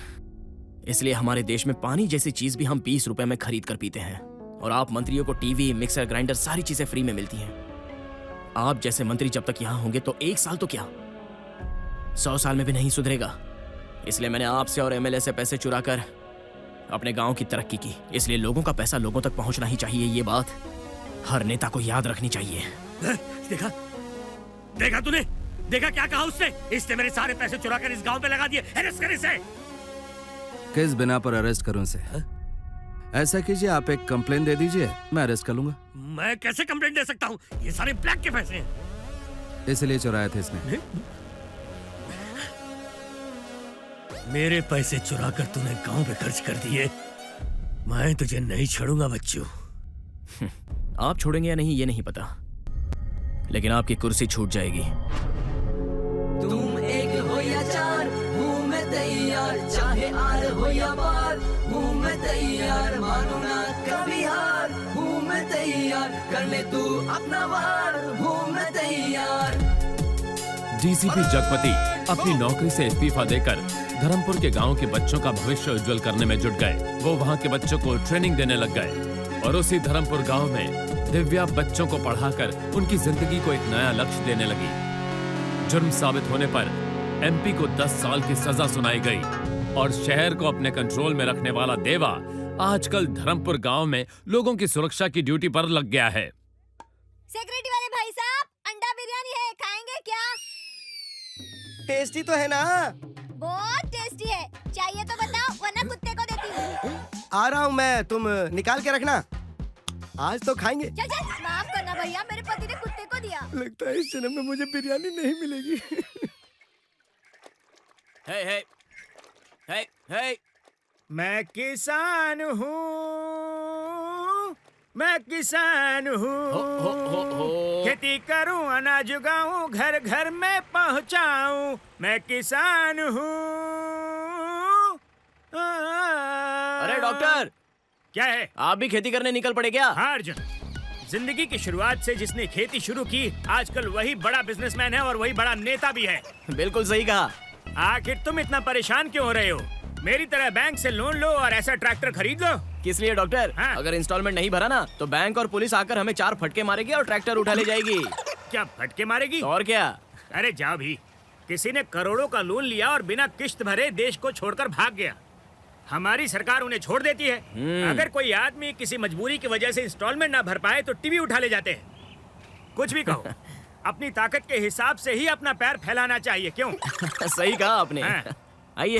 इसलिए हमारे देश में पानी जैसी चीज भी हम 20 रुपए में खरीद कर पीते हैं और आप मंत्रियों को टीवी, मिक्सर ग्राइंडर, सारी चीजें फ्री में मिलती हैं। आप जैसे मंत्री जब तक यहाँ होंगे तो 1 साल तो क्या 100 साल में भी नहीं सुधरेगा। इसलिए मैंने आपसे और एमएलए से पैसे चुरा कर अपने गांव की तरक्की की। इसलिए लोगों का पैसा लोगों तक पहुंचना ही चाहिए। ये बात हर नेता को याद रखनी चाहिए। देखा देखा तूने? देखा क्या कहा उसने? इसने मेरे सारे पैसे चुरा कर इस गांव पे लगा दिए। अरेस्ट कर इसे। किस बिना पर अरेस्ट करूं इसे? ऐसा कीजिए, आप एक कंप्लेन दे दीजिए, मैं अरेस्ट कर लूंगा। मैं कैसे कंप्लेंट दे सकता हूँ? ये सारे ब्लैक के पैसे हैं। इसलिए चुराए थे इसने। मेरे पैसे चुरा कर तूने गांव पे खर्च कर दिए। मैं तुझे नहीं छोड़ूंगा बच्चू। आप छोड़ेंगे या नहीं ये नहीं पता। लेकिन आपकी कुर्सी छूट जाएगी। तुम एक हो या चार, हूँ मैं तैयार, चाहे आर हो या पार, हूँ मैं तैयार, मानो ना कभी हार, हूँ मैं तैयार, कर ले तू अपना वार, हूँ मैं तैयार। डीसीपी जगपति अपनी नौकरी से इस्तीफा देकर धर्मपुर के गांव के बच्चों का भविष्य उज्जवल करने में जुट गए। वो वहां के बच्चों को ट्रेनिंग देने लग गए और उसी धर्मपुर गांव में दिव्या बच्चों को पढ़ाकर उनकी जिंदगी को एक नया लक्ष्य देने लगी। जुर्म साबित होने पर एमपी को 10 साल की सजा सुनाई गई और शहर को अपने कंट्रोल में रखने वाला देवा आजकल धर्मपुर गांव में लोगों की सुरक्षा की ड्यूटी पर लग गया है। सेक्रेटरी वाले भाई साहब, अंडा बिरयानी है, खाएंगे क्या? टेस्टी तो है ना? बहुत टेस्टी है, चाहिए तो बताओ वरना कुत्ते को देती हूँ। आ रहा हूँ मैं, तुम निकाल के रखना, आज तो खाएंगे। चल चल, माफ करना भैया, मेरे पति ने कुत्ते को दिया। लगता है इस जन्म में मुझे बिरयानी नहीं मिलेगी। हे हे हे हे मैं किसान हूँ, मैं किसान हूँ, खेती करूँ, अनाज उगाऊँ, घर घर में पहुँचाऊँ, मैं किसान हूँ। अरे डॉक्टर, क्या है? आप भी खेती करने निकल पड़े क्या? हाँ अर्जुन, जिंदगी की शुरुआत से जिसने खेती शुरू की आजकल वही बड़ा बिजनेसमैन है और वही बड़ा नेता भी है। बिल्कुल सही कहा। आखिर तुम इतना परेशान क्यों हो रहे हो? मेरी तरह बैंक से लोन लो और ऐसा ट्रैक्टर खरीद लो। किस लिए डॉक्टर? हाँ? अगर इंस्टॉलमेंट नहीं भरा ना तो बैंक और पुलिस आकर हमें 4 फटके मारेगी और ट्रैक्टर उठा ले जाएगी। क्या फटके मारेगी? तो और क्या? अरे जाओ भी, किसी ने करोड़ों का लोन लिया और बिना किश्त भरे देश को छोड़कर भाग गया। हमारी सरकार उन्हें छोड़ देती है। अगर कोई आदमी किसी मजबूरी की वजह से इंस्टॉलमेंट ना भर पाए तो टीवी उठा ले जाते हैं। कुछ भी कहो, अपनी ताकत के हिसाब से ही अपना पैर फैलाना चाहिए। क्यों? सही कहा आपने। आइए।